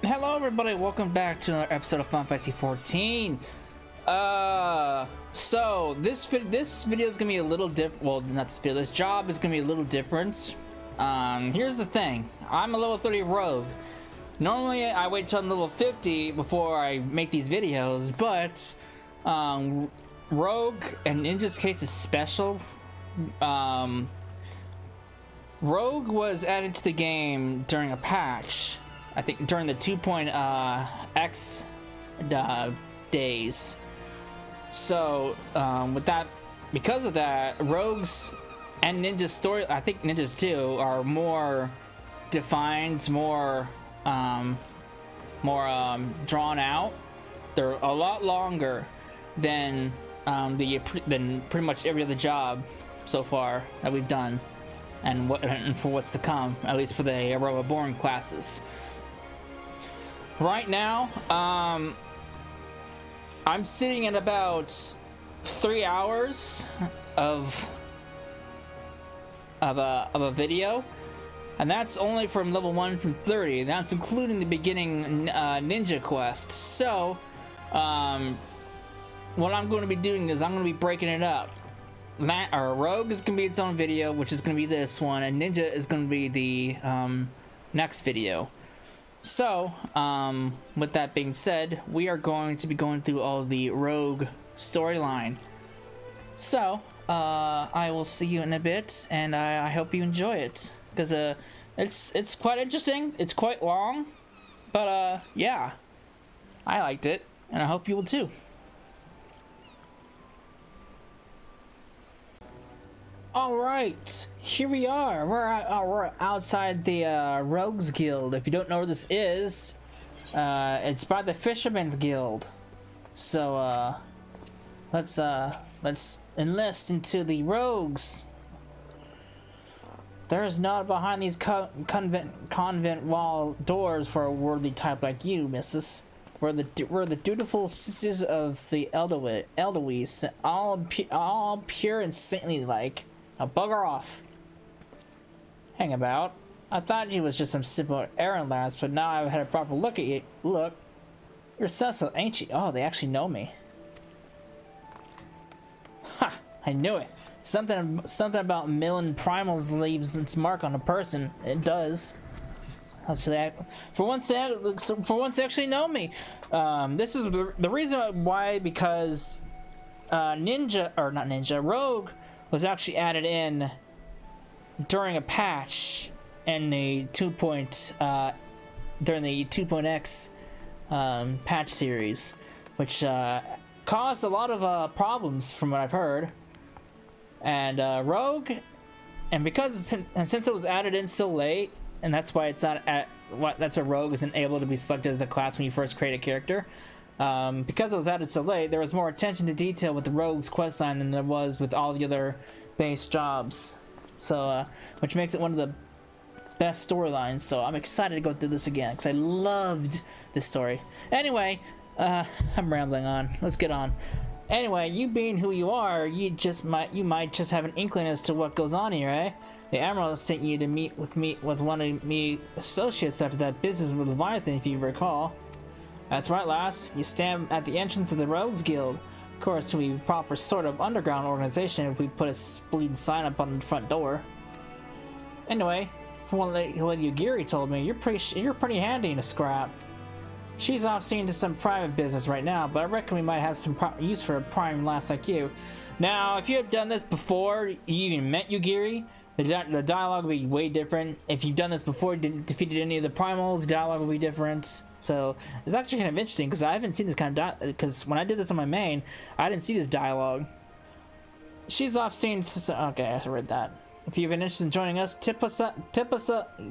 Hello everybody, welcome back to another episode of Final Fantasy 14. So this video is gonna be a little different. Well, not this video, this job is gonna be a little different. Here's the thing, I'm a level 30 rogue. Normally I wait till I'm level 50 before I make these videos, but rogue, and in this case is special. Rogue was added to the game during a patch, I think during the 2.x days. So with that, because of that, rogues and ninjas story, I think ninjas too, are more defined, more drawn out. They're a lot longer than than pretty much every other job so far that we've done, and for what's to come, at least for the Aurora-born classes. Right now, I'm sitting at about 3 hours of a video, and that's only from level 1 from 30. That's including the beginning ninja quest. So, what I'm going to be doing is I'm going to be breaking it up. Rogue is going to be its own video, which is going to be this one, and Ninja is going to be the next video. So, with that being said, we are going to be going through all of the Rogue storyline. So, I will see you in a bit, and I hope you enjoy it, because it's quite interesting. It's quite long, but yeah, I liked it, and I hope you will too. Alright, here we are. We're outside the Rogues Guild. If you don't know where this is, it's by the Fisherman's Guild. So let's enlist into the Rogues. There is not behind these convent wall doors for a worthy type like you, missus. We're the dutiful sisters of the Elderwees, all pure and saintly like. Now bugger off. Hang about. I thought you was just some simple errand lass, but now I've had a proper look at you. Look. You're Cecil, ain't you? Oh, they actually know me. Ha! I knew it. Something about milling primals leaves its mark on a person. It does. For once they actually know me. This is the reason why, because Rogue was actually added in during a patch in the during the 2.x patch series, which caused a lot of problems from what I've heard. And Rogue, and since it was added in so late, and that's why it's not that's why Rogue isn't able to be selected as a class when you first create a character. Because it was added so late, there was more attention to detail with the Rogue's questline than there was with all the other base jobs. So, which makes it one of the best storylines. So I'm excited to go through this again, because I loved this story. Anyway, I'm rambling on. Let's get on. Anyway, you being who you are, you might just have an inkling as to what goes on here, eh? The Admiral sent you to meet with one of me associates after that business with Leviathan, if you recall. That's right, lass. You stand at the entrance of the Rogues Guild. Of course, to be a proper sort of underground organization if we put a bleeding sign up on the front door. Anyway, from what Lady Yugiri told me, you're pretty handy in a scrap. She's off seeing to some private business right now, but I reckon we might have some use for a prime lass like you. Now, if you have done this before you even met Yugiri, the dialogue will be way different. If you've done this before, defeated any of the primals, the dialogue will be different. So it's actually kind of interesting, because I haven't seen this kind of because when I did this on my main, I didn't see this dialogue. She's off seeing. Okay, I read that. If you've been interested in joining us, tip us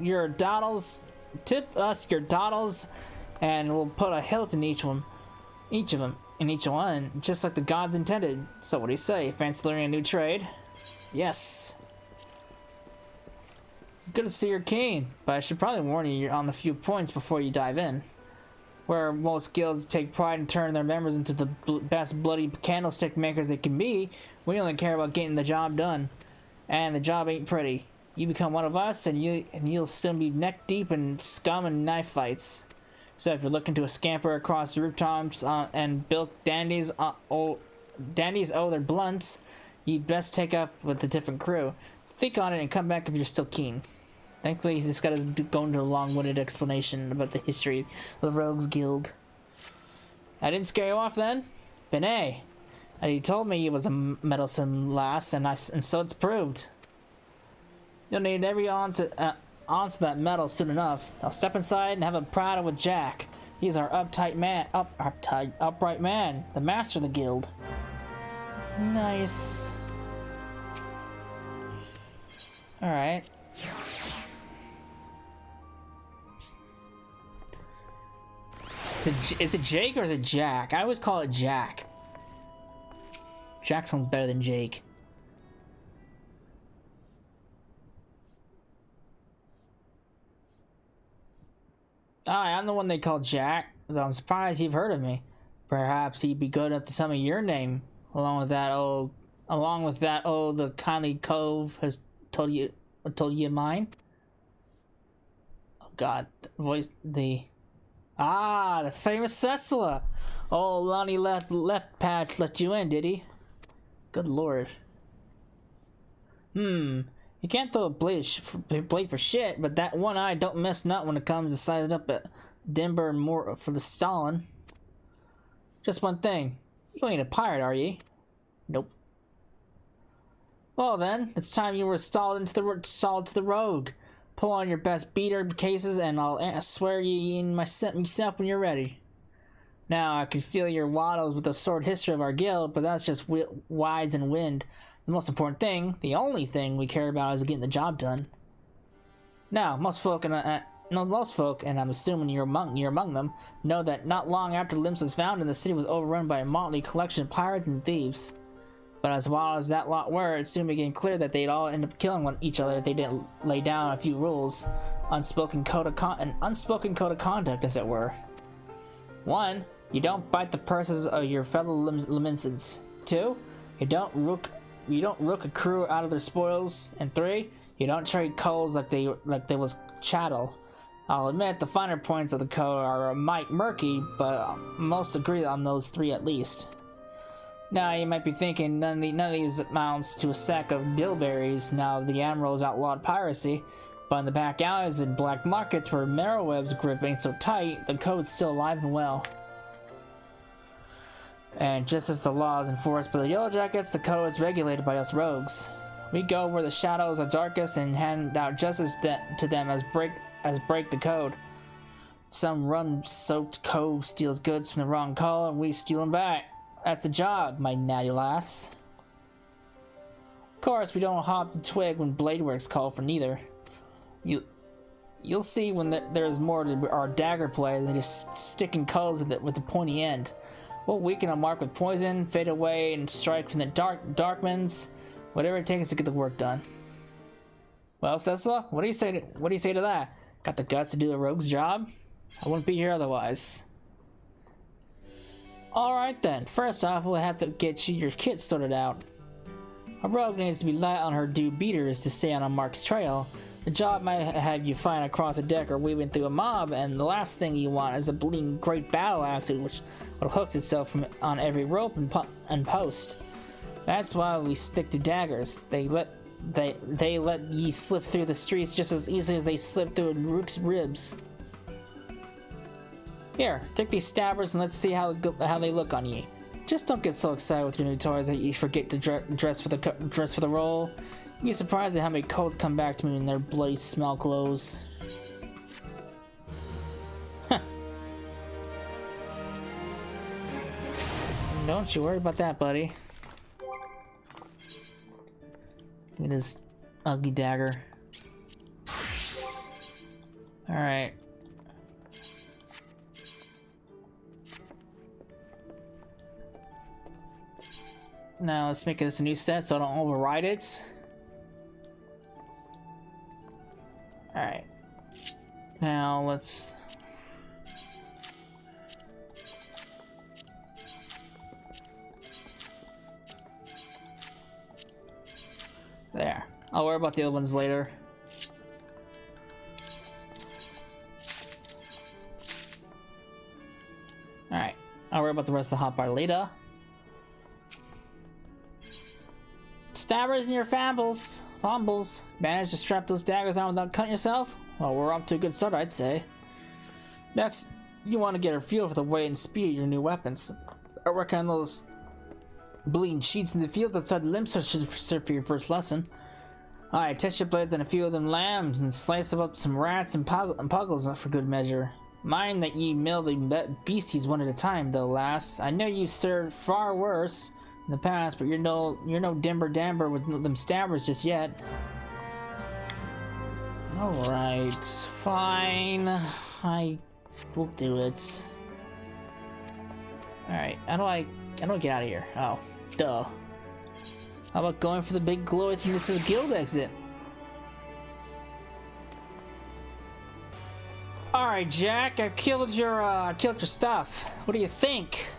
your doddles, and we'll put a hilt in each of them, just like the gods intended. So what do you say? Fancy learning a new trade? Yes. Good to see you're keen, but I should probably warn you on a few points before you dive in. Where most guilds take pride in turning their members into the best bloody candlestick makers they can be, we only care about getting the job done. And the job ain't pretty. You become one of us, and you'll soon be neck deep in scum and knife fights. So if you're looking to scamper across the rooftops and bilk dandies owe their blunts, you best take up with a different crew. Think on it and come back if you're still keen. Thankfully, this guy doesn't go into a long-winded explanation about the history of the Rogues Guild. I didn't scare you off then? Benet. You told me you was a meddlesome lass, and so it's proved. You'll need every ounce of that metal soon enough. Now step inside and have a prattle with Jack. He's our upright man, the master of the guild. Nice. All right. Is it Jake or is it Jack? I always call it Jack. Jack sounds better than Jake. Hi, I'm the one they call Jack, though I'm surprised you've heard of me. Perhaps you'd be good enough to tell me your name, along with that, the kindly cove has told you mine. Oh God, the famous Cecilla. Oh, Lonnie left patch let you in, did he? Good Lord. You can't throw a blade for shit, but that one eye don't miss nut when it comes to sizing up at Denver and more for the Stalin. Just one thing, you ain't a pirate, are ye? Nope. Well then, it's time you were stalled to the rogue. Pull on your best beater cases, and I'll swear you in myself when you're ready. Now I can feel your waddles with the sword history of our guild, but that's just wides and wind. The most important thing, the only thing we care about, is getting the job done. Now, most folk, and I'm assuming you're among them, know that not long after Limps was founded, the city was overrun by a motley collection of pirates and thieves. But as wild as that lot were, it soon became clear that they'd all end up killing each other if they didn't lay down a few rules, an unspoken code of conduct, as it were. 1. You don't bite the purses of your fellow Liminsons. 2. You don't rook a crew out of their spoils. And 3. You don't trade coals like they was chattel. I'll admit the finer points of the code are a mite murky, but most agree on those 3 at least. Now you might be thinking none of these amounts to a sack of dillberries now the Admiral's outlawed piracy, but in the back alleys and black markets where Marrowweb's grip ain't so tight, the code's still alive and well. And just as the law is enforced by the Yellowjackets, the code is regulated by us rogues. We go where the shadows are darkest and hand out justice to them as break the code. Some rum-soaked cove steals goods from the wrong call, and we steal them back. That's the job, my natty lass. Of course, we don't hop the twig when Bladeworks call for neither. You'll see when there's more to our dagger play than just sticking colors with the pointy end. We'll weaken a mark with poison, fade away, and strike from the darkmans. Whatever it takes to get the work done. Well, Cecilla, what do you say to that? Got the guts to do the rogue's job? I wouldn't be here otherwise. Alright then, first off we'll have to get your kit sorted out. A rogue needs to be light on her due beaters to stay on a mark's trail. The job might have you flying across a deck or weaving through a mob, and the last thing you want is a bleeding great battle axe which hooks itself on every rope and post. That's why we stick to daggers. They let ye slip through the streets just as easily as they slip through a rook's ribs. Here, take these stabbers and let's see how they look on ye. Just don't get so excited with your new toys that you forget to dress for the role. You'd be surprised at how many coats come back to me in their bloody smell clothes. Huh. Don't you worry about that, buddy. Give me this ugly dagger. Alright. Now let's make this a new set so I don't override it. Alright. Now let's... There. I'll worry about the other ones later. I'll worry about the rest of the hotbar later. Stabbers and your fumbles. Managed to strap those daggers on without cutting yourself? Well, we're up to a good start, I'd say. Next, you want to get a feel for the weight and speed of your new weapons. I work on those bleeding cheats in the field outside the limb search for your first lesson. Alright, test your blades on a few of them lambs and slice them up some rats and puggles for good measure. Mind that ye mill the beasties one at a time, though, lass. I know you've served far worse in the past, but you're no dimber damber with them stabbers just yet. Alright, fine. I will do it. Alright, how do I get out of here? Oh, duh. How about going for the big glowy thing that says guild exit? Alright, Jack, I've killed your stuff. What do you think?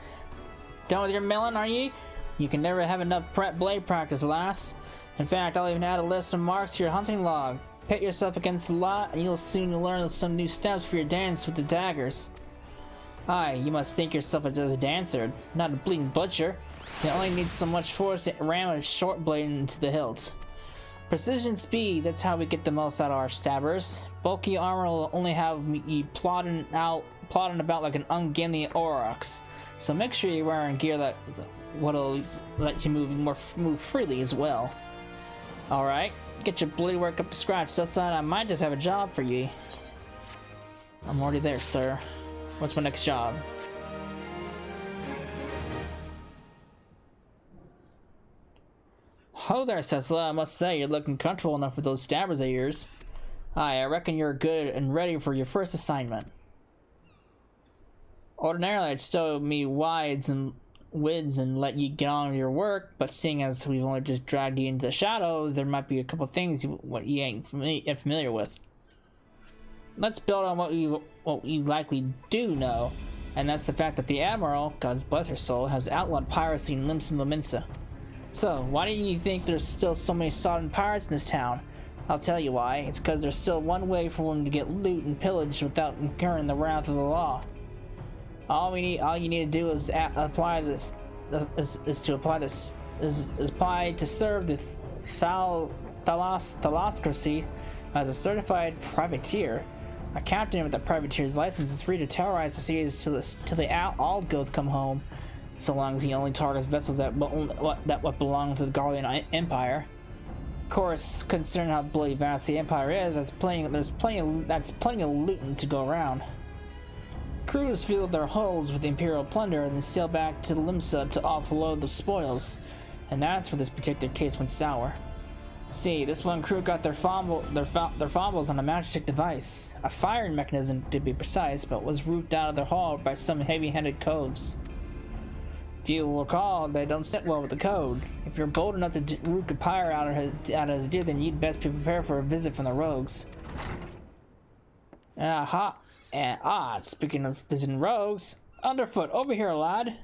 Done with your milling, are you? You can never have enough blade practice, lass. In fact, I'll even add a list of marks to your hunting log. Pit yourself against the lot, and you'll soon learn some new steps for your dance with the daggers. Aye, you must think yourself as a dancer, not a bleeding butcher. You only need so much force to ram a short blade into the hilt. Precision speed, that's how we get the most out of our stabbers. Bulky armor will only have you plodding about like an ungainly aurochs. So make sure you're wearing gear that what'll let you move freely as well. Alright, get your blade work up to scratch. So I might just have a job for you. I'm already there, sir. What's my next job? Ho there, Cecilla. I must say, you're looking comfortable enough with those stabbers of yours. Aye, I reckon you're good and ready for your first assignment. Ordinarily, I'd stow me wides and wids and let you get on with your work, but seeing as we've only just dragged you into the shadows, there might be a couple things you ain't familiar with. Let's build on what you likely do know, and that's the fact that the Admiral, God bless her soul, has outlawed piracy in Limsa Lominsa. So, why do you think there's still so many sodden pirates in this town? I'll tell you why. It's because there's still one way for them to get loot and pillage without incurring the wrath of the law. All you need to do is apply to serve the Thalascracy as a certified privateer. A captain with a privateer's license is free to terrorize the seas till the all goods come home, so long as he only targets vessels that belong to the Guardian Empire. Of course, considering how bloody vast the Empire is, there's plenty of looting to go around. Crews fill their hulls with Imperial plunder and then sail back to Limsa to offload the spoils, and that's where this particular case went sour. See, this one crew got their fumbles on a magic device, a firing mechanism to be precise, but was roofed out of their hull by some heavy-handed coves. If you will recall, they don't sit well with the code. If you're bold enough to root a pirate out of his deer, then you'd best be prepared for a visit from the rogues. Aha! And speaking of visiting rogues, Underfoot, over here, lad.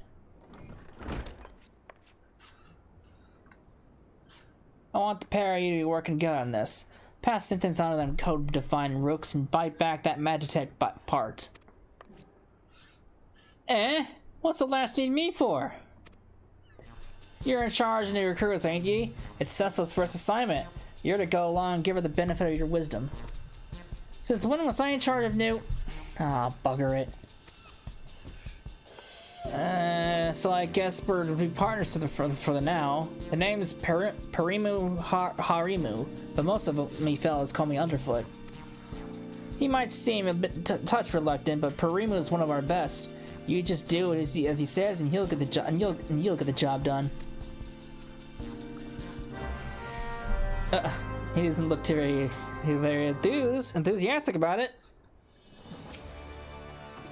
I want the pair of you to be working together on this. Pass sentence on to them code-defined rooks and bite back that Magitech part. Eh? What's the last need me for? You're in charge of the recruits, ain't ye? It's Cecilla's first assignment. You're to go along and give her the benefit of your wisdom. Since when was I in charge of new? Ah, bugger it. So I guess we're to be partners for the now. The name is Perimu Harimu, but most of me fellas call me Underfoot. He might seem a bit touch reluctant, but Perimu is one of our best. You just do it as he says, and he'll get the job, and you'll get the job done. He doesn't look too very enthusiastic about it.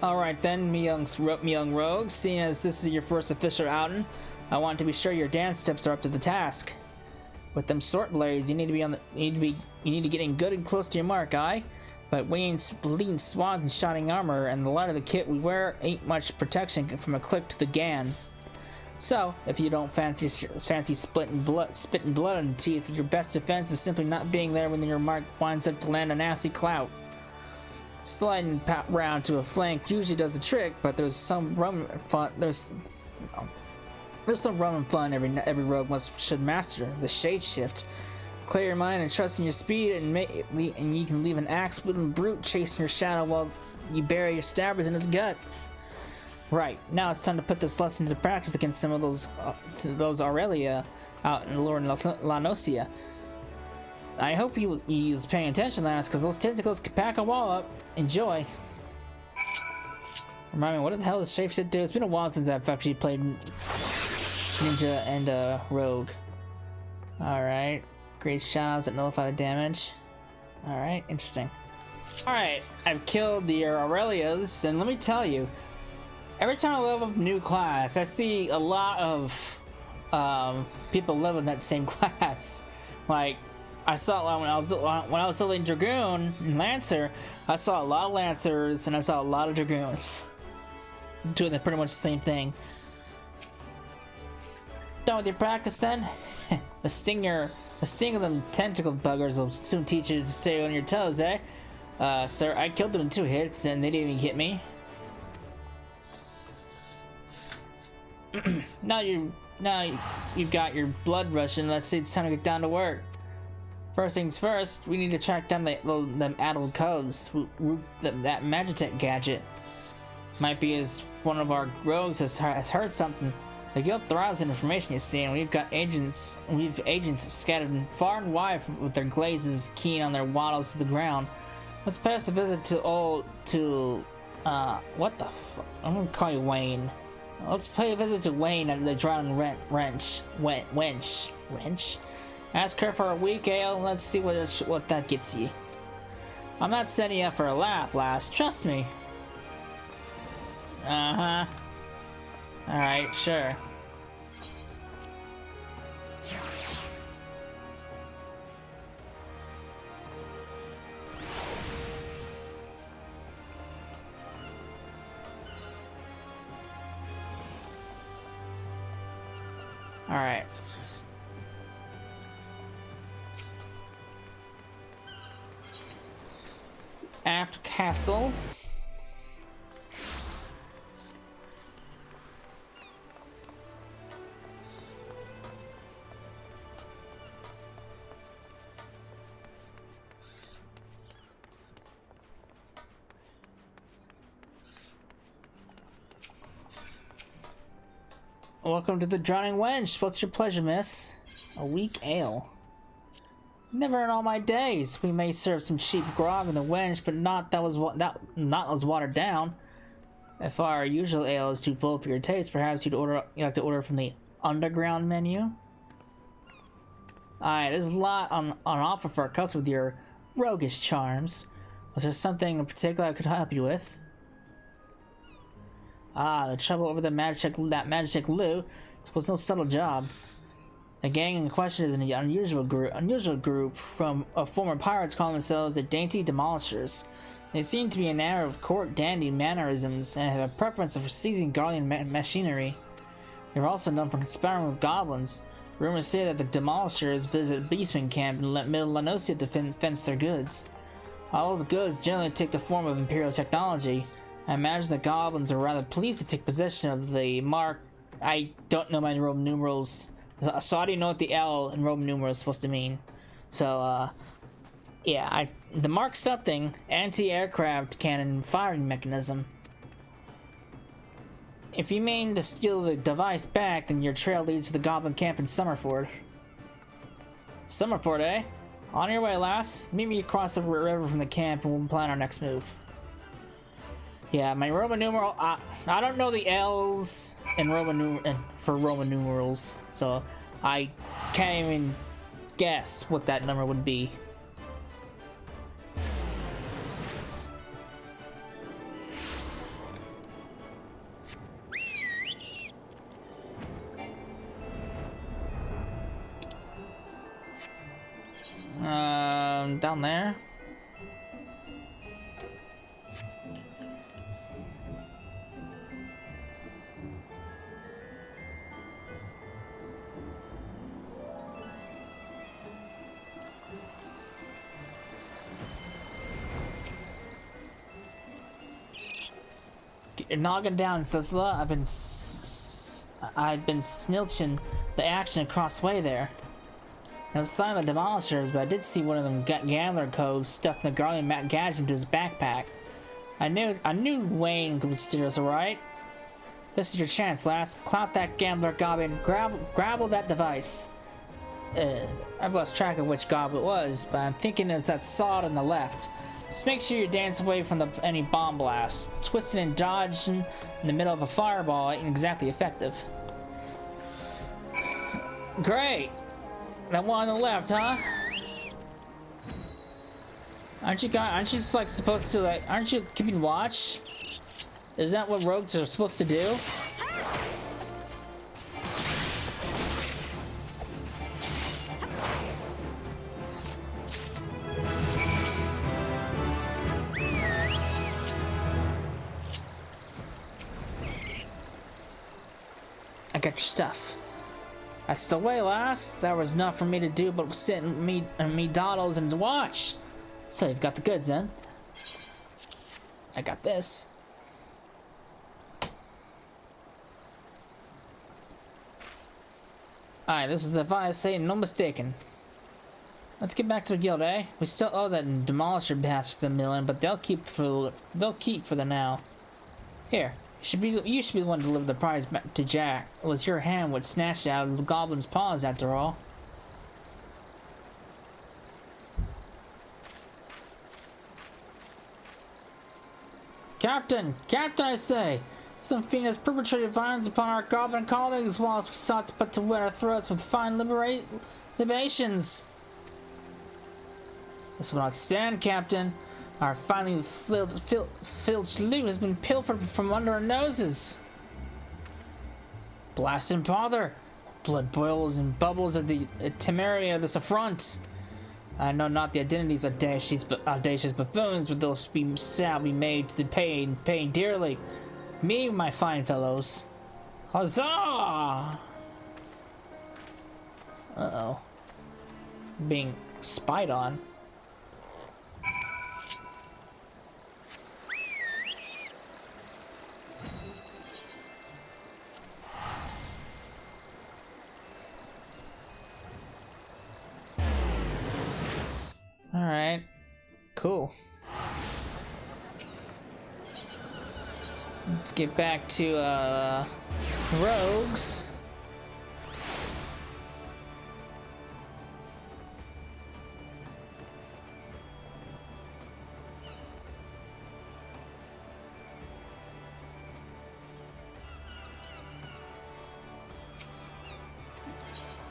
Alright then, me young rogue, seeing as this is your first official outing, I want to be sure your dance steps are up to the task. With them sword blades, you need to get in good and close to your mark, aye? But we ain't bleeding swans in shining armor, and the light of the kit we wear ain't much protection from a click to the gan. So, if you don't fancy spitting blood on the teeth, your best defense is simply not being there when your mark winds up to land a nasty clout. Sliding round to a flank usually does the trick, but there's some rum fun. There's some rum and fun every rogue should master. The shade shift. Clear your mind and trust in your speed, and you can leave an axe-wielding brute chasing your shadow while you bury your stabbers in his gut. Right, now it's time to put this lesson into practice against some of those Aurelia out in Lord La Nocia. I hope he was paying attention last, because those tentacles can pack a wall up. Enjoy. Remind me, what the hell does shapeshift do? It's been a while since I've actually played Ninja and Rogue. Alright. Great shadows that nullify the damage. Alright, interesting. Alright, I've killed the Aurelias, and let me tell you, every time I level up a new class, I see a lot of people leveling that same class. Like, I saw when I was leveling Dragoon and Lancer, I saw a lot of Lancers and I saw a lot of Dragoons doing pretty much the same thing. Done with your practice then? The sting of them tentacle buggers will soon teach you to stay on your toes, eh? Sir, I killed them in 2 hits and they didn't even hit me. Now you've got your blood rushing. Let's see, it's time to get down to work. First things first, we need to track down them addled codes. That Magitech gadget might be as one of our rogues has heard something. The guild thrives in information, you see, and we've agents scattered far and wide with their glazes keen on their waddles to the ground. Let's pay us a visit what the fuck? I'm gonna call you Wayne. Let's pay a visit to Wayne at the Drowning Wench. Ask her for a weak ale, and let's see what that gets you. I'm not setting you up for a laugh, lass. Trust me. Uh-huh. Alright, sure. Alright. Aft Castle. Welcome to the Drowning Wench. What's your pleasure, miss? A weak ale. Never in all my days. We may serve some cheap grog in the wench, but not that was watered down. If our usual ale is too bold for your taste, perhaps you'd like to order from the underground menu. Alright, there's a lot on offer for a customer with your roguish charms. Was there something in particular I could help you with? Ah, the trouble over that Magitech loot. It was no subtle job. The gang in question is an unusual group from former pirates calling themselves the Dainty Demolishers. They seem to be enamored of court dandy mannerisms and have a preference for seizing guardian machinery. They're also known for conspiring with goblins. Rumors say that the Demolishers visit a beastman camp in middle La Nocia to fence their goods. All those goods generally take the form of Imperial technology. I imagine the goblins are rather pleased to take possession of the mark. I don't know my Roman numerals, so I didn't know what the L in Roman numerals is supposed to mean. So, yeah, the mark something, anti-aircraft cannon firing mechanism. If you mean to steal the device back, then your trail leads to the goblin camp in Summerford. Summerford, eh? On your way, lass. Meet me across the river from the camp and we'll plan our next move. Yeah, my Roman numeral, I don't know the L's in for Roman numerals, so I can't even guess what that number would be. Down there. your noggin down, Sisla. I've been snilching the action across the way there. No sign of the demolishers, but I did see one of them gambler coves stuffing the garland gadget into his backpack. I knew Wayne would steer us, alright? This is your chance, lass. Clout that gambler goblin, grapple that device. I've lost track of which gob it was, but I'm thinking it's that sod on the left. Just make sure you dance away from any bomb blasts. Twisting and dodging in the middle of a fireball ain't exactly effective. Great! That one on the left, huh? Aren't you like supposed to like? Aren't you keeping watch? Is that what rogues are supposed to do? I got your stuff. That's the way, lass. There was enough for me to do but sit and me doddles and watch. So you've got the goods then. I got this. Alright, this is the device, ain't no mistaken. Let's get back to the guild, eh? We still owe that demolisher bastards $1 million, but they'll keep for the now. Here. You should be the one to deliver the prize back to Jack. It was your hand what snatched it out of the goblin's paws, after all. Captain! Captain, I say! Some fiend has perpetrated violence upon our goblin colleagues whilst we sought to put to wet our throats with fine libations. This will not stand, Captain. Our finely filched loot has been pilfered from under our noses. Blast and bother! Blood boils and bubbles at the temerity of this affront. I know not the identities of audacious buffoons, but those shall be made to pay dearly. Me, my fine fellows. Huzzah! Uh-oh. Being spied on. Alright. Cool. Let's get back to, rogues.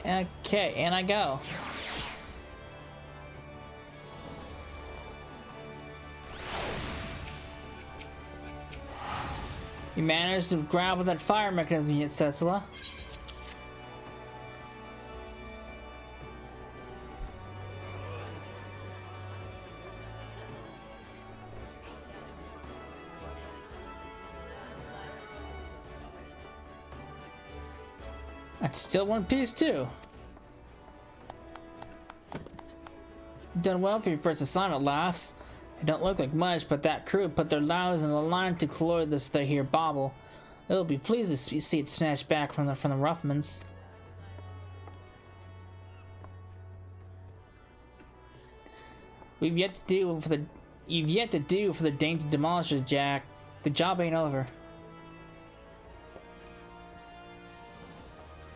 Okay, and I go. You managed to grab with that fire mechanism yet, Cecila? That's still one piece too. You've done well for your first assignment, lass. It don't look like much, but that crew put their lives on the line to clear this thing here bauble. They'll be pleased to see it snatched back from the Ruffmans. You've yet to do for the dainty demolishers, Jack. The job ain't over.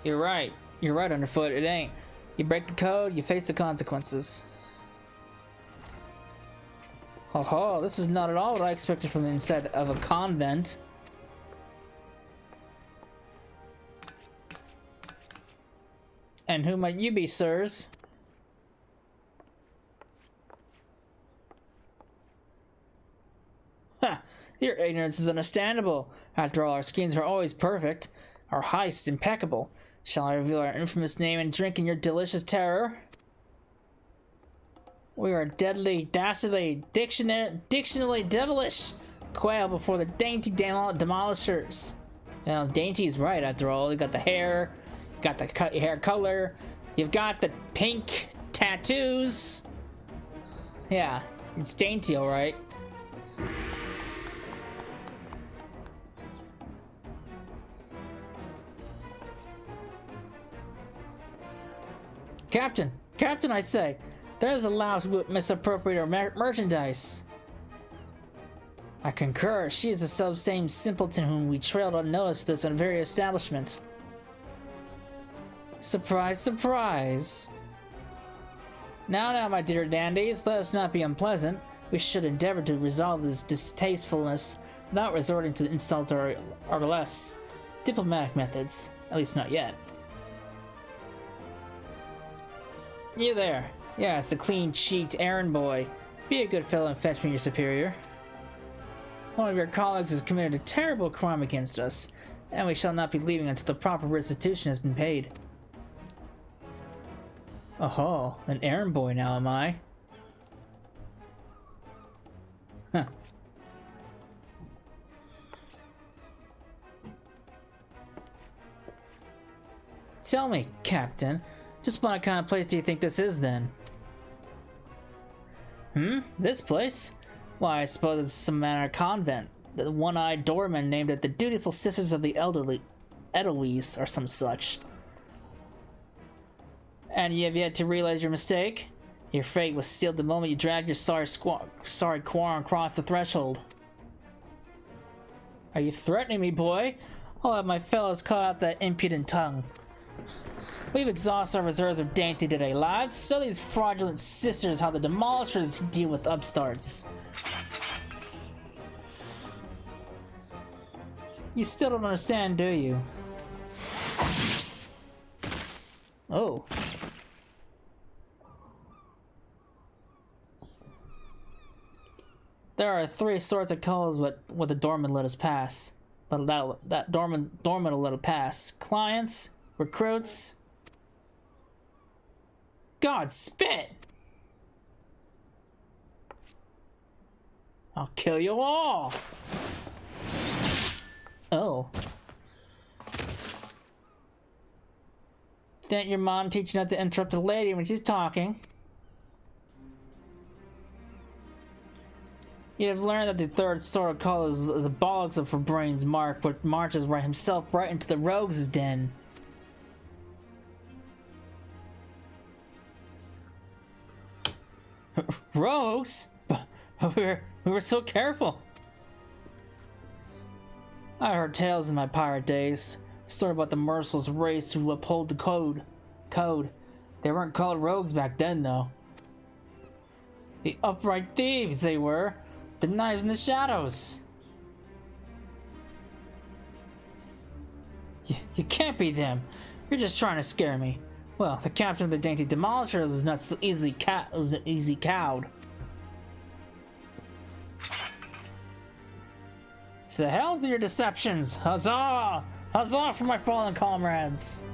You're right. You're right, Underfoot. It ain't. You break the code, you face the consequences. Oh, this is not at all what I expected from the inside of a convent. And who might you be, sirs? Ha! Your ignorance is understandable. After all, our schemes are always perfect. Our heists impeccable. Shall I reveal our infamous name and drink in your delicious terror? We are deadly, dastardly, dictionally devilish. Quail before the dainty demolishers. Well, dainty's right after all. You got the hair, got the hair color, you've got the pink tattoos. Yeah, it's dainty, alright. Captain! Captain, I say! That is allowed to misappropriate our merchandise! I concur. She is the self-same simpleton whom we trailed unnoticed this in various establishments. Surprise, surprise! Now, my dear dandies, let us not be unpleasant. We should endeavor to resolve this distastefulness without resorting to insult or less diplomatic methods. At least not yet. You there. Yes, the clean-cheeked errand boy. Be a good fellow and fetch me your superior. One of your colleagues has committed a terrible crime against us, and we shall not be leaving until the proper restitution has been paid. Oh, an errand boy now, am I? Huh. Tell me, Captain, just what kind of place do you think this is, then? This place? Why, I suppose it's some manner of convent. The one-eyed doorman named it the Dutiful Sisters of the Edelweiss, or some such. And you have yet to realize your mistake? Your fate was sealed the moment you dragged your sorry quarren across the threshold. Are you threatening me, boy? I'll have my fellows cut out that impudent tongue. We've exhausted our reserves of dainty today, lads. Show these fraudulent sisters how the demolishers deal with upstarts. You still don't understand, do you? Oh. There are 3 sorts of calls what the doorman let us pass. That doorman will let it pass. Clients, recruits. God, spit! I'll kill you all! Oh. Didn't your mom teach you not to interrupt a lady when she's talking? You have learned that the 3rd sort of call is a bollocks of for brains mark, which marches right himself right into the rogues' den. Rogues? We were so careful. I heard tales in my pirate days. A story about the merciless race who uphold the code. They weren't called rogues back then, though. The upright thieves they were. The knives in the shadows. You can't be them. You're just trying to scare me. Well, the captain of the dainty demolishers is not so easily cowed. To the hells of your deceptions! Huzzah! Huzzah for my fallen comrades!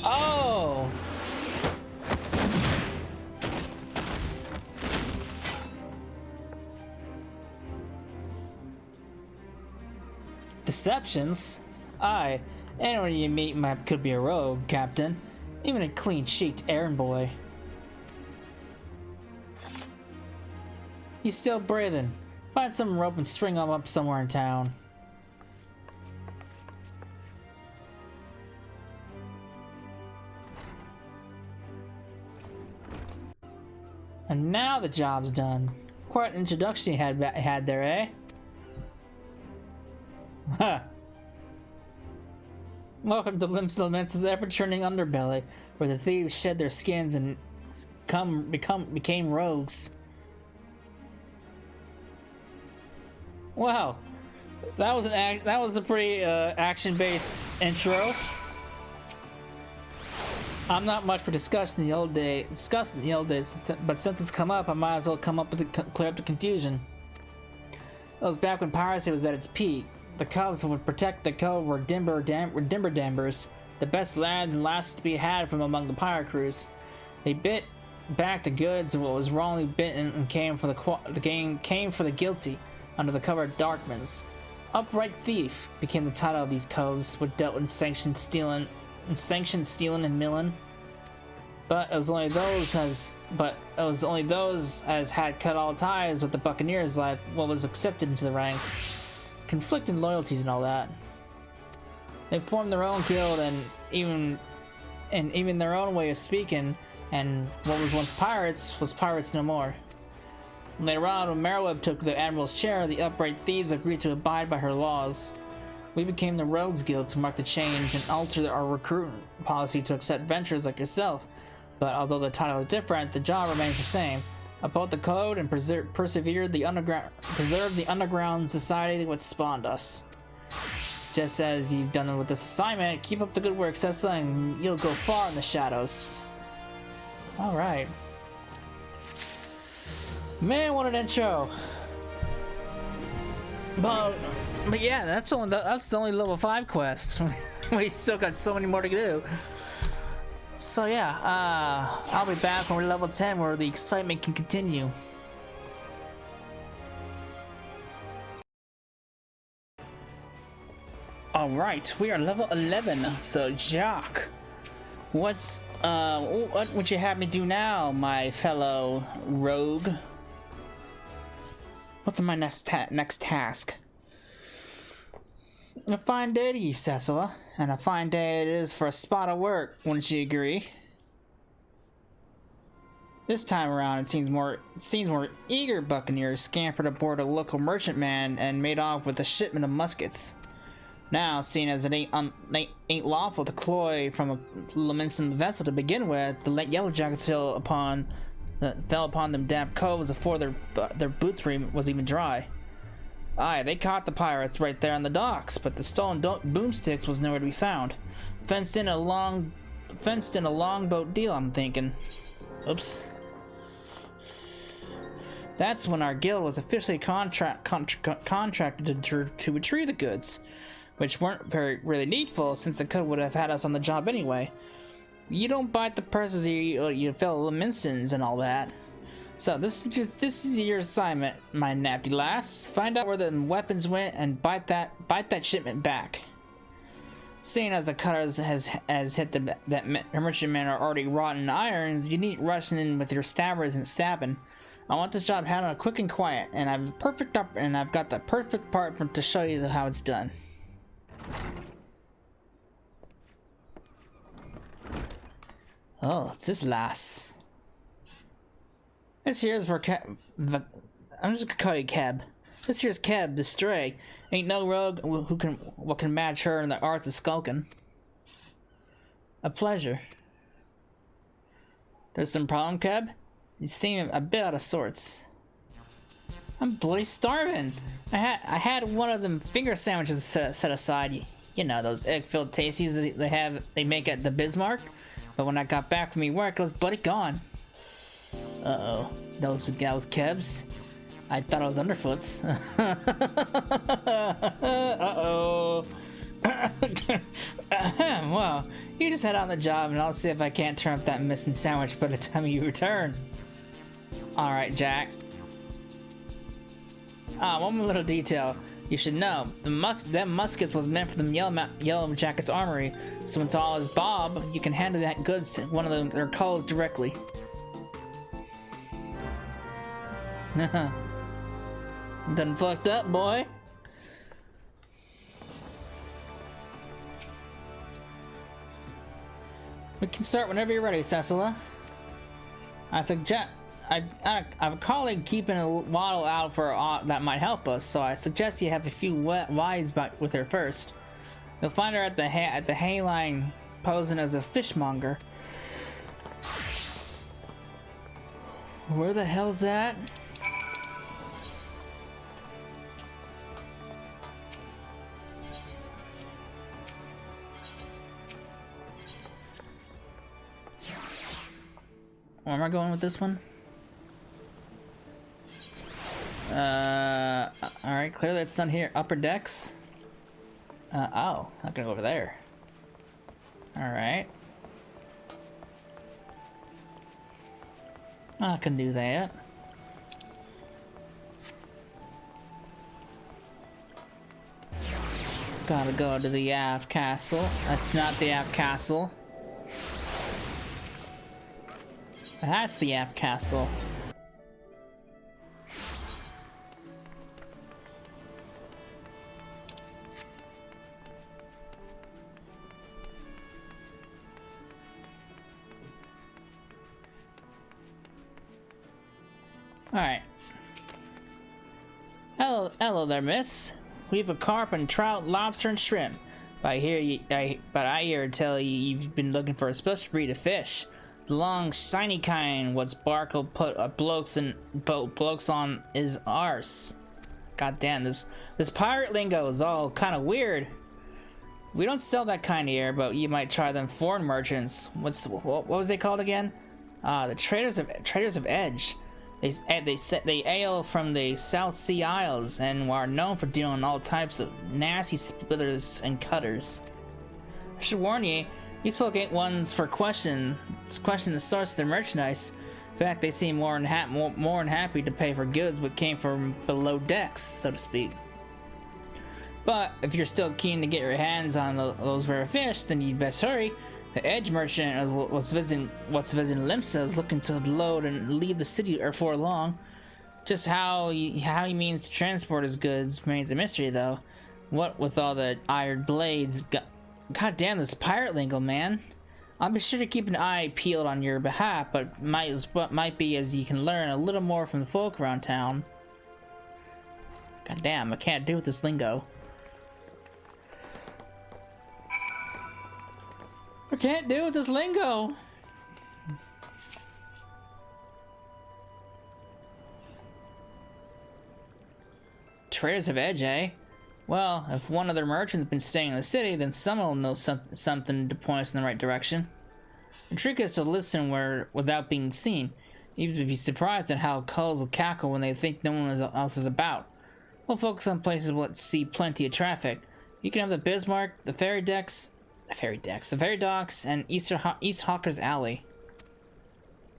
Oh! Deceptions? Aye, anyone you meet could be a rogue, Captain. Even a clean-cheeked errand boy. He's still breathing. Find some rope and string him up somewhere in town. And now the job's done. Quite an introduction you had there, eh? Huh. Welcome to Lim's ever-turning underbelly, where the thieves shed their skins and became rogues. Wow, that was a pretty action-based intro. I'm not much for discussing the old days, but since it's come up, I might as well come up with clear up the confusion. It was back when piracy was at its peak. The cubs who would protect the cove were dimber dambers, the best lads and lasses to be had from among the pirate crews. They bit back the goods of what was wrongly bitten and came for the guilty under the cover of darkmans. Upright thief became the title of these coves, which dealt with sanctioned stealing and milling. But it was only those as had cut all ties with the Buccaneers' life what was accepted into the ranks. Conflicting loyalties and all that. They formed their own guild and even their own way of speaking, and what was once pirates was pirates no more. Later on, when Merriweb took the Admiral's chair, the upright thieves agreed to abide by her laws. We became the Rogues Guild to mark the change and alter our recruitment policy to accept venturers like yourself. But although the title is different, the job remains the same. Uphold the code and preserve the underground society which spawned us. Just as you've done with this assignment, keep up the good work, Cecil, and you'll go far in the shadows. Alright. Man, what an intro. But yeah, that's the only level 5 quest. We still got so many more to do. So yeah, I'll be back when we're level 10 where the excitement can continue. Alright, we are level 11, so Jacques. What would you have me do now, my fellow rogue? What's my next task? A fine day to you, Cecila, and a fine day it is for a spot of work, wouldn't you agree? This time around, it seems more eager buccaneers scampered aboard a local merchantman and made off with a shipment of muskets. Now, seeing as it ain't lawful to cloy from a Leminson vessel to begin with, the Yellow Jackets fell upon them damp coves before their boots was even dry. Aye, they caught the pirates right there on the docks, but the stolen boomsticks was nowhere to be found. Fenced in a longboat deal, I'm thinking. Oops. That's when our guild was officially contracted to retrieve the goods, which weren't really needful since the code would have had us on the job anyway. You don't bite the purses you fellow Leminsons and all that. So this is your assignment, my nappy lass. Find out where the weapons went and bite that shipment back. Seeing as the cutters has hit that merchantmen are already rotten irons, you need rushing in with your stabbers and stabbing. I want this job handled quick and quiet, and I've got the perfect part to show you how it's done. Oh, it's this lass. This here's for I'm just gonna call you Keb. This here's Keb, the stray. Ain't no rogue who can match her in the arts of skulking. A pleasure. There's some problem, Keb? You seem a bit out of sorts. I'm bloody starving. I had one of them finger sandwiches set aside. You know, those egg-filled tasties they make at the Bismarck. But when I got back from work, it was bloody gone. Uh-oh. That was Keb's. I thought it was Underfoot's. Uh-oh. Well, you just head on the job and I'll see if I can't turn up that missing sandwich by the time you return. Alright, Jack. One more little detail. You should know, them muskets was meant for the Yellow Jackets armory, so when it's all is Bob, you can hand that goods to one of their culls directly. Done fucked up, boy. We can start whenever you're ready, Cecila. I have a colleague keeping a waddle out for that might help us, so I suggest you have a few wides with her first. You'll find her at the hay line, posing as a fishmonger. Where the hell's that? Where am I going with this one? Alright, clearly it's not here. Upper decks? Oh, not gonna go over there. Alright. I can do that. Gotta go to the aft castle. That's not the aft castle. That's the aft castle. Alright. Hello there, miss. We've a carp and trout, lobster and shrimp. But I hear tell you've been looking for a special breed of fish. The long, shiny kind, what's bark will put blokes on his arse. God damn, this pirate lingo is all kind of weird. We don't sell that kind here, but you might try them foreign merchants. What was they called again? The traders of Edge. They hail from the South Sea Isles and are known for dealing all types of nasty splitters and cutters. I should warn you, these folk ain't ones for question the source of their merchandise. In fact, they seem more than happy to pay for goods what came from below decks, so to speak. But if you're still keen to get your hands on those rare fish, then you'd best hurry. The Edge merchant what's visiting Limsa is looking to load and leave the city before long. Just how he means to transport his goods remains a mystery, though. What with all the iron blades, God damn this pirate lingo, man. I'll be sure to keep an eye peeled on your behalf, but might be as you can learn a little more from the folk around town. God damn, I can't do with this lingo. I can't deal with this lingo. Traders of Edge, eh? Well, if one of their merchants has been staying in the city, then someone will know something to point us in the right direction. The trick is to listen without being seen. You'd be surprised at how culls will cackle when they think no one else is about. We'll focus on places that see plenty of traffic. You can have the Bismarck, the ferry docks, and East Hawker's Alley.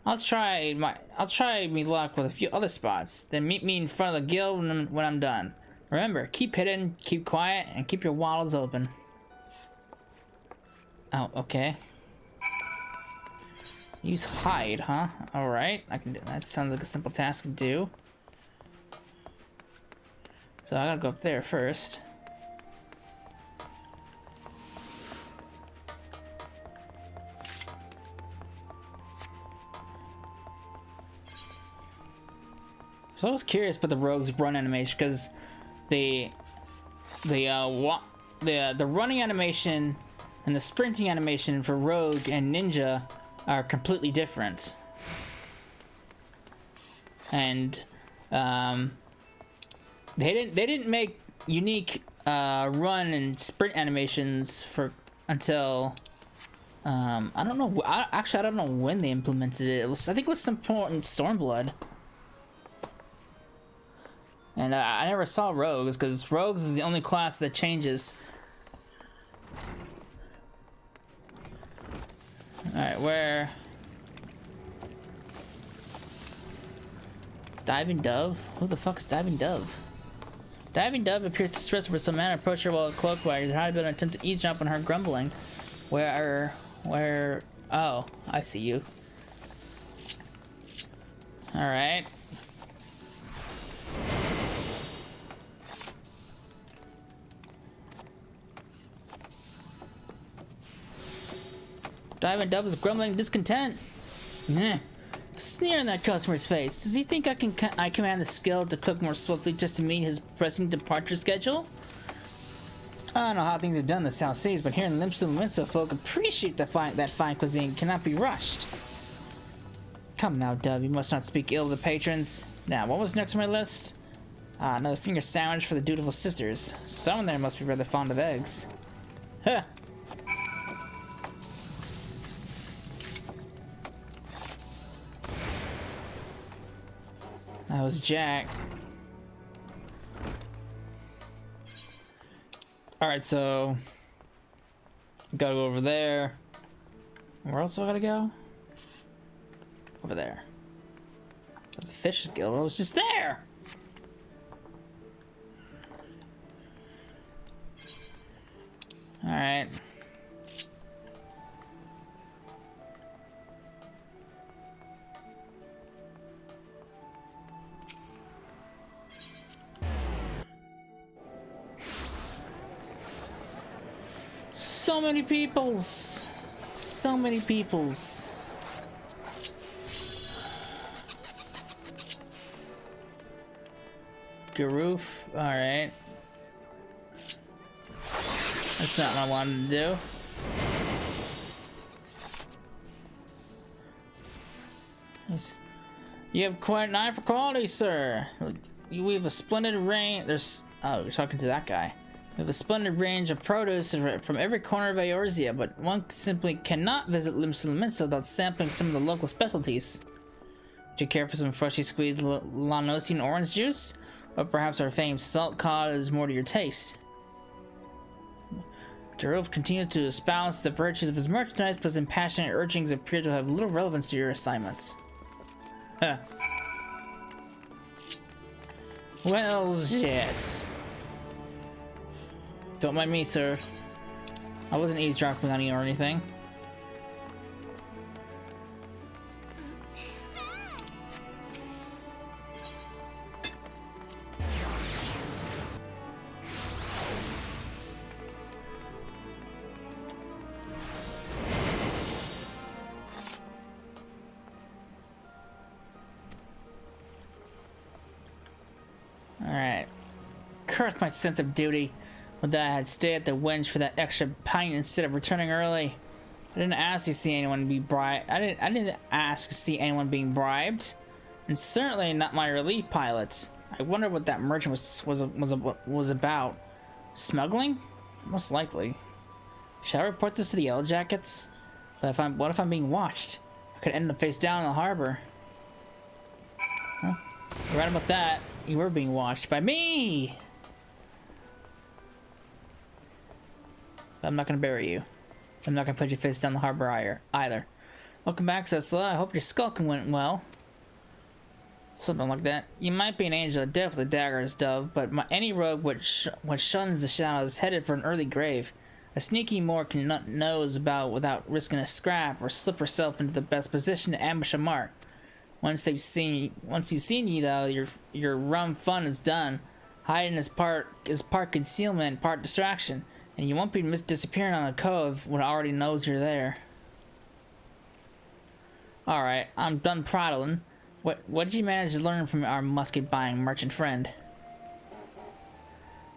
I'll try me luck with a few other spots. Then meet me in front of the guild when I'm done. Remember, keep hidden, keep quiet, and keep your wattles open. Oh, okay. Use hide, huh? All right, I can do that. Sounds like a simple task to do. So I gotta go up there first. So I was curious about the rogue's run animation because the running animation and the sprinting animation for rogue and ninja are completely different, and they didn't make unique run and sprint animations until I don't know. Actually, I don't know when they implemented it. I think it was some point in Stormblood. And I never saw rogues, because rogues is the only class that changes. Alright, where? Diving Dove? Who the fuck is Diving Dove? Diving Dove appears distressed for some man approached her while cloaked by her. There had been an attempt to eavesdrop on her grumbling. Where? Oh, I see you. Alright. Diving Dove is grumbling discontent. Meh. Sneer in that customer's face. Does he think I command the skill to cook more swiftly just to meet his pressing departure schedule? I don't know how things are done in the South Seas, but here in Limsa folk appreciate that fine cuisine cannot be rushed. Come now, Dove, you must not speak ill of the patrons. Now, what was next on my list? Another finger sandwich for the dutiful sisters. Someone there must be rather fond of eggs. Huh. That was Jack. Alright, so gotta go over there. Where else do I gotta go? Over there. The Fish's Guild. I was just there! Alright. So many peoples! So many peoples. Garoof. Alright. That's not what I wanted to do. You have quite an eye for quality, sir. We have a splendid range. Oh, you're talking to that guy. We have a splendid range of produce from every corner of Eorzea, but one simply cannot visit Limsa without sampling some of the local specialties. Would you care for some freshly squeezed Lanosian orange juice? Or perhaps our famed salt cod is more to your taste? Jarov continued to espouse the virtues of his merchandise, but his impassioned urgings appear to have little relevance to your assignments. Huh. Well, shit. Don't mind me, sir. I wasn't eavesdropping on you or anything. Alright. Curse my sense of duty. With that, I had stayed at the wench for that extra pint instead of returning early. I didn't ask to see anyone be bribed. I didn't ask to see anyone being bribed, and certainly not my relief pilot. I wonder what that merchant was about. Smuggling? Most likely. Should I report this to the Yellow Jackets? But what if I'm being watched? I could end up face down in the harbor. Huh? You're right about that. You were being watched by me. I'm not gonna bury you. I'm not gonna put your face down the harbor either. Welcome back, Cecilla. I hope your skulking went well. Something like that. You might be an angel of death with a dagger's dove, but any rogue which shuns the shadows is headed for an early grave. A sneaky Moor knows about without risking a scrap or slip herself into the best position to ambush a mark. Once you've seen you though, your rum fun is done. Hiding is part concealment, part distraction. And you won't be disappearing on a cove when it already knows you're there. Alright, I'm done prattling. What did you manage to learn from our musket-buying merchant friend?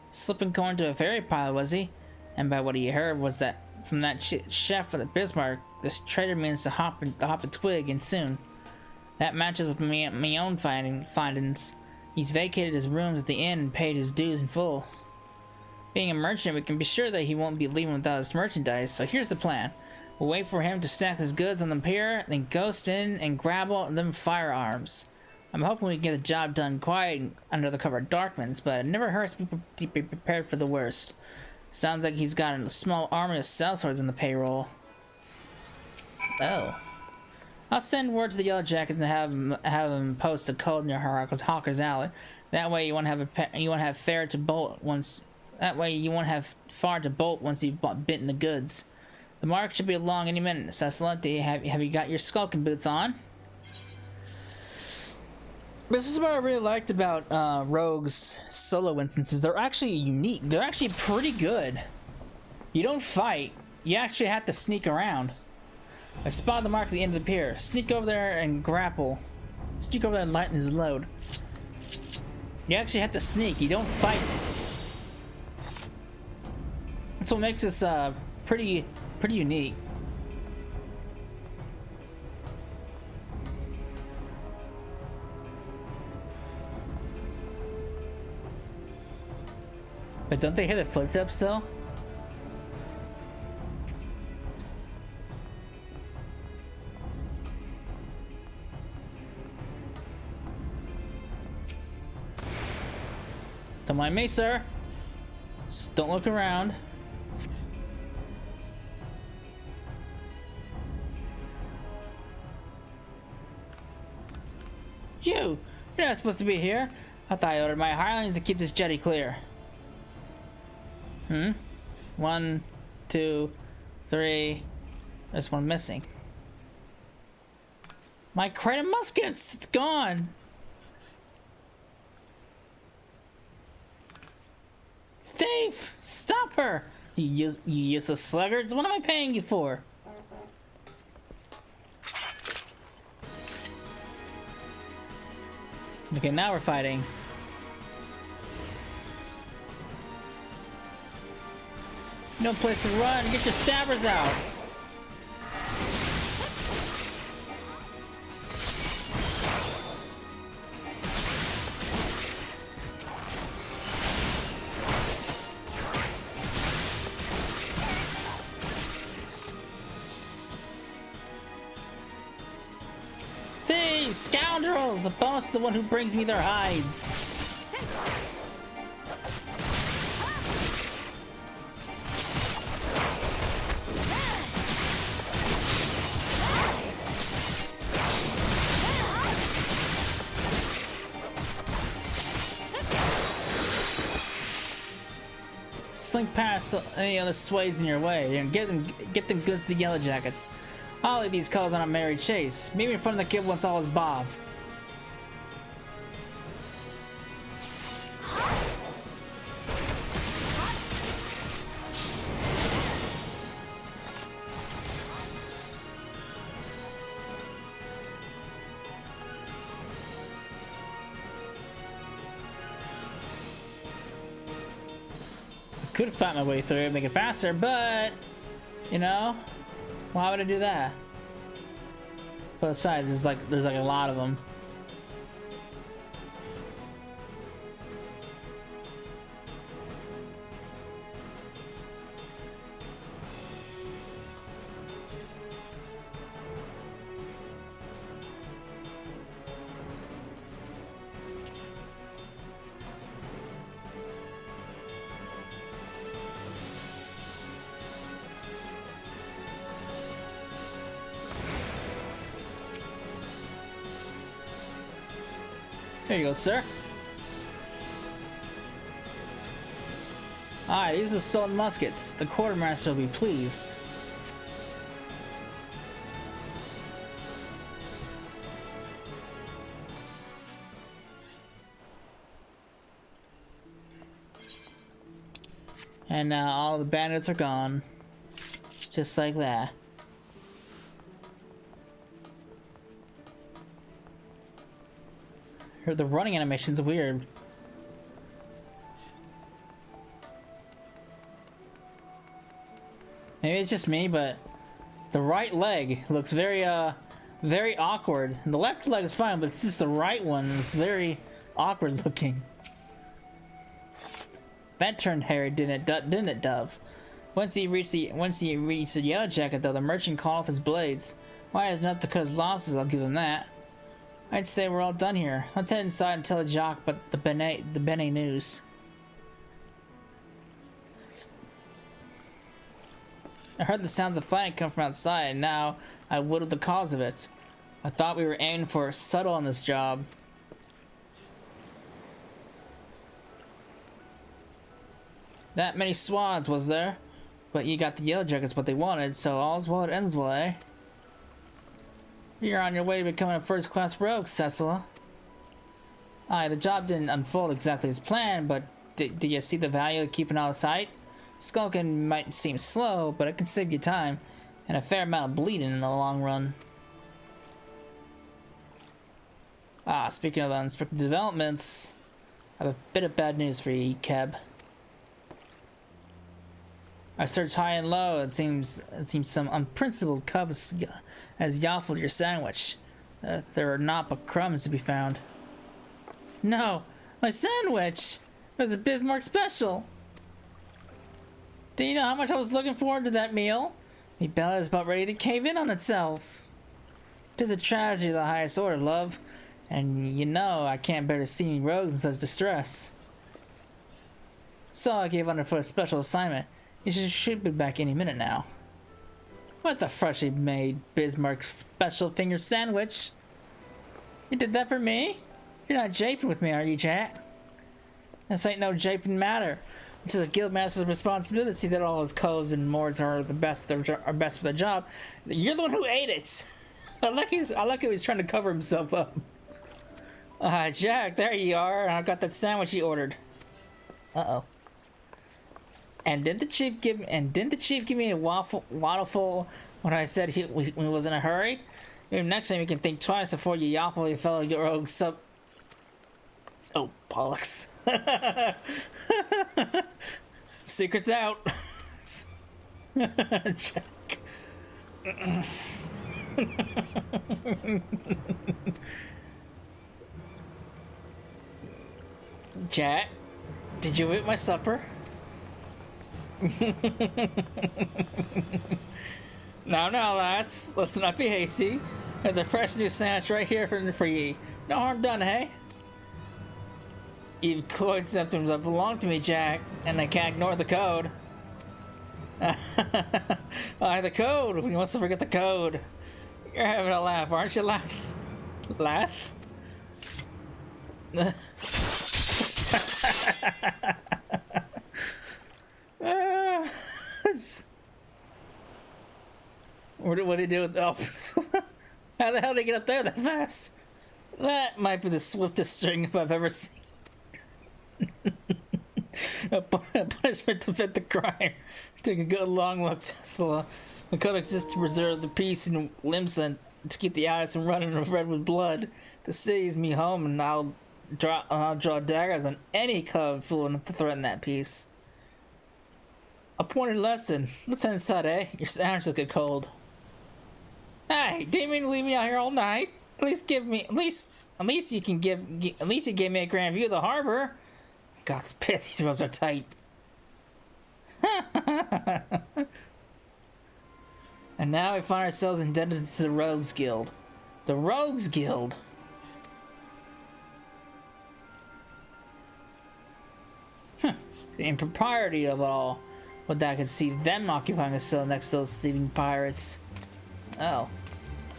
Slipping corn to a ferry pilot, was he? And by what he heard was that from that chef of the Bismarck, this trader means to hop the twig, and soon. That matches with my own findings. He's vacated his rooms at the inn and paid his dues in full. Being a merchant, we can be sure that he won't be leaving without his merchandise, so here's the plan. We'll wait for him to stack his goods on the pier, then ghost in and grab all them firearms. I'm hoping we can get the job done quiet under the cover of darkness, but it never hurts to be prepared for the worst. Sounds like he's got a small army of sellswords in the payroll. Oh. I'll send word to the Yellow Jackets and have him post a code near Hawker's Alley. That way you won't have far to bolt once you've bitten the goods. The mark should be along any minute. Cecilla, have you got your skulking boots on? This is what I really liked about Rogue's solo instances. They're actually unique. They're actually pretty good. You don't fight. You actually have to sneak around. I spotted the mark at the end of the pier. Sneak over there and grapple. Sneak over there and lighten his load. You actually have to sneak. You don't fight. That's what makes this pretty unique. But don't they hear the footsteps though? Don't mind me, sir. Just don't look around. You're not supposed to be here. I thought I ordered my hirelings to keep this jetty clear. 1, 2, 3. There's one missing. My crate of muskets! It's gone! Thief! Stop her! You useless sluggards! What am I paying you for? Okay, now we're fighting. No place to run. Get your stabbers out. Thieves! Scoundrels! The boss is the one who brings me their hides. Slink past any other sways in your way and get them goods to the Yellow Jackets. I'll leave these calls on a merry chase. Meet me in front of the kid once all is Bob. Could fight my way through it, make it faster, but you know, why would I do that? But besides, there's like a lot of them. There you go, sir. Alright, these are the stolen muskets. The quartermaster will be pleased. And now all the bandits are gone. Just like that. The running animation's weird. Maybe it's just me, but the right leg looks very very awkward. And the left leg is fine, but it's just the right one is very awkward looking. That turned hairy, didn't it, Dove? Once he reached the Yellow Jacket, though, the merchant called off his blades. Why, it's not because losses, I'll give him that. I'd say we're all done here. Let's head inside and tell Jock about the Benet news. I heard the sounds of fighting come from outside, and now I whittled the cause of it. I thought we were aiming for subtle on this job. That many swads, was there? But you got the Yellow Jackets what they wanted, so all's well that ends well, eh? You're on your way to becoming a first-class rogue, Cecil. Aye, the job didn't unfold exactly as planned, but did you see the value of keeping out of sight? Skulking might seem slow, but it can save you time, and a fair amount of bleeding in the long run. Ah, speaking of unexpected developments, I have a bit of bad news for you, Keb. I searched high and low. It seems some unprincipled cubs has yaffled your sandwich. There are naught but crumbs to be found. No, my sandwich! It was a Bismarck special! Do you know how much I was looking forward to that meal? Me belly is about ready to cave in on itself. 'Tis a tragedy of the highest order, love. And you know I can't bear to see me rogues in such distress. So I gave under for a special assignment. You should be back any minute now. What the freshly made Bismarck special finger sandwich? You did that for me? You're not japing with me, are you, Jack? This ain't no japing matter. It's a guildmaster's responsibility that all his coves and moors are best for the job. You're the one who ate it. I like how he's trying to cover himself up. Jack, there you are. I got that sandwich you ordered. Uh-oh. And didn't the chief give me a waffle when I said he was in a hurry? Maybe next time you can think twice before you yaffle your fellow rogue sub. Oh, bollocks! Secret's out. Jack. Jack, did you eat my supper? Now, lads, let's not be hasty. There's a fresh new sandwich right here for ye. No harm done, hey? You've cloyed symptoms that belong to me, Jack, and I can't ignore the code. The code! We must forget the code. You're having a laugh, aren't you, lass? Lass? What did he do with the How the hell did he get up there that fast? That might be the swiftest string I've ever seen. A punishment to fit the crime. Take a good long look, Cecil. The code exists to preserve the peace in limbs and to keep the eyes from running red with blood. To seize me home, and I'll draw daggers on any cub fool enough to threaten that peace. A pointed lesson. Let's head inside, eh? Your sandwich will get cold. Hey, didn't mean to leave me out here all night. At least you gave me a grand view of the harbor. God's pissed, these ropes are tight. And now we find ourselves indebted to the Rogues Guild. The Rogues Guild? The impropriety of it all. But I could see them occupying a cell next to those sleeping pirates. Oh.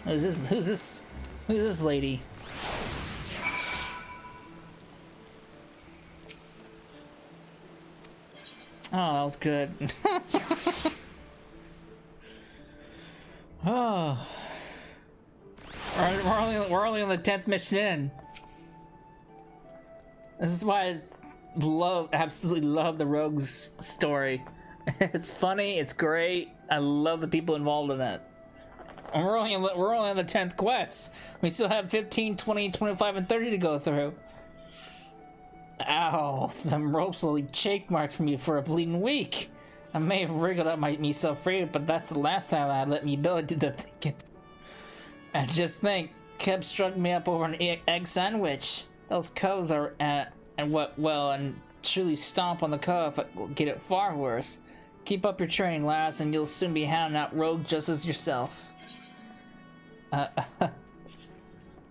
Who's this lady? Oh, that was good. Oh. We're only on the 10th mission in. This is why I absolutely love the Rogues story. It's funny, it's great. I love the people involved in it. And we're only on the 10th quest. We still have 15, 20, 25, and 30 to go through. Ow, them ropes will leave chafe marks for me for a bleeding week. I may have wriggled up myself free, but that's the last time I let me ability to do the thinking. And just think, Keb struck me up over an egg sandwich. Those coves are and truly stomp on the cove get it far worse. Keep up your training, lass, and you'll soon be hounding out rogue just as yourself.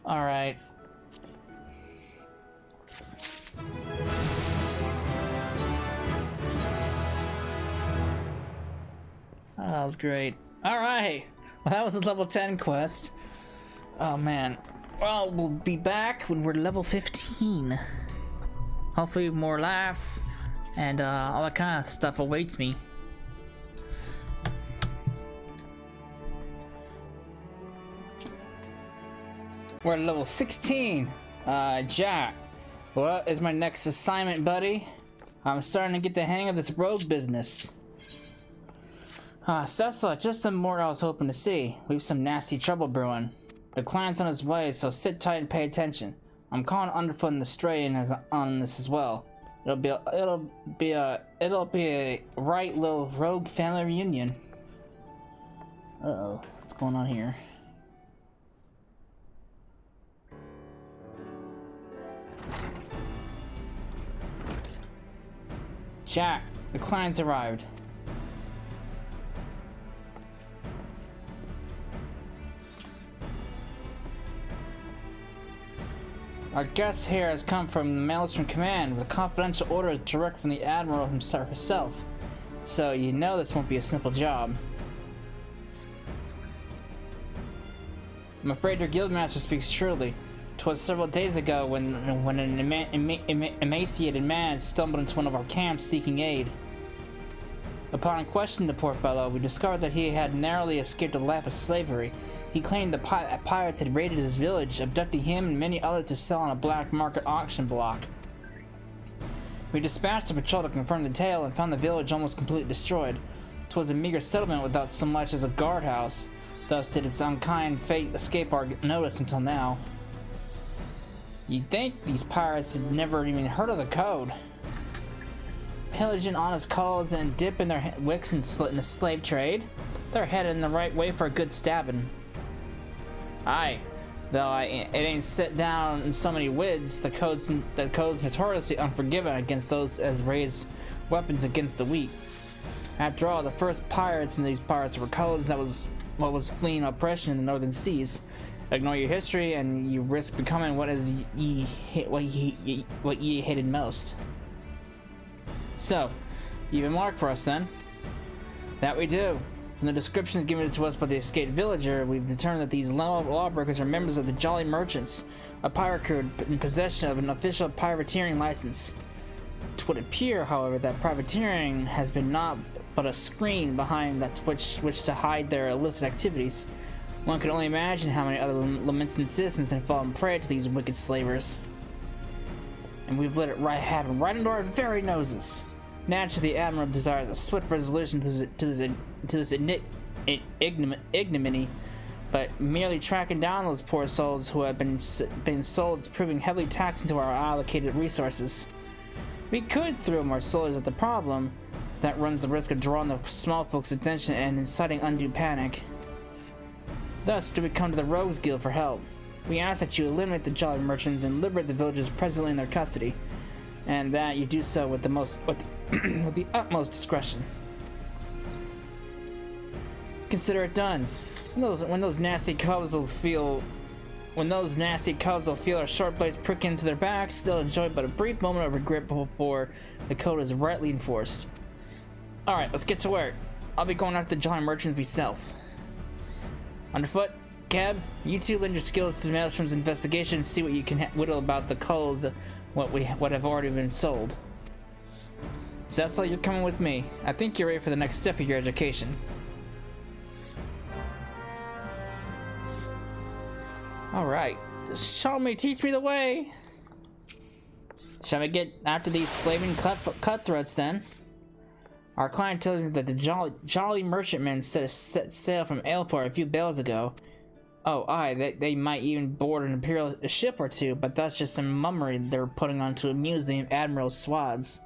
Alright. Oh, that was great. Alright! Well, that was a level 10 quest. Oh, man. Well, we'll be back when we're level 15. Hopefully more laughs and all that kind of stuff awaits me. We're at level 16. Jack, what is my next assignment, buddy? I'm starting to get the hang of this rogue business. Cecil, just the more I was hoping to see. We've some nasty trouble brewing. The client's on his way, so sit tight and pay attention. I'm calling Underfoot and the Stray on this as well. It'll be a right little rogue family reunion. Uh-oh, what's going on here? Jack, the client's arrived. Our guest here has come from the Maelstrom Command with a confidential order direct from the Admiral herself. So you know this won't be a simple job. I'm afraid your guildmaster speaks truly. 'Twas several days ago when an emaciated man stumbled into one of our camps seeking aid. Upon questioning the poor fellow, we discovered that he had narrowly escaped a life of slavery. He claimed the pirates had raided his village, abducting him and many others to sell on a black market auction block. We dispatched a patrol to confirm the tale and found the village almost completely destroyed. 'Twas a meager settlement without so much as a guardhouse. Thus did its unkind fate escape our notice until now. You'd think these pirates had never even heard of the code. pillaging honest culls and dipping their wicks in the slave trade. They're headed in the right way for a good stabbing. Aye, though it ain't set down in so many wids. The code's notoriously unforgiving against those as raise weapons against the weak. After all, the first pirates in these parts were culls that was what was fleeing oppression in the northern seas. Ignore your history, and you risk becoming what ye hated most. So, you have a mark for us then? That we do. From the descriptions given to us by the escaped villager, we've determined that these lawbreakers are members of the Jolly Merchants, a pirate crew in possession of an official privateering license. It would appear, however, that privateering has been naught but a screen behind that which to hide their illicit activities. One can only imagine how many other lamenting citizens have fallen prey to these wicked slavers. And we've let it happen right under our very noses. Naturally, the Admiral desires a swift resolution to this ignominy, but merely tracking down those poor souls who have been sold is proving heavily taxing to our allocated resources. We could throw more soldiers at the problem. That runs the risk of drawing the small folks' attention and inciting undue panic. Thus do we come to the Rogues Guild for help. We ask that you eliminate the Jolly Merchants and liberate the villagers presently in their custody, and that you do so with the utmost discretion. Consider it done. When those nasty cubs will feel our short blades prick into their backs, they'll enjoy but a brief moment of regret before the code is rightly enforced. Alright, let's get to work. I'll be going after the Jolly Merchants myself. Underfoot, Cab, you two lend your skills to Maelstrom's investigation and see what you can whittle about the culls what have already been sold. So that's all, you're coming with me. I think you're ready for the next step of your education. Alright, show me, teach me the way! Shall we get after these slaving cutthroats then? Our client tells us that the Jolly Merchantmen set sail from Aleport a few bells ago. Oh, aye, they might even board an Imperial ship or two, but that's just some mummery they're putting on to amuse the Admiral's swads.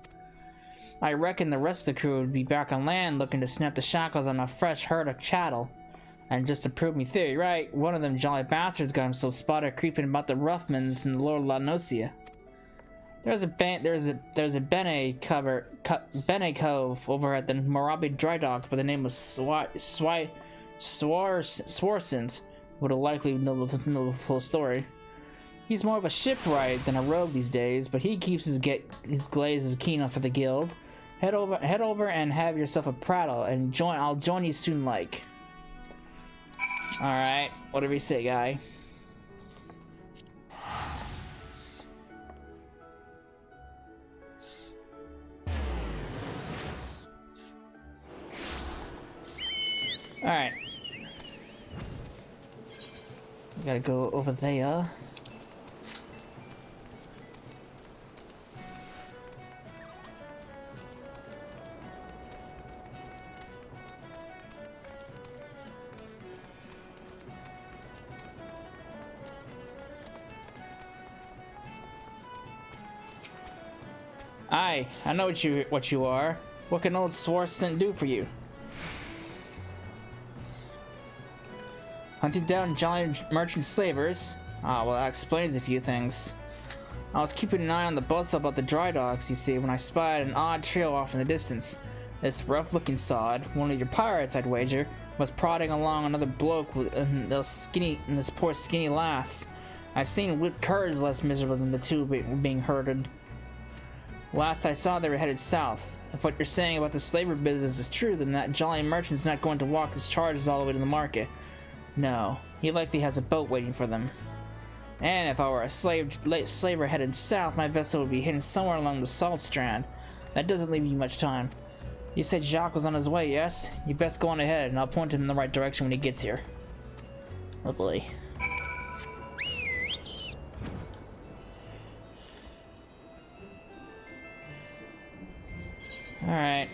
I reckon the rest of the crew would be back on land looking to snap the shackles on a fresh herd of chattel. And just to prove me theory right, one of them jolly bastards got himself spotted creeping about the Ruffmans in the Lord La Nocia. There's a Bene Cove over at the Morabi dry docks by the name of Swarsons. Would have likely know the full story. He's more of a shipwright than a rogue these days, but he keeps his glazes keen enough for the guild. Head over and have yourself a prattle, and I'll join you soon like. Alright, whatever you say, guy. Alright. We gotta go over there. Aye, I know what you are. What can old Swarson do for you? Hunting down Jolly Merchant slavers? Ah, well, that explains a few things. I was keeping an eye on the bustle about the dry docks, you see, when I spied an odd trio off in the distance. This rough-looking sod, one of your pirates, I'd wager, was prodding along another bloke with this poor skinny lass. I've seen whipped curs less miserable than the two being herded. Last I saw, they were headed south. If what you're saying about the slaver business is true, then that Jolly Merchant's not going to walk his charges all the way to the market. No, he likely has a boat waiting for them. And if I were a slaver headed south, my vessel would be hidden somewhere along the salt strand. That doesn't leave you much time. You said Jacques was on his way, yes? You best go on ahead, and I'll point him in the right direction when he gets here. Oh boy. Alright.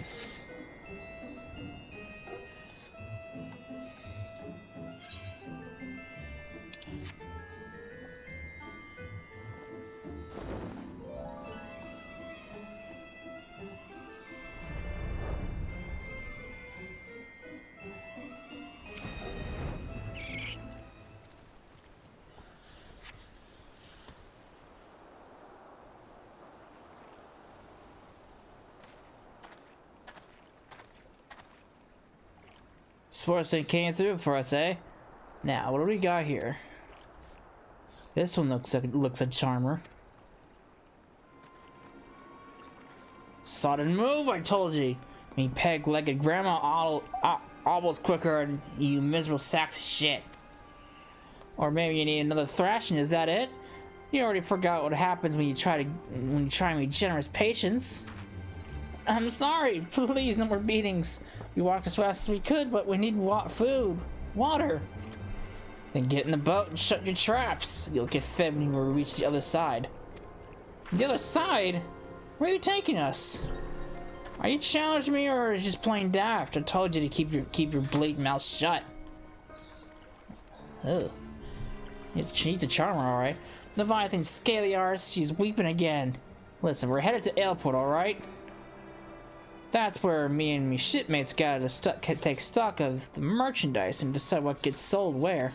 Sports they came through for us, eh? Now, what do we got here? This one looks a charmer. Sudden move, I told you. Me peg-legged grandma almost quicker than you miserable sacks of shit. Or maybe you need another thrashing, is that it? You already forgot what happens when you try and be generous patience. I'm sorry, please, no more beatings. We walked as fast as we could, but we need food, water. Then get in the boat and shut your traps. You'll get fed when we reach the other side. The other side? Where are you taking us? Are you challenging me or is it just plain daft? I told you to keep your blatant mouth shut. Ugh. She's a charmer, alright. Leviathan scaly arse, she's weeping again. Listen, we're headed to airport, alright? That's where me and me shipmates gotta take stock of the merchandise and decide what gets sold where.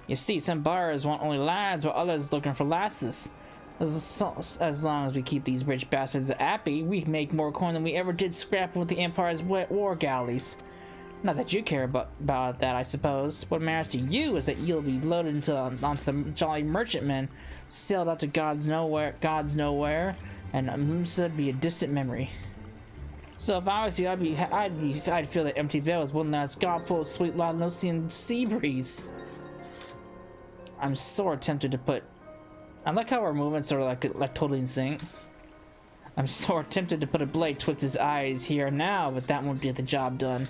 You see, some buyers want only lads, while others looking for lasses. As long as we keep these rich bastards happy, we make more coin than we ever did scrapping with the Empire's war galleys. Not that you care about that, I suppose. What matters to you is that you'll be loaded onto the Jolly Merchantmen, sailed out to God's nowhere, and Amlusa be a distant memory. So if I was you, I'd fill the empty bed with one last god-full sweet Launosian sea breeze. I'm sore tempted to put. I like how our movements are like totally in sync. I'm sore tempted to put a blade twixt his eyes here and now, but that won't get the job done.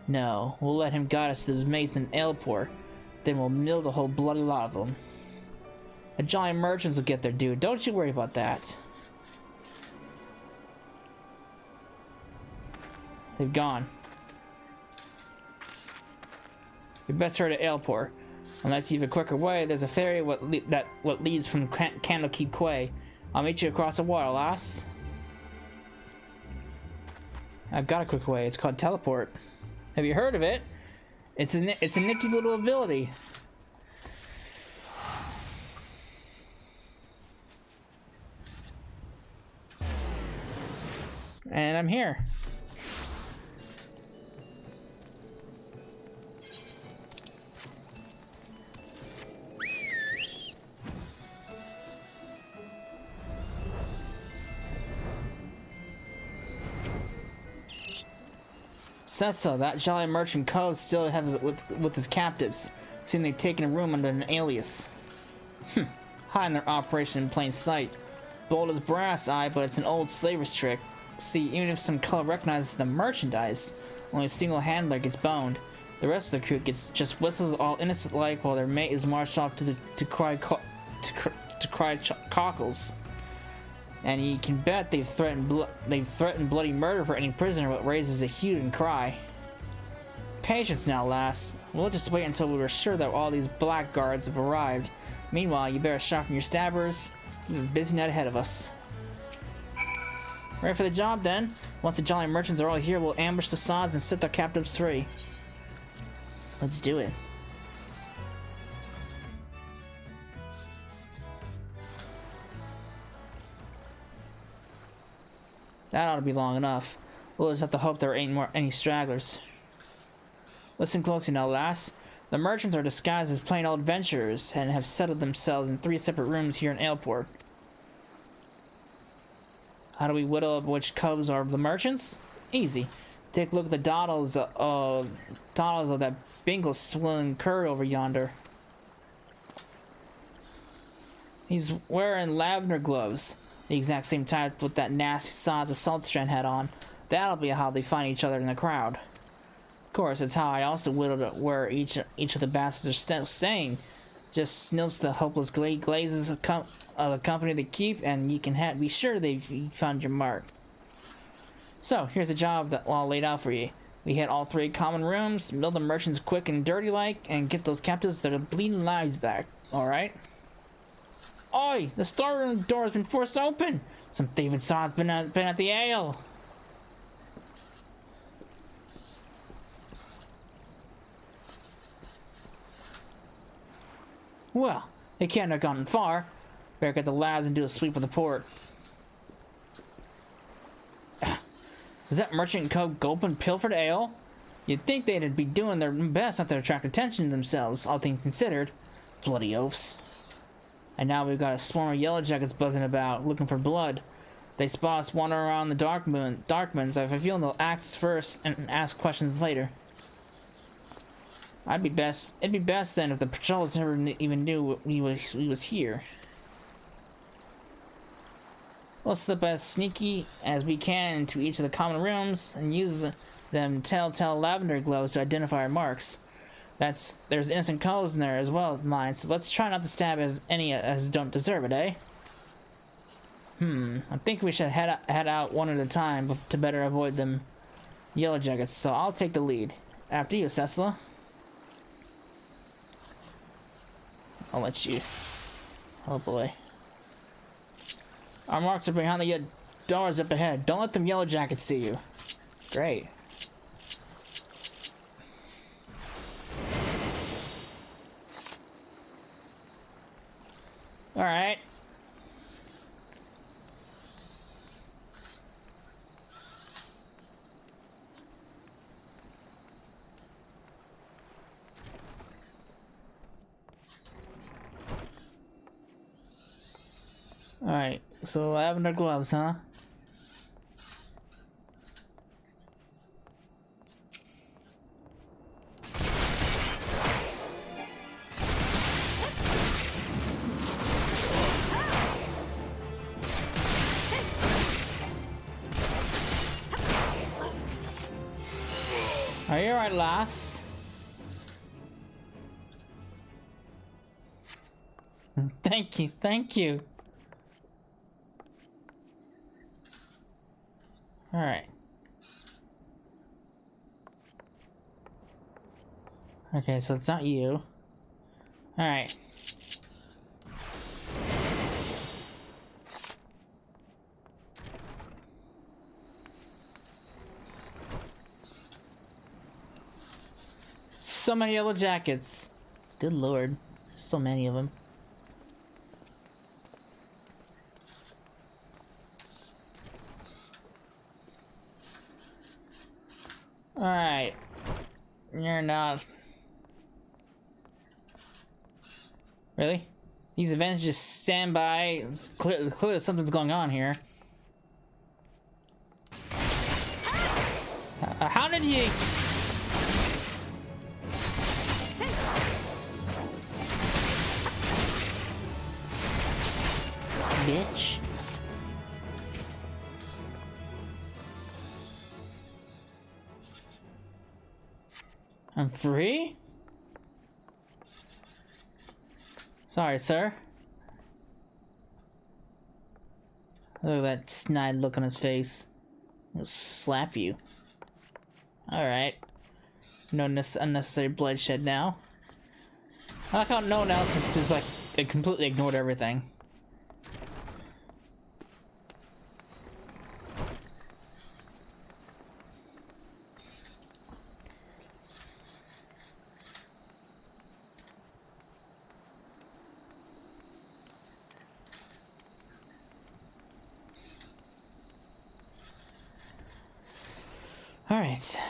No, we'll let him guide us to his mates in Ailport. Then we'll mill the whole bloody lot of them. The Jolly Merchants will get their due. Don't you worry about that. They've gone. We best hurry to Ailport. Unless you have a quicker way, there's a ferry what leads from Candlekeep Quay. I'll meet you across the water, lass. I've got a quick way. It's called teleport. Have you heard of it? It's a nifty little ability. And I'm here. Says so. That Jolly Merchant Cove still has with his captives. Seem they've taken a room under an alias. Hiding their operation in plain sight. Bold as brass, aye, but it's an old slaver's trick. See, even if some color recognizes the merchandise, only a single handler gets boned. The rest of the crew just whistles all innocent-like while their mate is marched off to cry cockles. And you can bet they've threatened bloody murder for any prisoner what raises a hue and cry. Patience now, lass. We'll just wait until we were sure that all these blackguards have arrived. Meanwhile, you better sharpen your stabbers. We have a busy night ahead of us. Ready for the job, then? Once the Jolly Merchants are all here, we'll ambush the sods and set their captives free. Let's do it. That ought to be long enough. We'll just have to hope there ain't any stragglers. Listen closely now, lass. The merchants are disguised as plain old adventurers and have settled themselves in 3 separate rooms here in Ailport. How do we whittle up which cubs are the merchants? Easy. Take a look at the doddles of that bingle swilling cur over yonder. He's wearing lavender gloves. The exact same type with that nasty sod the Saltstrand had on. That'll be how they find each other in the crowd. Of course, it's how I also whittled it where each of the bastards are staying. Just sniffs the hopeless glazes of the company they keep, and you can be sure they've found your mark. So, here's a job that all laid out for you. We hit all 3 common rooms, mill the merchants quick and dirty like, and get those captives their bleeding lives back. Alright? Oi! The storeroom door has been forced open! Some thieving sod's been at the ale! Well, they can't have gone far. Better get the lads and do a sweep of the port. Was that merchant cove gulping pilfered ale? You'd think they'd be doing their best not to attract attention to themselves, all things considered. Bloody oafs. And now we've got a swarm of yellow jackets buzzing about, looking for blood. They spot us wandering around the dark moon, so I have a feeling they'll act us first and ask questions later. It'd be best then if the patrols never even knew we was here. We'll slip as sneaky as we can into each of the common rooms and use them telltale lavender glows to identify our marks. There's innocent colors in there as well, mine. So let's try not to stab any as don't deserve it, eh? I think we should head out one at a time to better avoid them yellow jackets. So I'll take the lead. After you, Cecila. I'll let you. Oh boy. Our marks are behind the doors up ahead. Don't let them yellow jackets see you. Great. Alright. Alright, so lavender gloves, huh? Are you alright, lass? Thank you, thank you. Alright. Okay, so it's not you. Alright. So many yellow jackets. Good lord. So many of them. Alright. You're not. Really? These events just stand by. Clearly something's going on here. How did he... Bitch. I'm free? Sorry, sir. Look at that snide look on his face. He'll slap you. Alright. No unnecessary bloodshed now. I like how no one else is just like, it completely ignored everything. All right.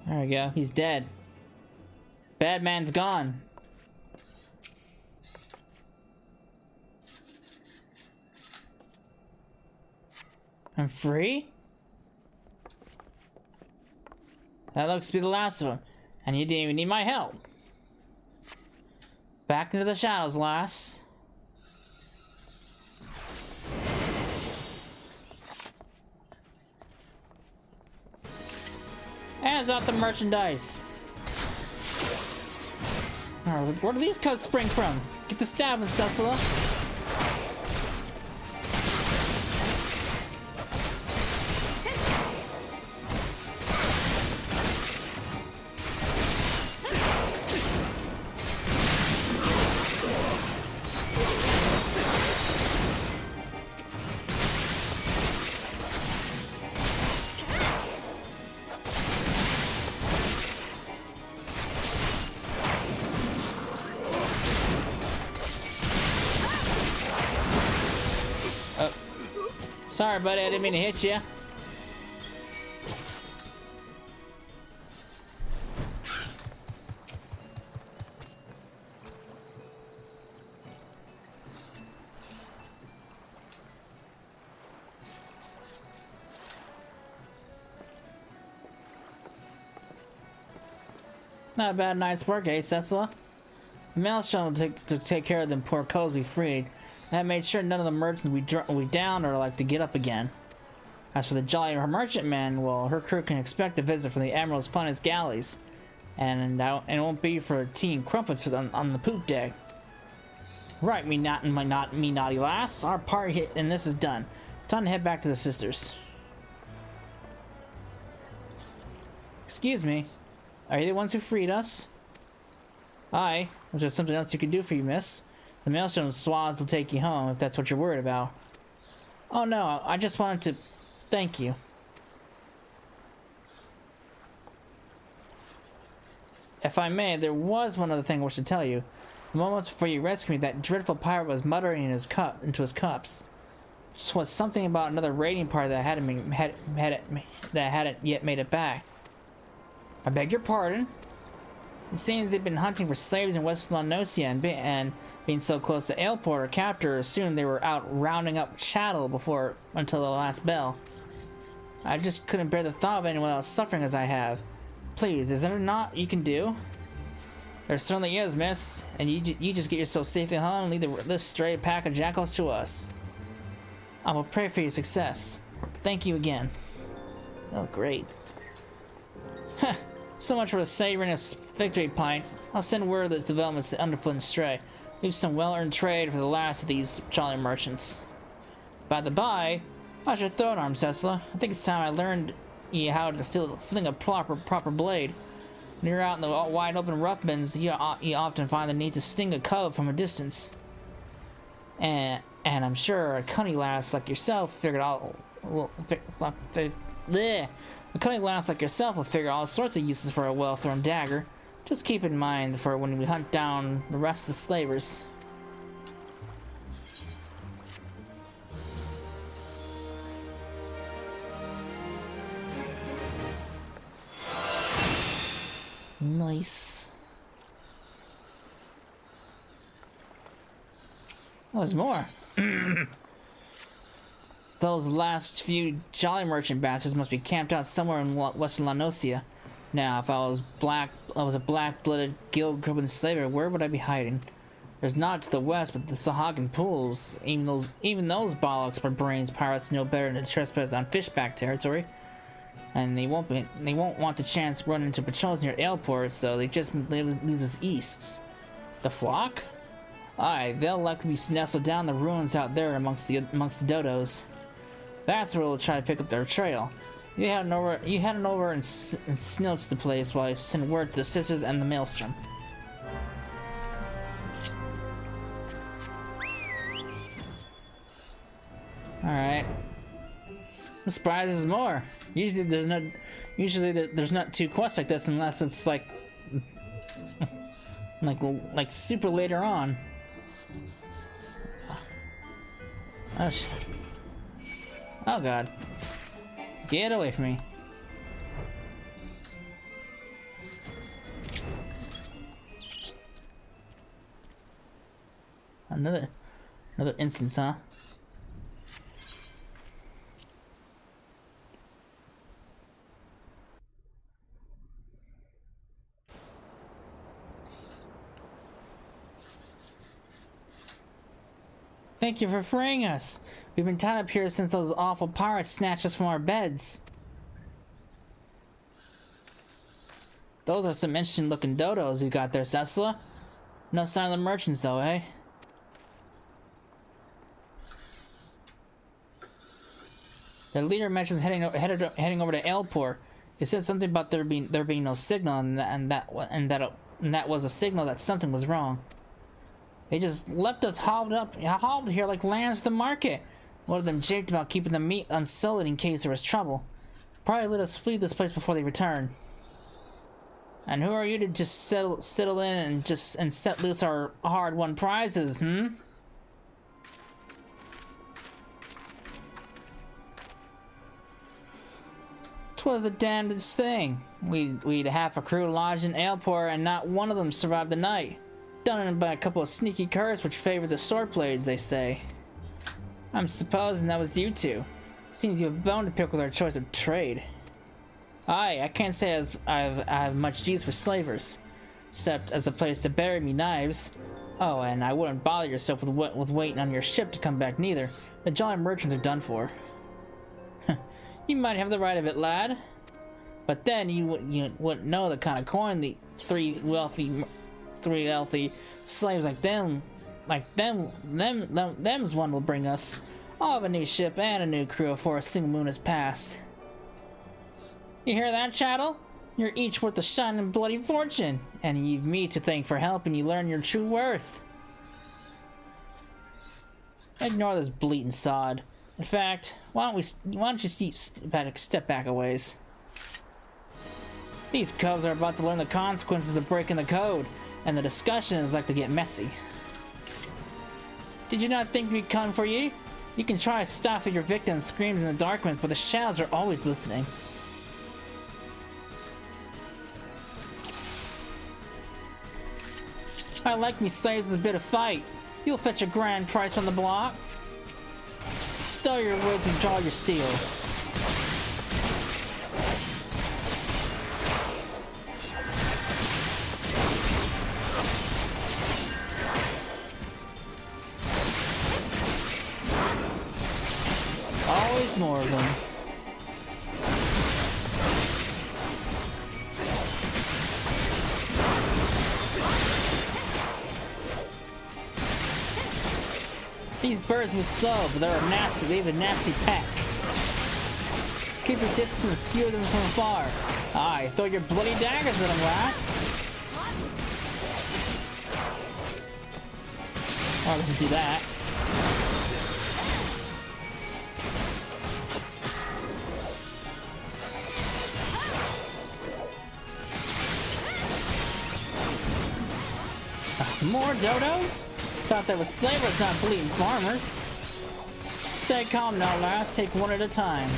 There we go. He's dead. Bad man's gone. I'm free? That looks to be the last of them. And you didn't even need my help. Back into the shadows, lass. Hands off the merchandise. Where do these cuts spring from? Get the stabbing, Cecila. Sorry, buddy, I didn't mean to hit you. Not a bad night's work, eh, Cecila? The Maelstrom will take care of them poor coves we freed. That made sure none of the merchants we downed are like to get up again. As for the Jolly Merchantman, well, her crew can expect a visit from the Admiral's finest galleys. And it won't be for tea and crumpets on the poop deck. Right, me naughty lass. Our part hit and this is done. Time to head back to the sisters. Excuse me. Are you the ones who freed us? Aye. Was there something else you could do for you, miss? The Maelstrom swaths will take you home, if that's what you're worried about. Oh no, I just wanted to thank you. If I may, there was one other thing I wish to tell you. The moments before you rescued me, that dreadful pirate was muttering into his cups. It was something about another raiding party that hadn't yet made it back. I beg your pardon? It seems they've been hunting for slaves in West Lanosia and being so close to Aleport, our captor assumed they were out rounding up chattel until the last bell. I just couldn't bear the thought of anyone else suffering as I have. Please, is there not you can do? There certainly is, miss. And you just get yourself safely home and leave this stray pack of jackals to us. I will pray for your success. Thank you again. Oh, great. Heh. So much for the savoring of victory pint. I'll send word of those developments to Underfoot and Stray. Leave some well-earned trade for the last of these jolly merchants. By the by, how's your throat arm, Cecila? I think it's time I learned you how to fling a proper blade. When you're out in the wide open rough-bins, you often find the need to sting a cub from a distance. And I'm sure a cunning lass like yourself figured out. A cunning lass like yourself will figure all sorts of uses for a well-thrown dagger. Just keep in mind for when we hunt down the rest of the slavers. Nice. Oh, there's more. Those last few Jolly Merchant bastards must be camped out somewhere in western Lanosia. Now, if I was a black-blooded guild-grouping slaver, where would I be hiding? There's not to the west, but the Sahagan pools. Even those bollocks for brains pirates know better than to trespass on fishback territory. And they won't want the chance to run into patrols near Aleport, so they just leave us east. The flock? Aye, they'll likely be nestled down the ruins out there amongst the dodos. That's where we'll try to pick up their trail. You head over and snilch the place while I send word to the sisters and the Maelstrom. Alright. I'm surprised there's more. Usually there's not two quests like this unless it's like super later on. Oh shit. Oh god. Get away from me. Another instance, huh? Thank you for freeing us. We've been tied up here since those awful pirates snatched us from our beds. Those are some interesting looking dodos you got there, Cecila. No sign of the merchants though, eh? The leader mentions heading over to Aleport. He said something about there being no signal, and that was a signal that something was wrong. They just left us hobbled here like lambs to the market. One of them japed about keeping the meat unsullied in case there was trouble. Probably let us flee this place before they return. And who are you to just settle in and set loose our hard-won prizes, hmm? 'Twas the damnedest thing. We'd half a crew lodged in Aleport, and not one of them survived the night. Done by a couple of sneaky curs which favored the sword blades, they say. I'm supposing that was you two. Seems you have a bone to pick with our choice of trade. Aye, I can't say I have much use for slavers, except as a place to bury me knives. Oh, and I wouldn't bother yourself with waiting on your ship to come back neither. The jolly merchants are done for. You might have the right of it, lad. But then you wouldn't know the kind of coin the three wealthy slaves them's one will bring us. I'll have a new ship and a new crew before a single moon has passed. You hear that, chattel? You're each worth a shining bloody fortune, and you've me to thank for helping you learn your true worth. Ignore this bleating sod. In fact, why don't you step back a ways? These cubs are about to learn the consequences of breaking the code, and the discussion is like to get messy. Did you not think we'd come for you? You can try to stop your victim's screams in the darkness, but the shadows are always listening. I like me slaves with a bit of fight. You'll fetch a grand price from the block. Stow your woods and draw your steel. Always more of them. These birds move slow, but they have a nasty pack. Keep your distance and skewer them from afar. Aye, throw your bloody daggers at them, lass. Oh, let's do that. More dodos? Thought there was slavers, not bleeding farmers. Stay calm now, lass. Take one at a time.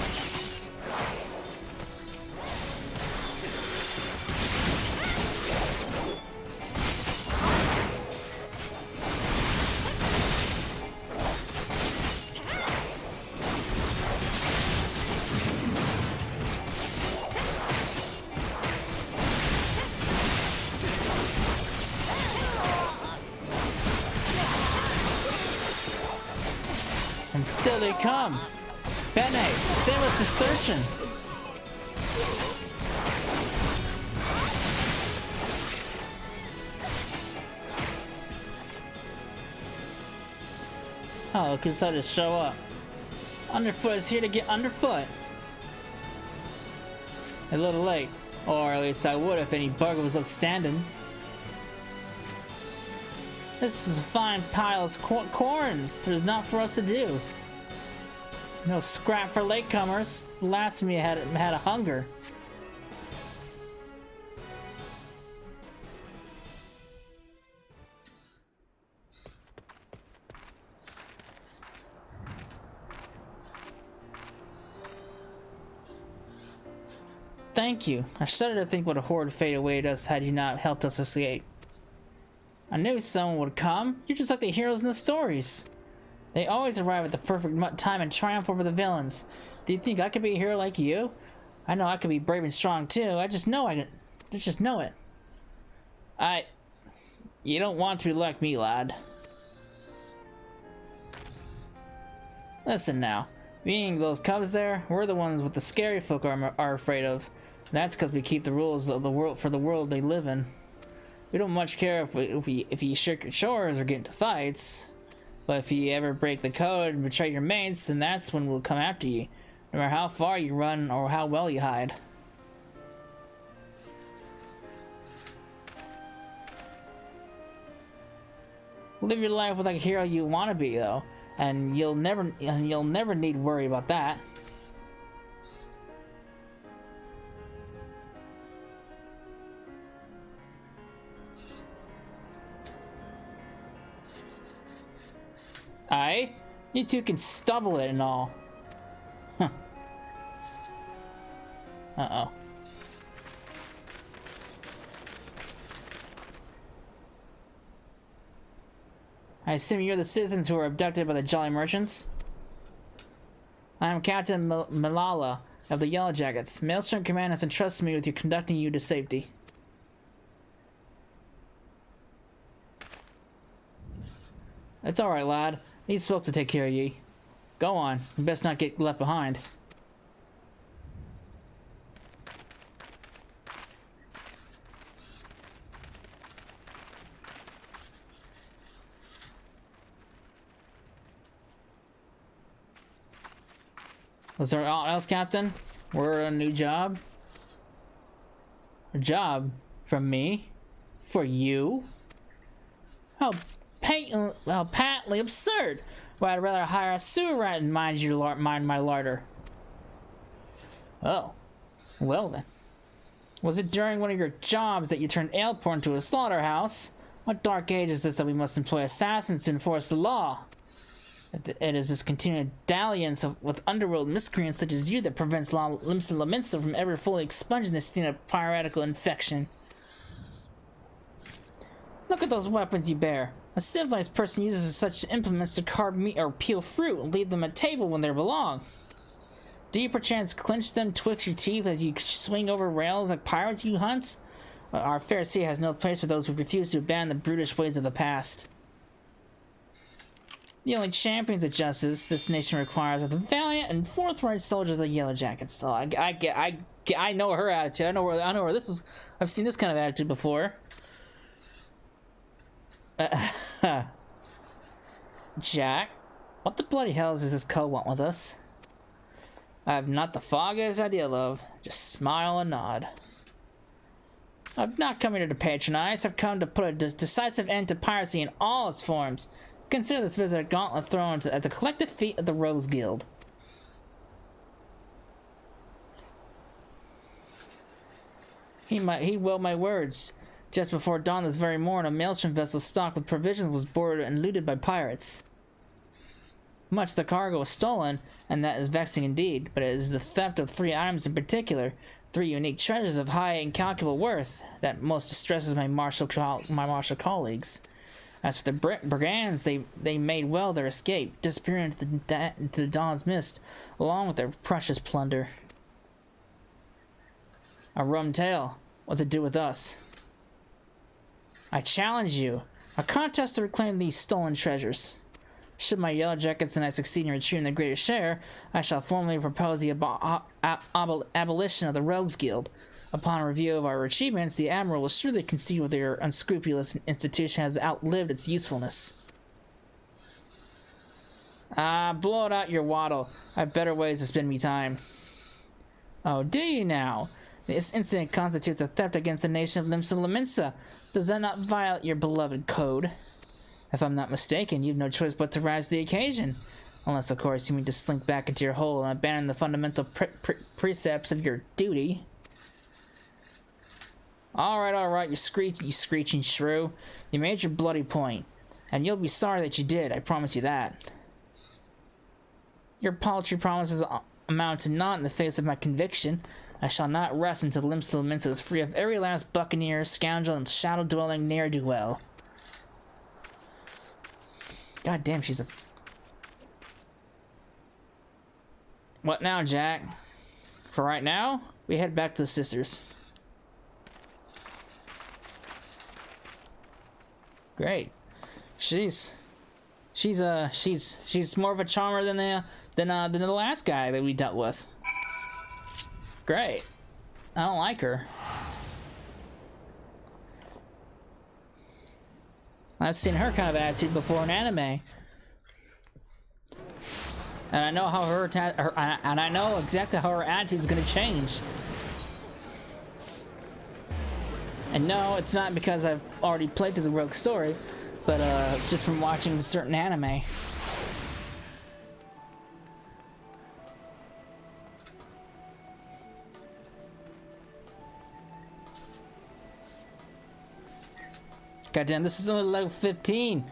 And still they come. Bene, save us the searching. Oh, look who's decided to show up. Underfoot is here to get underfoot. A little late. Or at least I would if any bugger was upstanding. This is a fine pile of corns. There's not for us to do. No scrap for latecomers. The last of me had a hunger. Thank you. I shudder to think what a horrid fate awaited us had you not helped us escape. I knew someone would come. You're just like the heroes in the stories. They always arrive at the perfect time and triumph over the villains. Do you think I could be a hero like you? I know I could be brave and strong too. I just know it. You don't want to be like me, lad. Listen now. Being those cubs there, we're the ones with the scary folk are afraid of. That's because we keep the rules of the world for the world they live in. We don't much care if you shirk your chores or get into fights, but if you ever break the code and betray your mates, then that's when we'll come after you, no matter how far you run or how well you hide. Live your life like a hero you want to be, though, and you'll never need to worry about that. Aye, you two can stubble it and all. Huh. Uh-oh. I assume you're the citizens who were abducted by the Jolly Merchants? I am Captain Malala of the Yellow Jackets. Maelstrom Command has entrusted me with you conducting you to safety. It's alright, lad. These folks will take care of ye. Go on. You best not get left behind. Was there anything else, Captain? We're on a new job? A job? From me? For you? How patently absurd! Why, I'd rather hire a sewer rat and mind my larder. Oh. Well then. Was it during one of your jobs that you turned Aleport into a slaughterhouse? What dark age is this that we must employ assassins to enforce the law? It is this continued dalliance with underworld miscreants such as you that prevents Limsa from ever fully expunging this stain of piratical infection. Look at those weapons you bear. A civilized person uses such implements to carve meat or peel fruit and leave them at table when they belong. Do you perchance clench them twixt your teeth as you swing over rails like pirates you hunt? Our fair sea has no place for those who refuse to abandon the brutish ways of the past. The only champions of justice this nation requires are the valiant and forthright soldiers of the Yellow Jackets. So I know her attitude. I know where this is. I've seen this kind of attitude before. Jack, what the bloody hell does this cull want with us? I have not the foggiest idea, love. Just smile and nod. I've not come here to patronize. I've come to put a decisive end to piracy in all its forms. Consider this visit a gauntlet thrown at the collective feet of the Rose Guild. He willed my words. Just before dawn this very morning, a maelstrom vessel stocked with provisions was boarded and looted by pirates. Much of the cargo was stolen, and that is vexing indeed, but it is the theft of 3 items in particular, 3 unique treasures of high incalculable worth, that most distresses my martial colleagues. As for the brigands, they made well their escape, disappearing into the dawn's mist, along with their precious plunder. A rum tale. What to do with us? I challenge you. A contest to reclaim these stolen treasures. Should my Yellow Jackets and I succeed in retrieving the greater share, I shall formally propose the abolition of the Rogues Guild. Upon review of our achievements, the Admiral will surely concede whether your unscrupulous institution has outlived its usefulness. Blow it out your waddle. I have better ways to spend me time. Oh, do you now? This incident constitutes a theft against the nation of Limsa. Does that not violate your beloved code? If I'm not mistaken, you've no choice but to rise to the occasion. Unless, of course, you mean to slink back into your hole and abandon the fundamental precepts of your duty. Alright, you screeching shrew. You made your bloody point, and you'll be sorry that you did, I promise you that. Your paltry promises amount to naught in the face of my conviction. I shall not rest until Limsa is free of every last buccaneer, scoundrel, and shadow-dwelling ne'er-do-well. God damn, she's a... What now, Jack? For right now, we head back to the sisters. Great. She's more of a charmer than the last guy that we dealt with. Great. I don't like her. I've seen her kind of attitude before in anime, and I know how and I know exactly how her attitude is going to change. And no, it's not because I've already played through the Rogue story, but just from watching certain anime. Goddamn, this is only level 15.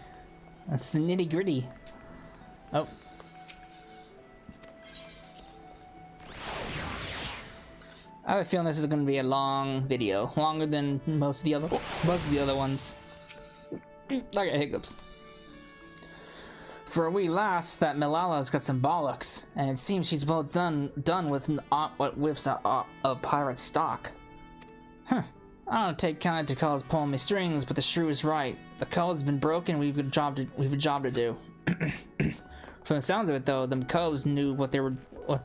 That's the nitty gritty. Oh. have a feeling this is going to be a long video, longer than most of the other ones. I got hiccups. For a wee lass, that Malala's got some bollocks, and it seems she's well done with what whiffs a pirate stock. Huh. I don't take kindly to calls pulling me strings, but the shrew is right. The code's been broken. We've a job to do. From the sounds of it, though, them coves knew what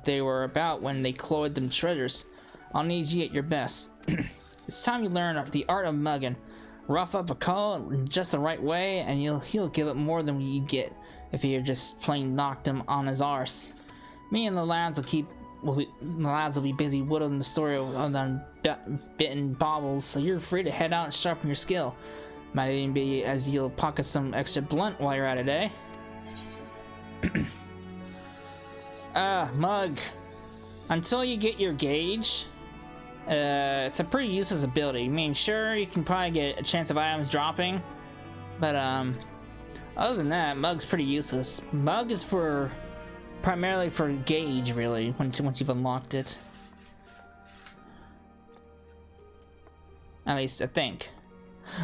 they were about when they cloyed them treasures. I'll need ye at your best. It's time you learn the art of mugging. Rough up a cove in just the right way, and he'll give it more than you get if you just plain knocked him on his arse. Me and the lads will be busy whittling the story of them bitten baubles, so you're free to head out and sharpen your skill. Might even be as you'll pocket some extra blunt while you're at it, eh? Mug. Until you get your gauge, it's a pretty useless ability. I mean, sure, you can probably get a chance of items dropping, but other than that, Mug's pretty useless. Mug is primarily for gauge, really, once you've unlocked it. At least, I think.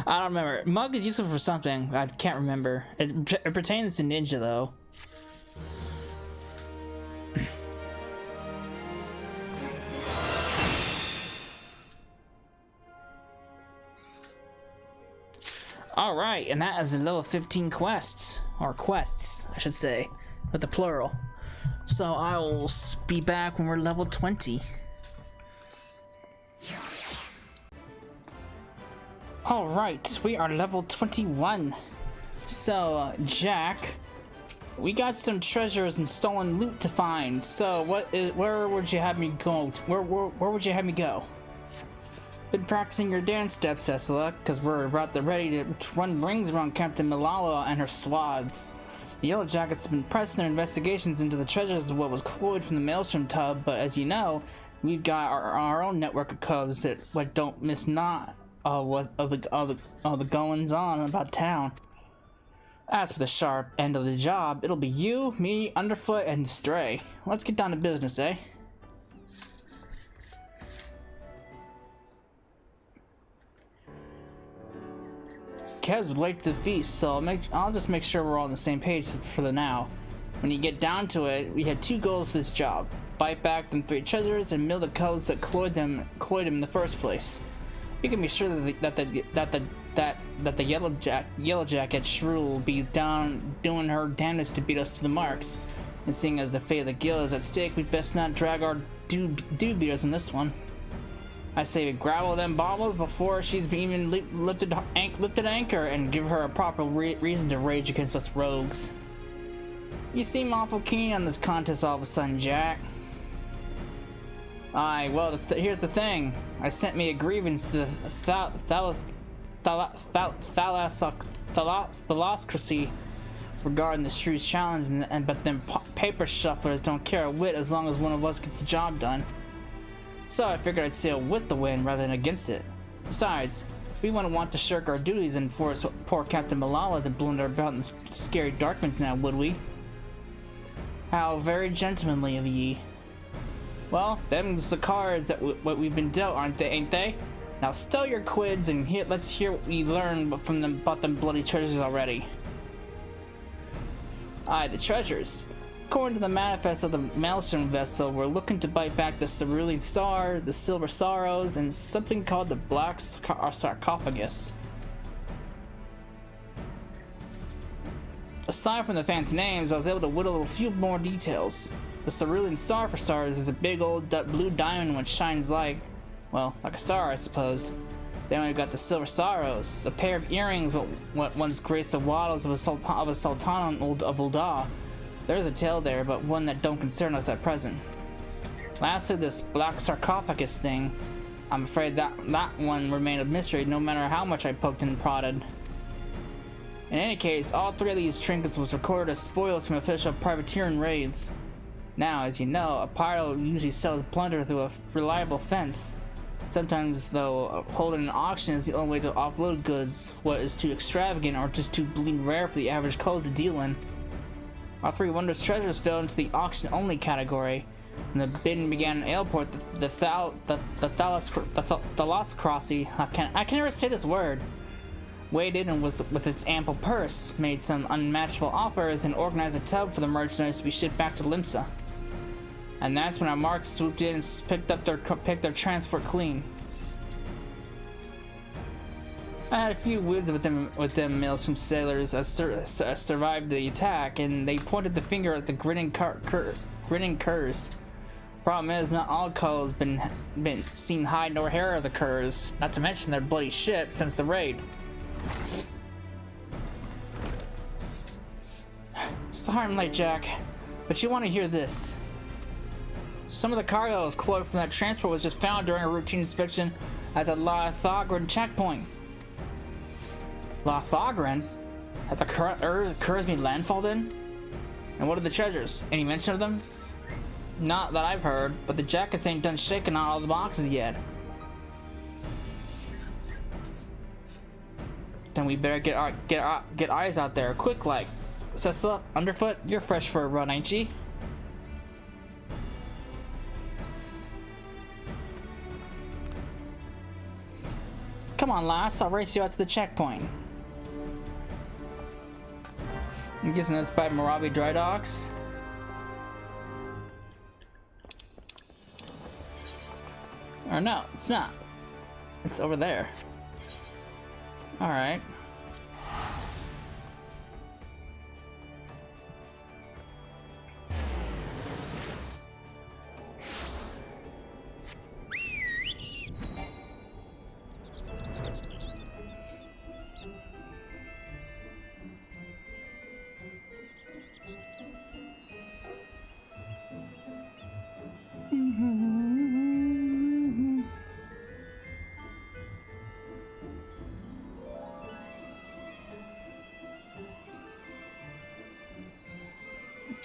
I don't remember. Mug is useful for something. I can't remember. It pertains to Ninja, though. Alright, and that is the level 15 quests. Or quests, I should say. With the plural. So I will be back when we're level 20. Alright, we are level 21. So, Jack, we got some treasures and stolen loot to find. So, where would you have me go? Where would you have me go? Been practicing your dance steps, Cecilla, because we're about ready to run rings around Captain Malala and her squads. The Yellow Jackets have been pressing their investigations into the treasures of what was cloyed from the Maelstrom tub, but as you know, we've got our own network of coves that don't miss not all the goings on about town. As for the sharp end of the job, it'll be you, me, Underfoot, and Stray. Let's get down to business, eh? Kev's late to the feast, so I'll just make sure we're all on the same page for the now. When you get down to it, we had two goals for this job: bite back them 3 treasures and mill the coves that cloyed him in the first place. You can be sure that the Yellow Jacket shrew will be down doing her damnedest to beat us to the marks. And seeing as the fate of the guild is at stake, we'd best not drag our dude beaters in this one. I say we grapple them baubles before she's even lifted anchor and give her a proper reason to rage against us rogues. You seem awful keen on this contest all of a sudden, Jack. Aye, well, here's the thing. I sent me a grievance to the Thalassocracy regarding the shrew's challenge, but them paper shufflers don't care a whit as long as one of us gets the job done. So I figured I'd sail with the wind rather than against it. Besides, we wouldn't want to shirk our duties and force poor Captain Malala to blunder about in the scary darkness now, would we? How very gentlemanly of ye. Well, them's the cards that what we've been dealt, ain't they? Now stow your quids and let's hear what we learned about them bloody treasures already. Aye, the treasures. According to the manifest of the Maelstrom vessel, we're looking to bite back the Cerulean Star, the Silver Sorrows, and something called the Black Sarcophagus. Aside from the fancy names, I was able to whittle a few more details. The Cerulean Star for stars is a big old blue diamond which shines like a star, I suppose. Then we've got the Silver Sorrows, a pair of earrings what once graced the wattles of a sultan of Ulda. There's a tale there, but one that don't concern us at present. Lastly, this Black Sarcophagus thing. I'm afraid that one remained a mystery no matter how much I poked and prodded. In any case, all 3 of these trinkets was recorded as spoils from official privateering raids. Now, as you know, a pirate usually sells plunder through a reliable fence. Sometimes, though, holding an auction is the only way to offload goods, what is too extravagant or just too bleeding rare for the average code to deal in. Our 3 wondrous treasures fell into the auction-only category. When the bidding began in Airport, the Thalassocracy, I can never say this word, waded in with its ample purse, made some unmatchable offers, and organized a tub for the merchandise to be shipped back to Limsa. And that's when our marks swooped in and picked their transport clean. I had a few words with them mails from sailors as survived the attack, and they pointed the finger at the grinning curs. Problem is, not all culls been seen hide nor hair of the curs, not to mention their bloody ship since the raid. Sorry I'm late, Jack, but you want to hear this. Some of the cargo was cloaked from that transport was just found during a routine inspection at the Lothogran checkpoint. Lothogran? Had the curs made landfall then? And what are the treasures? Any mention of them? Not that I've heard, but the jackets ain't done shaking out all the boxes yet. Then we better get eyes out there, quick like. Cecilla, Underfoot, you're fresh for a run, ain't ye? Come on, lass, I'll race you out to the checkpoint. I'm guessing that's by Moravi Dry Docks. Or no, it's not. It's over there. Alright.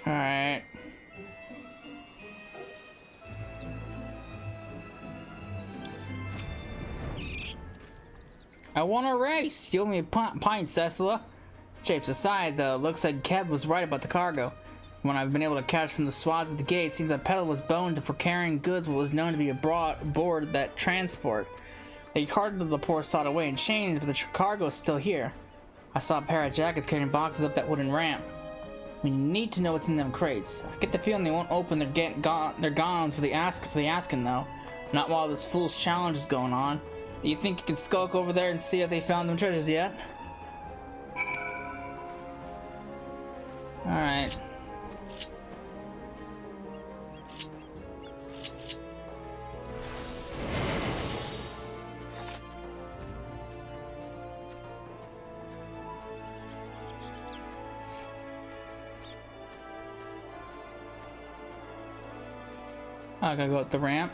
Alright. I want to race! You owe me a pint, Cecilla. Japes aside, though, looks like Kev was right about the cargo. When I've been able to catch from the swaths at the gate, it seems that Petal was boned for carrying goods what was known to be aboard that transport. They carted the poor sod away in chains, but the cargo is still here. I saw a pair of jackets carrying boxes up that wooden ramp. We need to know what's in them crates. I get the feeling they won't open their gons for the asking though. Not while this fool's challenge is going on. Do you think you can skulk over there and see if they found them treasures yet? Alright. I gotta go up the ramp.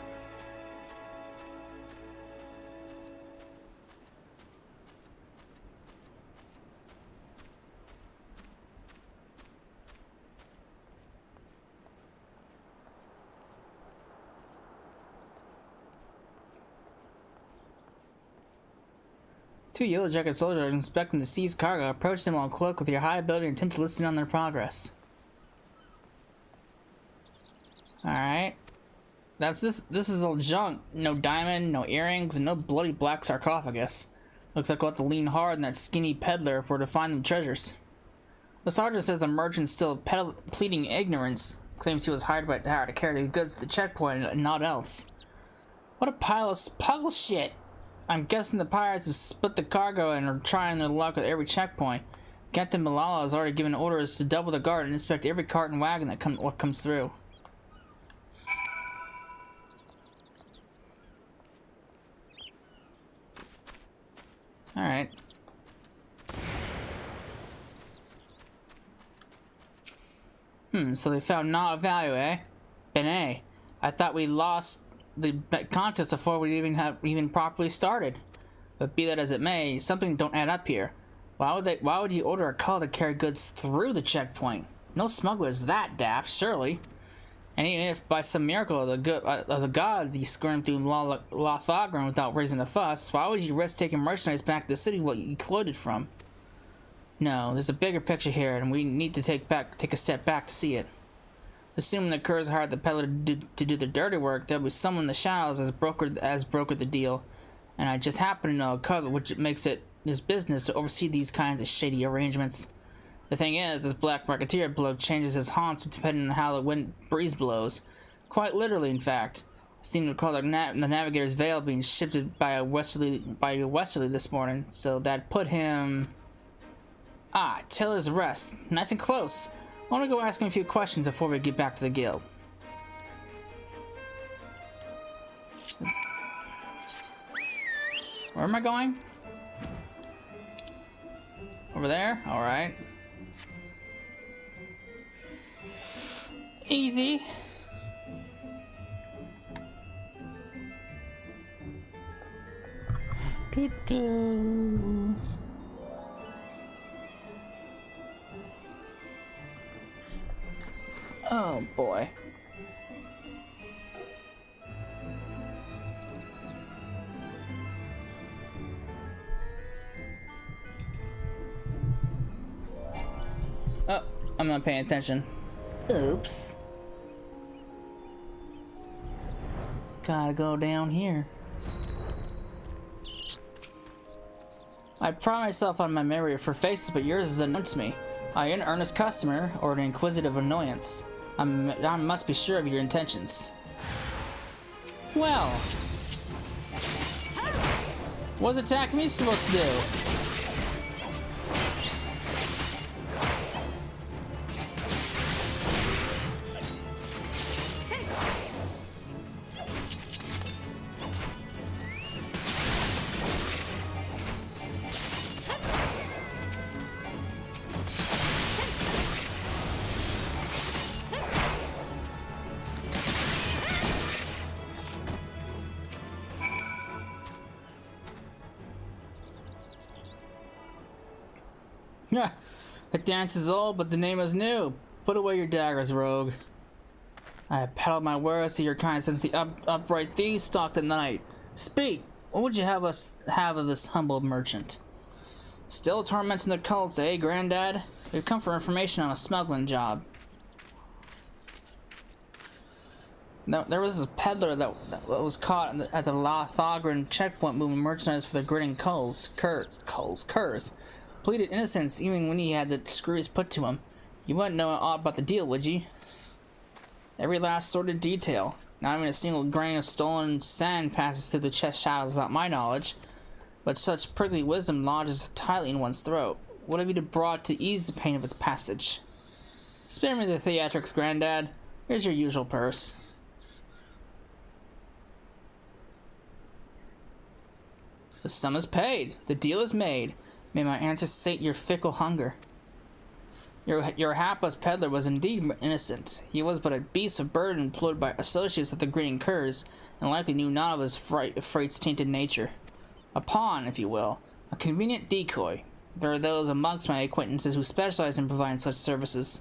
Two yellow jacket soldiers inspecting the seized cargo approach them while cloaked with your high ability and intend to listen on their progress. Alright. This is all junk. No diamond, no earrings, and no bloody black sarcophagus. Looks like we'll have to lean hard on that skinny peddler if we're to find them treasures. The sergeant says the merchant's still pleading ignorance. Claims he was hired by her to carry the goods to the checkpoint and not else. What a pile of puggle shit! I'm guessing the pirates have split the cargo and are trying their luck at every checkpoint. Captain Malala has already given orders to double the guard and inspect every cart and wagon that comes through. Alright. So they found not of value, eh? Benet, I thought we lost the contest before we even properly started. But be that as it may, something don't add up here. Why would you order a cull to carry goods through the checkpoint? No smuggler is that daft, surely. And even if by some miracle of the gods you squirmed through Lothogran without raising a fuss, why would you risk taking merchandise back to the city what you colluded from? No, there's a bigger picture here, and we need to take a step back to see it. Assuming the Curs hired the peddler to do the dirty work, there'll be someone in the shadows as brokered the deal. And I just happen to know a cover, which makes it his business to oversee these kinds of shady arrangements. The thing is, this black marketeer bloke changes his haunts depending on how the wind breeze blows. Quite literally, in fact. I seem to recall the Navigator's veil being shifted by a westerly this morning, so that put him... Ah, Taylor's arrest. Nice and close. I want to go ask him a few questions before we get back to the guild. Where am I going? Over there? Alright. Easy. Doo-doo. Oh boy. Oh, I'm not paying attention. Oops. Gotta go down here. I pride myself on my memory for faces, but yours is unknown to me. Are you an earnest customer or an inquisitive annoyance? I must be sure of your intentions. Well, what's attack me supposed to do? The dance is old, but the name is new. Put away your daggers, rogue. I have peddled my wares to your kind since the upright thieves stalked the night. Speak! What would you have us have of this humble merchant? Still tormenting the cults, eh, Granddad? We've come for information on a smuggling job. No, there was a peddler that was caught at the La Thogran checkpoint moving merchandise for the grinning Curs. Pleaded innocence even when he had the screws put to him. You wouldn't know aught about the deal, would you? Every last sordid detail. Not even a single grain of stolen sand passes through the chest shadows without my knowledge. But such prickly wisdom lodges tightly in one's throat. What have you brought to ease the pain of its passage? Spare me the theatrics, Granddad. Here's your usual purse. The sum is paid. The deal is made. May my answer sate your fickle hunger. Your hapless peddler was indeed innocent. He was but a beast of burden employed by associates of the grinning Curs, and likely knew not of his freight's tainted nature. A pawn, if you will. A convenient decoy. There are those amongst my acquaintances who specialize in providing such services.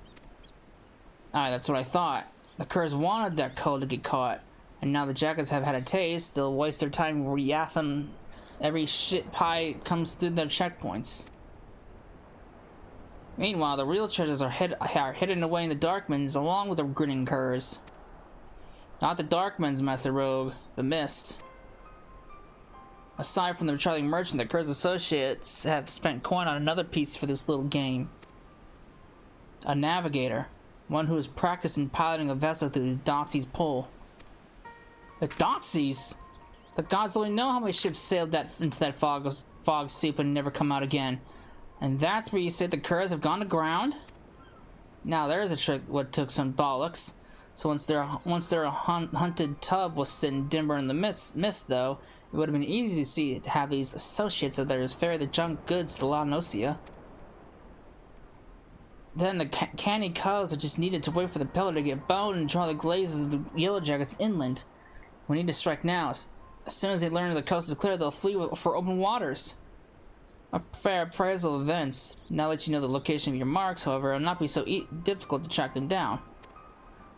Aye, that's what I thought. The Curs wanted that code to get caught, and now the jackets have had a taste, they'll waste their time re-yaffing every shit pie comes through their checkpoints. Meanwhile, the real treasures are hidden away in the Darkmans along with the grinning Curs. Not the Darkmans, Master Rogue. The Mist. Aside from the Charlie Merchant, the Curs associates have spent coin on another piece for this little game. A navigator. One who is practiced in piloting a vessel through the Doxy's pull. The Doxies? The gods only know how many ships sailed into that fog soup and never come out again. And that's where you said the Curs have gone aground? Now there's a trick what took some bollocks. So once their hunted tub was sitting dimmer in the mist though, it would have been easy to see to have these associates of theirs ferry the junk goods to La Nocia. Then the canny cubs that just needed to wait for the pillar to get boned and draw the glazes of the Yellow Jackets inland. We need to strike now. As soon as they learn the coast is clear, they'll flee for open waters. A fair appraisal of events. Now that you know the location of your marks, however, it will not be so difficult to track them down.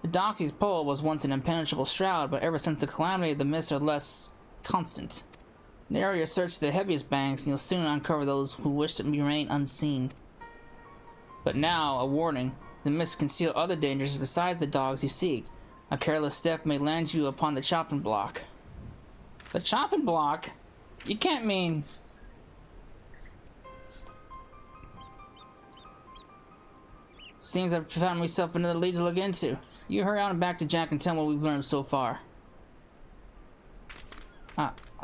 The Doxy's pole was once an impenetrable shroud, but ever since the calamity, the mists are less constant. Narrow your search to the heaviest banks, and you'll soon uncover those who wish to remain unseen. But now, a warning. The mist conceals other dangers besides the dogs you seek. A careless step may land you upon the chopping block. The chopping block? You can't mean... Seems I've found myself another lead to look into. You hurry on and back to Jack and tell me what we've learned so far.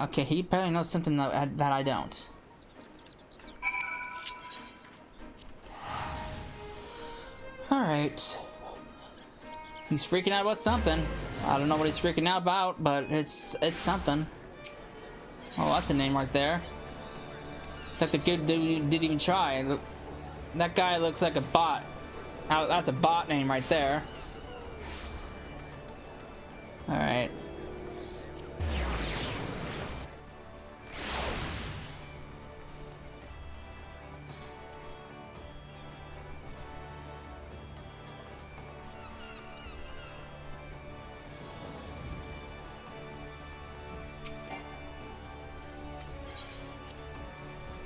Okay, he probably knows something that I don't. Alright. He's freaking out about something. I don't know what he's freaking out about, but it's something. Oh, that's a name right there. It's like the good dude didn't even try. That guy looks like a bot. That's a bot name right there. Alright.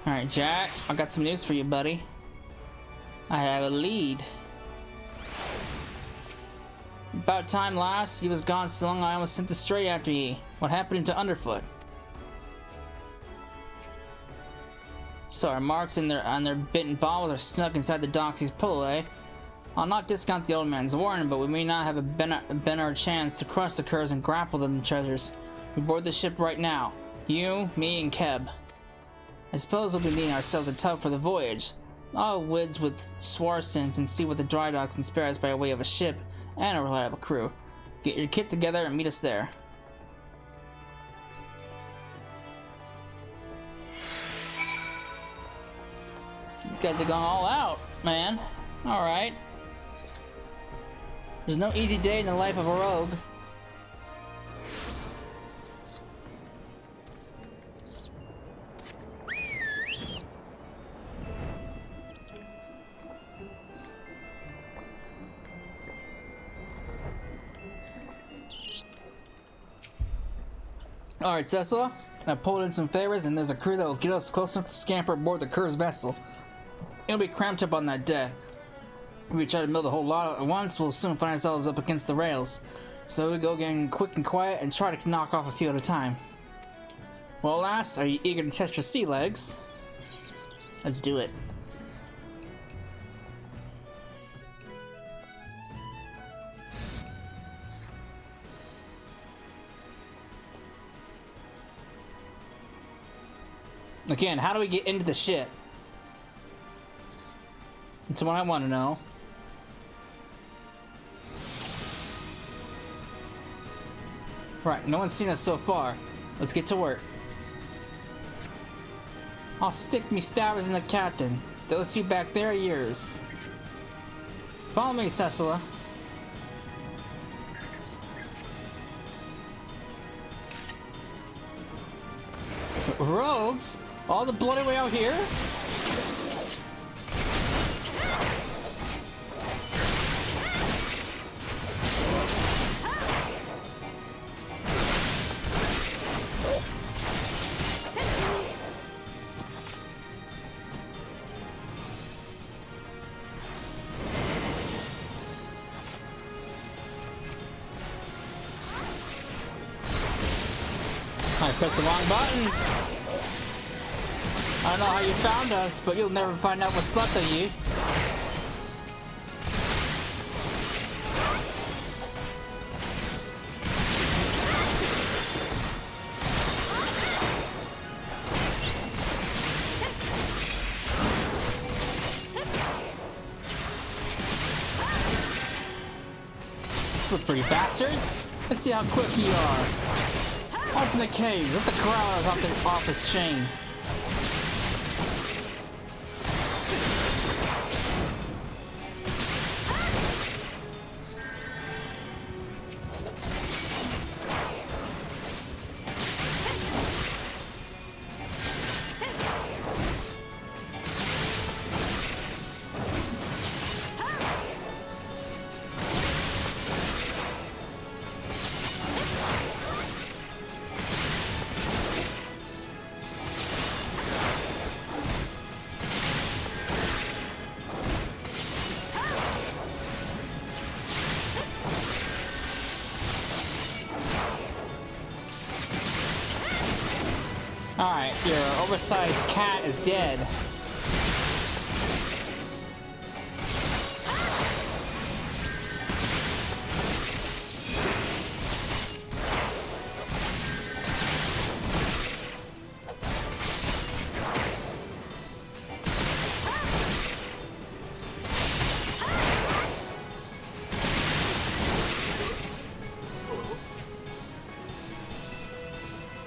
Alright, Jack, I got some news for you, buddy. I have a lead. About time last, he was gone so long I almost sent the stray after ye. What happened to Underfoot? So our marks on their bitten balls are snuck inside the Doxy's pull, eh? I'll not discount the old man's warning, but we may not have a better chance to crush the curs and grapple them treasures. We board the ship right now. You, me, and Keb. I suppose we'll be needing ourselves a tug for the voyage. I'll wids with Swarsint and see what the dry docks can spare us by way of a ship and a reliable crew. Get your kit together and meet us there. You guys are going all out, man. Alright. There's no easy day in the life of a rogue. Alright, Cecil. I pulled in some favors, and there's a crew that will get us close enough to scamper aboard the Cur's vessel. It'll be cramped up on that deck. If we try to mill the whole lot at once, we'll soon find ourselves up against the rails. So we go getting quick and quiet and try to knock off a few at a time. Well, lass, are you eager to test your sea legs? Let's do it. Again, how do we get into the ship? That's what I want to know. Right, no one's seen us so far. Let's get to work. I'll stick me stabbers in the captain. Those two back there are yours. Follow me, Cecila. Rogues? All the bloody way out here? I pressed the wrong button. I don't know how you found us, but you'll never find out what's left of you. Slippery bastards! Let's see how quick you are. Open the cage, let the crowd off his chain. your oversized cat is dead.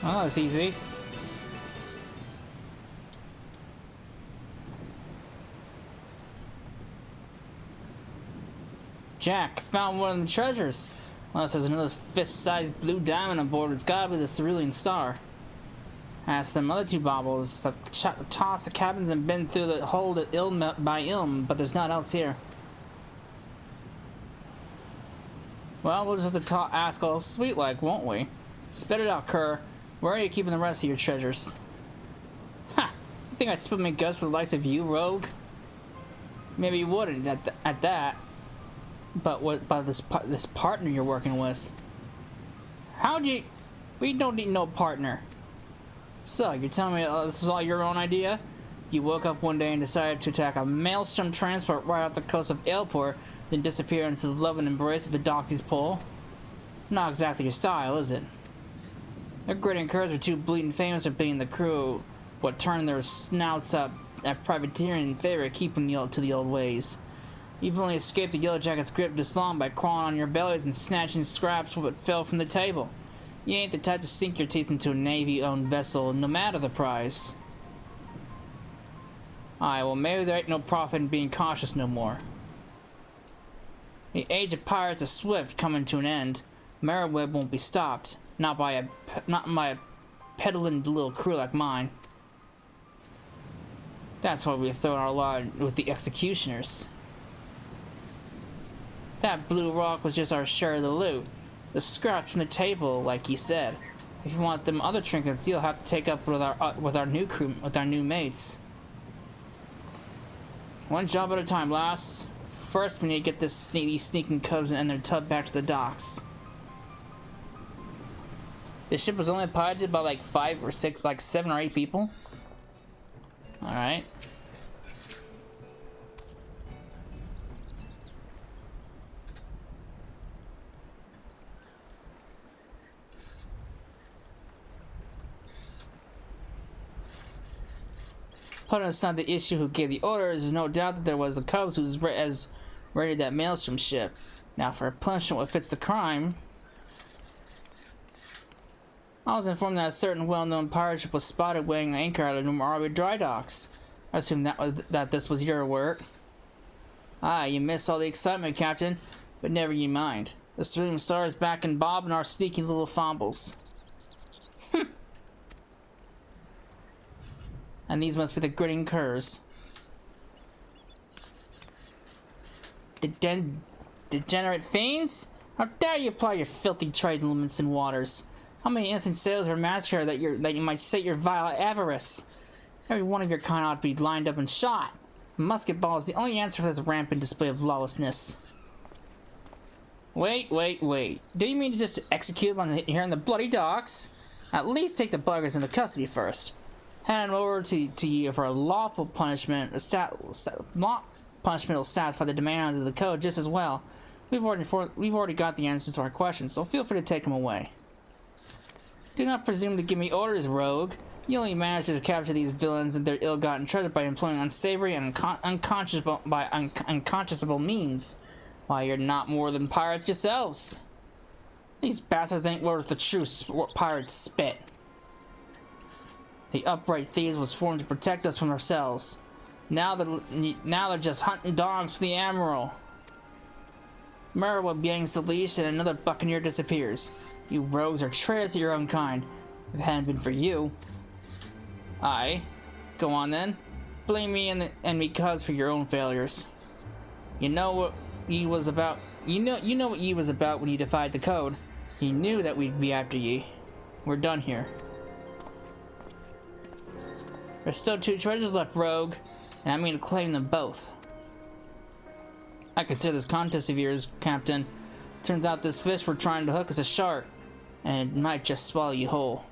Oh, that's easy. Jack, found one of the treasures. Unless there's another fist-sized blue diamond on board, it's gotta be the cerulean star. As for them other two baubles, I've tossed the cabins and been through the hold at Ilm by Ilm, but there's not else here. Well, we'll just have to ask all sweet like, won't we? Spit it out, Kerr. Where are you keeping the rest of your treasures? Ha! You think I'd split my guts for the likes of you, rogue? Maybe you wouldn't at that. But what about this partner you're working with? How'd you... We don't need no partner. So, you're telling me this is all your own idea? You woke up one day and decided to attack a maelstrom transport right off the coast of Ailport, then disappear into the loving embrace of the Doxy's pole? Not exactly your style, is it? The gritting curs are too bleeding famous for being the crew what turned their snouts up at privateering in favor of keeping you to the old ways. You've only escaped the Yellow Jacket's grip this long by crawling on your bellies and snatching scraps what fell from the table. You ain't the type to sink your teeth into a Navy-owned vessel, no matter the price. Aye, well maybe there ain't no profit in being cautious no more. The age of pirates is swift coming to an end. Merriweb won't be stopped. Not by a peddling little crew like mine. That's why we've thrown our lot with the executioners. That blue rock was just our share of the loot. The scraps from the table, like you said. If you want them other trinkets, you'll have to take up with our new crew, with our new mates. One job at a time, lass. First, we need to get these sneaking cubs and their tub back to the docks. The ship was only piloted by like 5 or 6, like 7 or 8 people. Alright. Putting aside the issue who gave the orders, there's no doubt that there was the Cubs who raided that maelstrom ship. Now for a punishment what fits the crime... I was informed that a certain well-known pirate ship was spotted weighing anchor out of Numarabi dry docks. I assume that this was your work. Ah, you missed all the excitement, Captain, but never you mind. The cerulean star is back in Bob and our sneaky little fombles. And these must be the gritting curs. Degenerate fiends? How dare you apply your filthy trade in Luminson waters? How many innocent sailors were massacred that you might sate your vile avarice? Every one of your kind ought to be lined up and shot. A musket ball is the only answer for this rampant display of lawlessness. Wait. Do you mean to just execute them here in the bloody docks? At least take the buggers into custody first. Hand them over to you for a lawful punishment. Punishment will satisfy the demands of the code just as well. We've already got the answers to our questions, so feel free to take them away. Do not presume to give me orders, rogue. You only managed to capture these villains and their ill-gotten treasure by employing unsavory and unconscionable means. Why, you're not more than pirates yourselves. These bastards ain't worth the true pirate's spit. The upright thieves was formed to protect us from ourselves. Now they're just hunting dogs for the Admiral. Merriweb yanks the leash and another buccaneer disappears. You rogues are traitors to your own kind. If it hadn't been for you... Aye. Go on then. Blame me and me cuz for your own failures. You know what ye was about. You know what ye was about when you defied the code. You knew that we'd be after ye. We're done here. There's still 2 treasures left, rogue, and I mean to claim them both. I consider this contest of yours, Captain. Turns out this fish we're trying to hook is a shark, and it might just swallow you whole.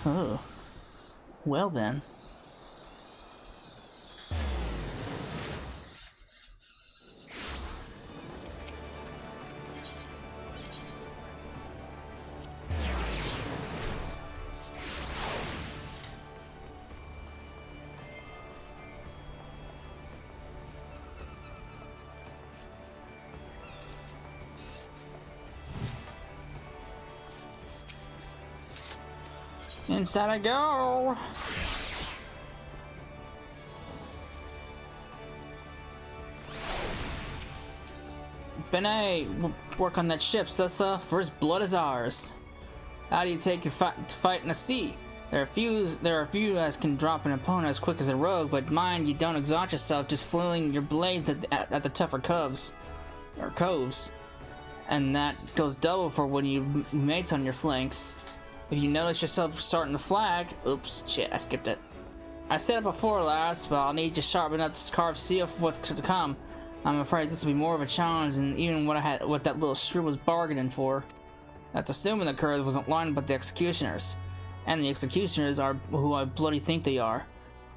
Oh. Well then. Inside I go! Benet, work on that ship, Sessa. First blood is ours. How do you take your fight in the sea? There are few that can drop an opponent as quick as a rogue, but mind you don't exhaust yourself just flailing your blades at the tougher coves. And that goes double for when you mates on your flanks. If you notice yourself starting to flag, oops, shit, I skipped it. I said it before last, but I'll need to sharpen up this carved seal for what's to come. I'm afraid this will be more of a challenge than even what that little shrew was bargaining for. That's assuming the curve wasn't lined with the executioners. And the executioners are who I bloody think they are.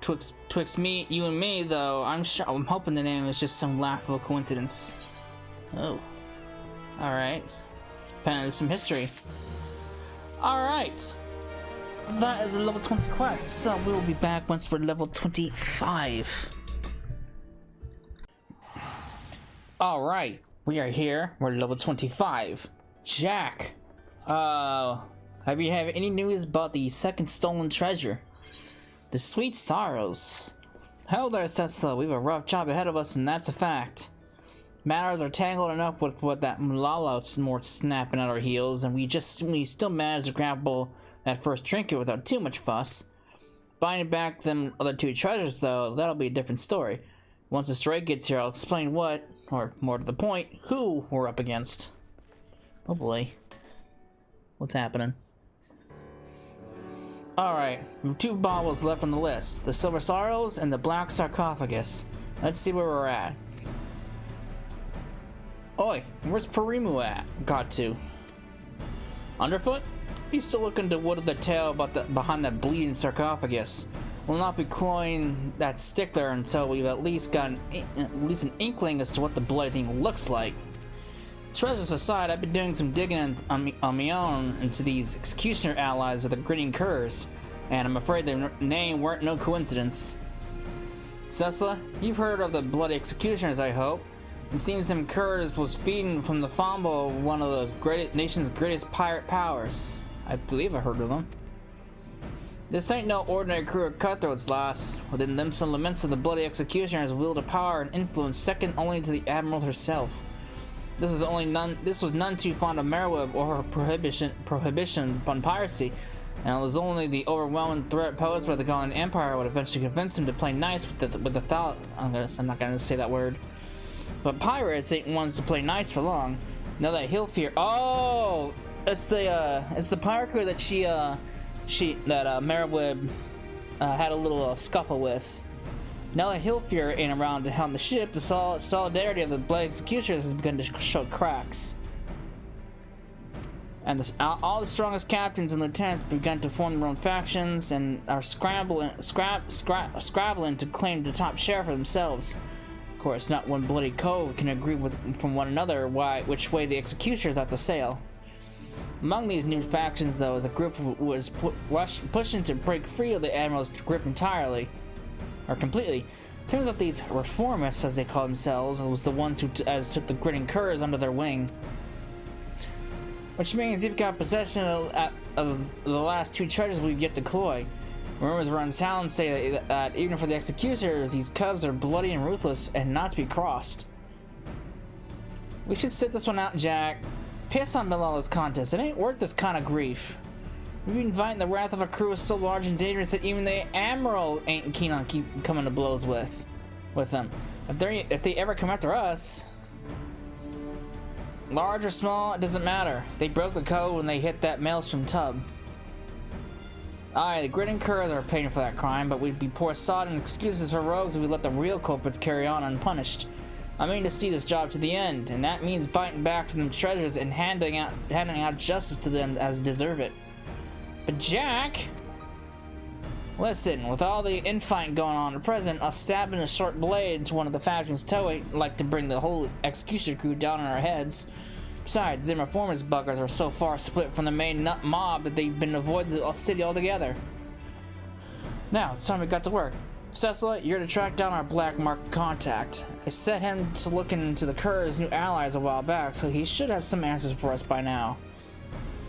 Twixt you and me, though, I'm hoping the name is just some laughable coincidence. Oh. Alright. Apparently some history. Alright. That is a level 20 quest, so we'll be back once we're level 25. Alright, we are here. We're level 25. Jack. Have you have any news about the second stolen treasure? The Sweet Sorrows. Hell there, Sessa. We have a rough job ahead of us, and that's a fact. Matters are tangled enough with what that Malalo's more snapping at our heels, and we still managed to grapple that first trinket without too much fuss. Buying back them other two treasures, though, that'll be a different story. Once the stray gets here, I'll explain what, or more to the point, who we're up against. Oh boy. What's happening? Alright, two baubles left on the list. The Silver Sorrows and the Black Sarcophagus. Let's see where we're at. Oi, where's Perimu at? Got to. Underfoot? He's still looking to wood of the tail behind that bleeding sarcophagus. We'll not be clawing that stickler until we've at least got an inkling as to what the bloody thing looks like. Treasures aside, I've been doing some digging on my own into these executioner allies of the Grinning Curs, and I'm afraid their name weren't no coincidence. Sessa, you've heard of the bloody executioners, I hope. It seems them Curs was feeding from the fumble of one of the nation's greatest pirate powers. I believe I heard of them. This ain't no ordinary crew of cutthroats, lass. Within them some laments of the bloody executioners wield a power and influence second only to the Admiral herself. This was none too fond of Merweb or her prohibition upon piracy, and it was only the overwhelming threat posed by the Gaulian Empire would eventually convince him to play nice with the I'm not gonna say that word. But pirates ain't ones to play nice for long. Now that Hilfir, oh, it's the pirate crew that Merweb had a little scuffle with. Now that Hilfir ain't around to helm the ship, the solidarity of the bloody executioners has begun to show cracks. And all the strongest captains and lieutenants have begun to form their own factions and are scrabbling to claim the top share for themselves. Of course, not one bloody cove can agree from one another which way the executioners have to sail. Among these new factions, though, is a group who was pushing to break free of the Admiral's grip entirely. Or completely. Turns out these reformists, as they call themselves, was the ones who took the Grinning Curs under their wing. Which means they've got possession of the last two treasures we've yet to cloy. Rumors run sound say that even for the executioners, these cubs are bloody and ruthless and not to be crossed. We should sit this one out, Jack. Piss on Malala's contest. It ain't worth this kind of grief. We've been fighting the wrath of a crew so large and dangerous that even the Admiral ain't keen on keep coming to blows with them. If they ever come after us, large or small, it doesn't matter. They broke the code when they hit that maelstrom tub. Aye, the Grinning Curs are paying for that crime, but we'd be poor sod and excuses for rogues if we let the real culprits carry on unpunished. I mean to see this job to the end, and that means biting back from them treasures and handing out justice to them as deserve it. But Jack, Listen, with all the infighting going on at present, a stab in a short blade into one of the faction's toe ain't like to bring the whole executioner crew down on our heads. Besides, them reformers buggers are so far split from the main nut mob that they've been avoiding the city altogether. Now, it's time we got to work. Cecily, you're to track down our black market contact. I set him to look into the Kur's new allies a while back, so he should have some answers for us by now.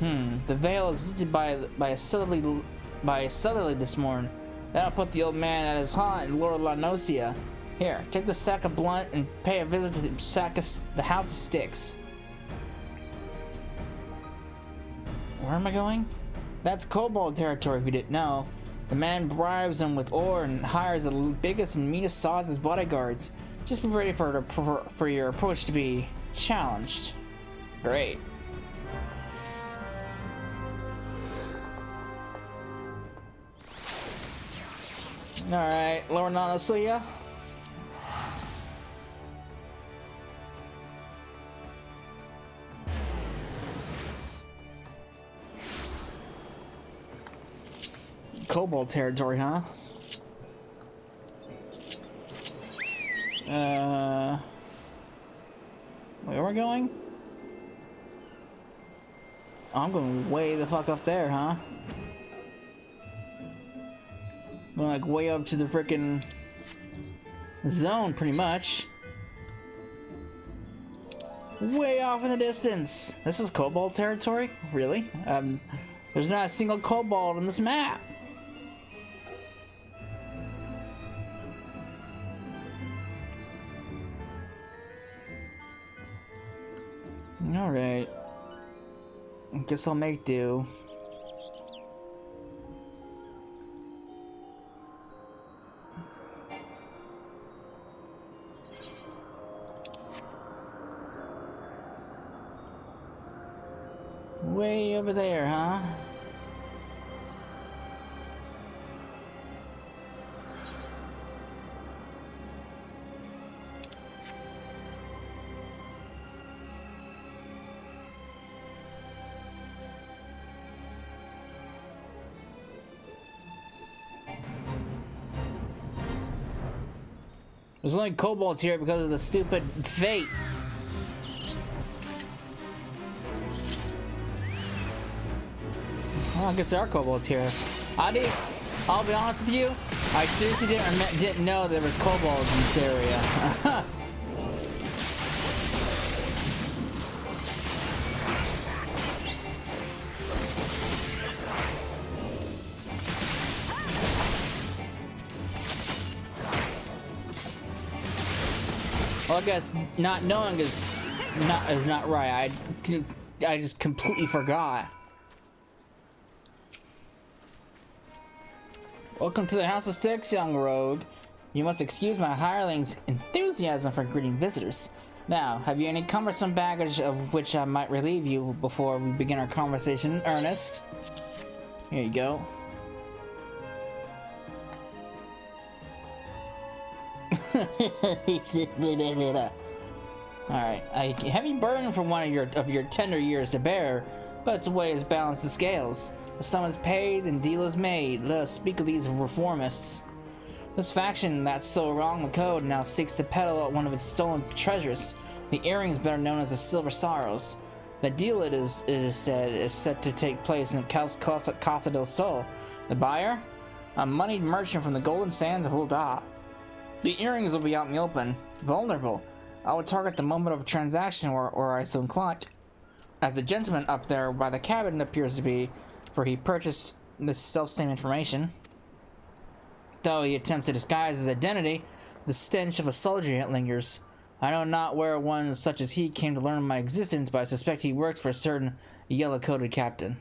The veil is lifted by a southerly this morning. That'll put the old man at his haunt in Lord Lanosia. Here, take the sack of blunt and pay a visit to the House of Sticks. Where am I going? That's Kobold territory if you didn't know. The man bribes them with ore and hires the biggest and meanest saws as bodyguards. Just be ready for your approach to be challenged. Great. Alright, Lord Nanosuya. Kobold territory, huh? Where we're going? I'm going way the fuck up there, huh? Going like way up to the frickin' zone, pretty much. Way off in the distance. This is Kobold territory? Really? There's not a single Kobold on this map. Alright. I guess I'll make do. Way over there, huh? There's only kobolds here because of the stupid fate. Well, I guess there are kobolds here. I'll be honest with you, I seriously didn't know there was kobolds in this area. Well, I guess not knowing is not right. I just completely forgot. Welcome to the House of Sticks, young rogue. You must excuse my hireling's enthusiasm for greeting visitors. Now, have you any cumbersome baggage of which I might relieve you before we begin our conversation in earnest? Here you go. Alright, a heavy burden for one of your tender years to bear, but its way has balanced the scales. The sum is paid and deal is made. Let us speak of these reformists. This faction that's so wrong the code now seeks to peddle one of its stolen treasures, the earrings better known as the Silver Sorrows. The deal it is said is set to take place in Casa del Sol. The buyer? A moneyed merchant from the golden sands of Ul'dah. The earrings will be out in the open, vulnerable. I would target the moment of a transaction or I so inclined. As the gentleman up there by the cabin appears to be, for he purchased this self-same information. Though he attempts to disguise his identity, the stench of a soldier yet lingers. I know not where one such as he came to learn of my existence, but I suspect he works for a certain yellow-coated captain.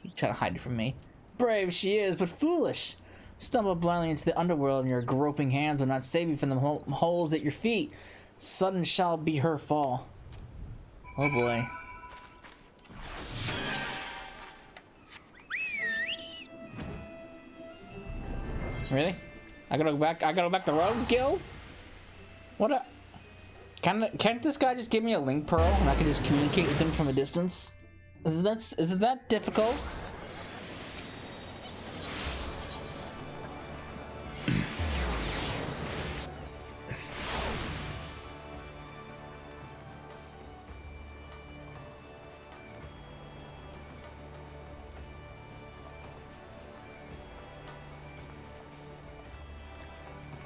You try to hide it from me. Brave she is, but foolish. Stumble blindly into the underworld, and your groping hands will not save you from the holes at your feet. Sudden shall be her fall. Oh boy. Really? I gotta go back to Rogue's Guild? What a... Can't this guy just give me a link pearl and I can just communicate with him from a distance? Is it that difficult?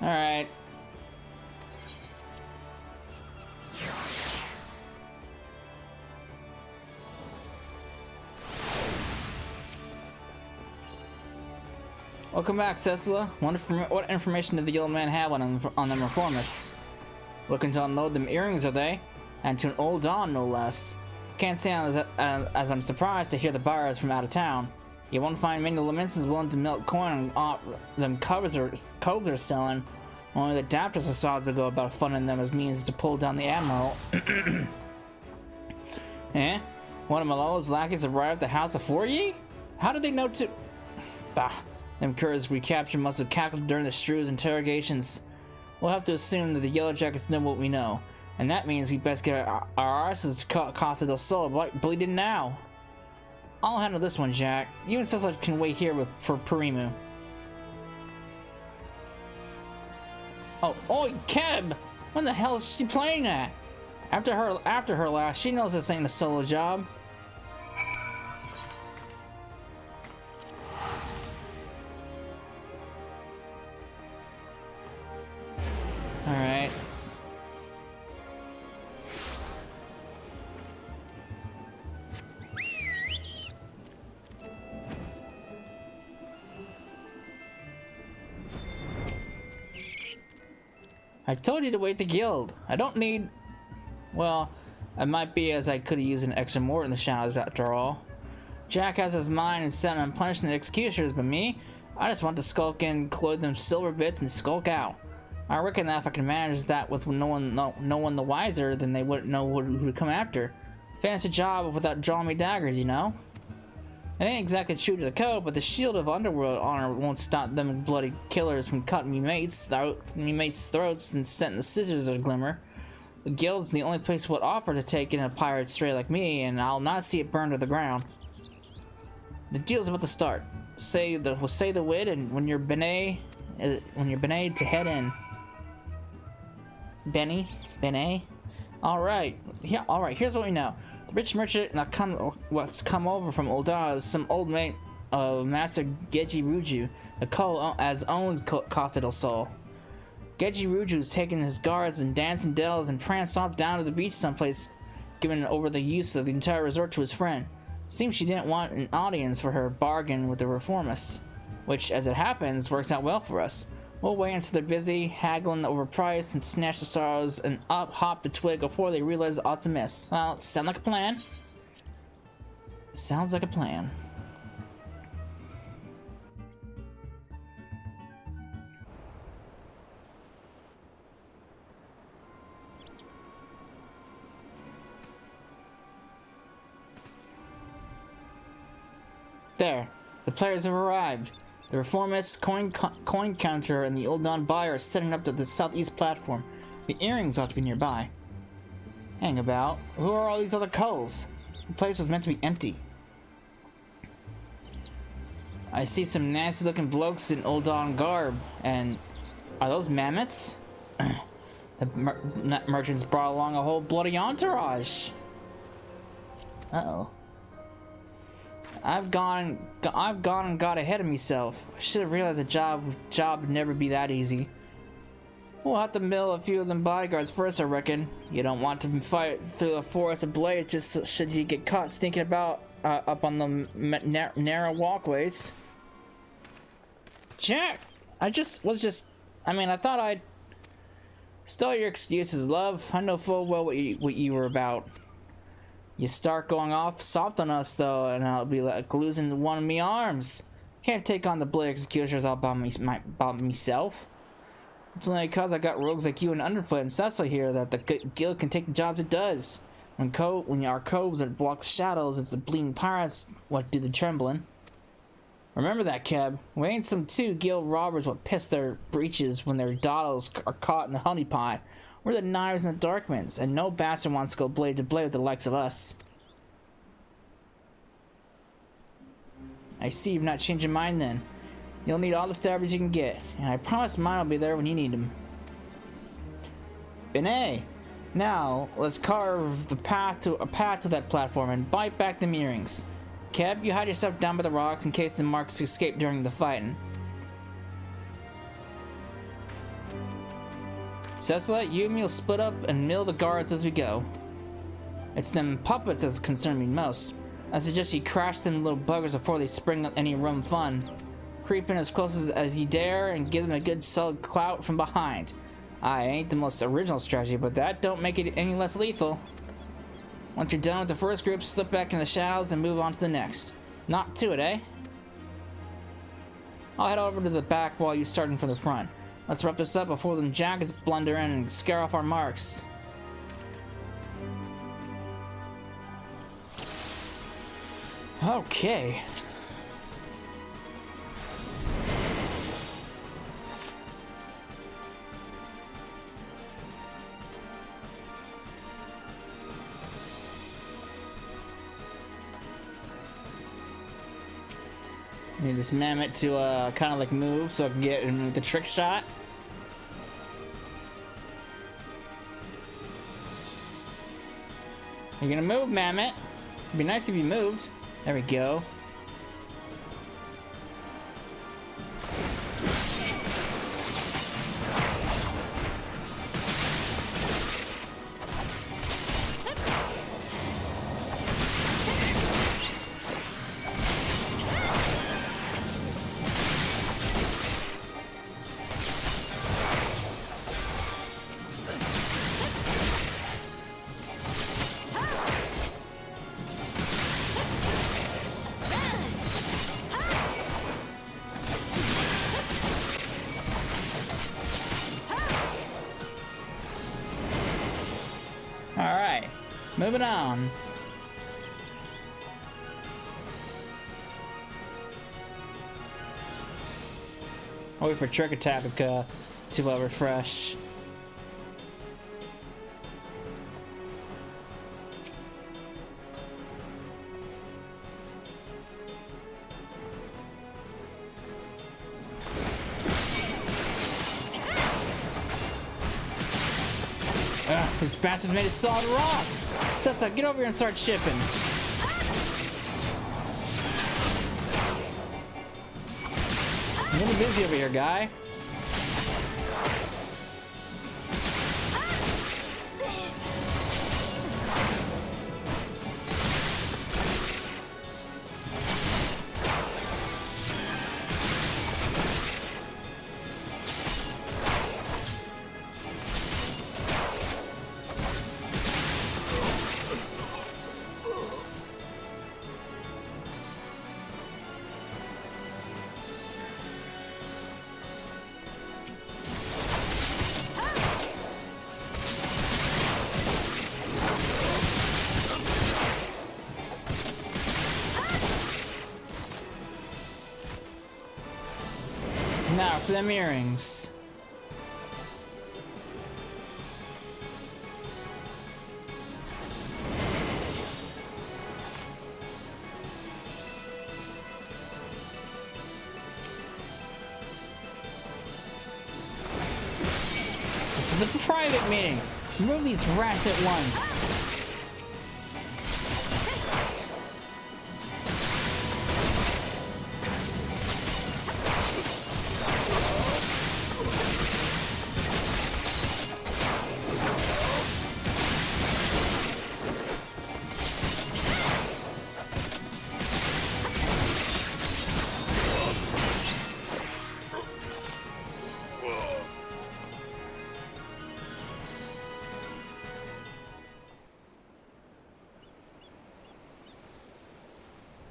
Alright. Welcome back, Cecila. What information did the old man have on them reformists? Looking to unload them earrings, are they? And to an old Don, no less. Can't say as I'm surprised to hear the buyers from out of town. You won't find many Lamenses willing to milk coin on them coves are selling. Only the daftest assaults will go about funding them as means to pull down the admiral. Eh? One of Malo's lackeys arrived at the house before ye? How did they know to... Bah. Them curs we captured must have cackled during the Strew's interrogations. We'll have to assume that the Yellow Jackets know what we know. And that means we best get our asses to Casa del Sol bleeding now. I'll handle this one, Jack. You and Cecil can wait here for Perimu. Oh, oi, Keb! When the hell is she playing at? After her last, she knows this ain't a solo job. Alright. I told you to wait the guild. I don't need... Well, I might be as I could have used an extra more in the shadows after all. Jack has his mind and set on punishing the executioners, but me, I just want to skulk in, collect them silver bits, and skulk out. I reckon that if I can manage that with no one the wiser, then they wouldn't know who to come after. Fancy job without drawing me daggers, you know? It ain't exactly true to the code, but the shield of underworld honor won't stop them bloody killers from cutting me mates' throats and setting the scissors a glimmer. The guild's the only place would offer to take in a pirate stray like me, and I'll not see it burn to the ground. The deal's about to start. Say the wit, and when you're Benet to head in. Benet. All right. Here's what we know. The rich merchant what's come over from Ul'dah is some old mate of Master Geji Ruju, the Cole as owns Casa del Sol. Geji Ruju's taken his guards and dancing dells and pranced off down to the beach someplace, giving over the use of the entire resort to his friend. Seems she didn't want an audience for her bargain with the reformists, which, as it happens, works out well for us. We'll wait until they're busy, haggling over price, and snatch the sorrows and hop the twig before they realize the odds miss. Well, sound like a plan? Sounds like a plan. There, the players have arrived. The reformists, coin counter, and the Ul'dah buyer are setting up to the southeast platform. The earrings ought to be nearby. Hang about. Who are all these other culls? The place was meant to be empty. I see some nasty looking blokes in Ul'dah garb, and are those mammoths? The merchants brought along a whole bloody entourage. Uh-oh. I've gone and got ahead of myself. I should have realized the job would never be that easy. We'll have to mill a few of them bodyguards first, I reckon. You don't want to fight through a forest of blades just should you get caught sneaking about up on the narrow walkways. Jack, I thought I'd stole your excuses, love. I know full well what you were about. You start going off soft on us, though, and I'll be like losing one of me arms. Can't take on the blade executioners all by myself. It's only because I got rogues like you and Underfoot and Cecil here that the guild can take the jobs it does. When our coves that block the shadows, it's the bleeding pirates what do the trembling. Remember that, Keb. We ain't some two guild robbers what piss their breeches when their daughters are caught in the honey pot. We're the knives and the darkmans, and no bastard wants to go blade to blade with the likes of us. I see you've not changed your mind then. You'll need all the stabbers you can get, and I promise mine will be there when you need them. Benet! Now, let's carve a path to that platform and bite back the earrings. Keb, you hide yourself down by the rocks in case the marks escape during the fighting. Cecily, you and me will split up and mill the guards as we go. It's them puppets that concern me most. I suggest you crash them little buggers before they spring up any rum fun. Creep in as close as you dare and give them a good solid clout from behind. I ain't the most original strategy, but that don't make it any less lethal. Once you're done with the first group, slip back in the shadows and move on to the next. Not to it, eh? I'll head over to the back while you starting from the front. Let's wrap this up before them jackets blunder in and scare off our marks. Okay. Need this mammoth to kind of like move so I can get him with the trick shot. You're gonna move, mammoth. It'd be nice if you moved. There we go. Alright, moving on. I'll wait for Trick Attack to refresh. These bastards made it solid rock! Cessa, get over here and start shipping. I'm really busy over here, guy. Now for them earrings. This is a private meeting. Remove these rats at once.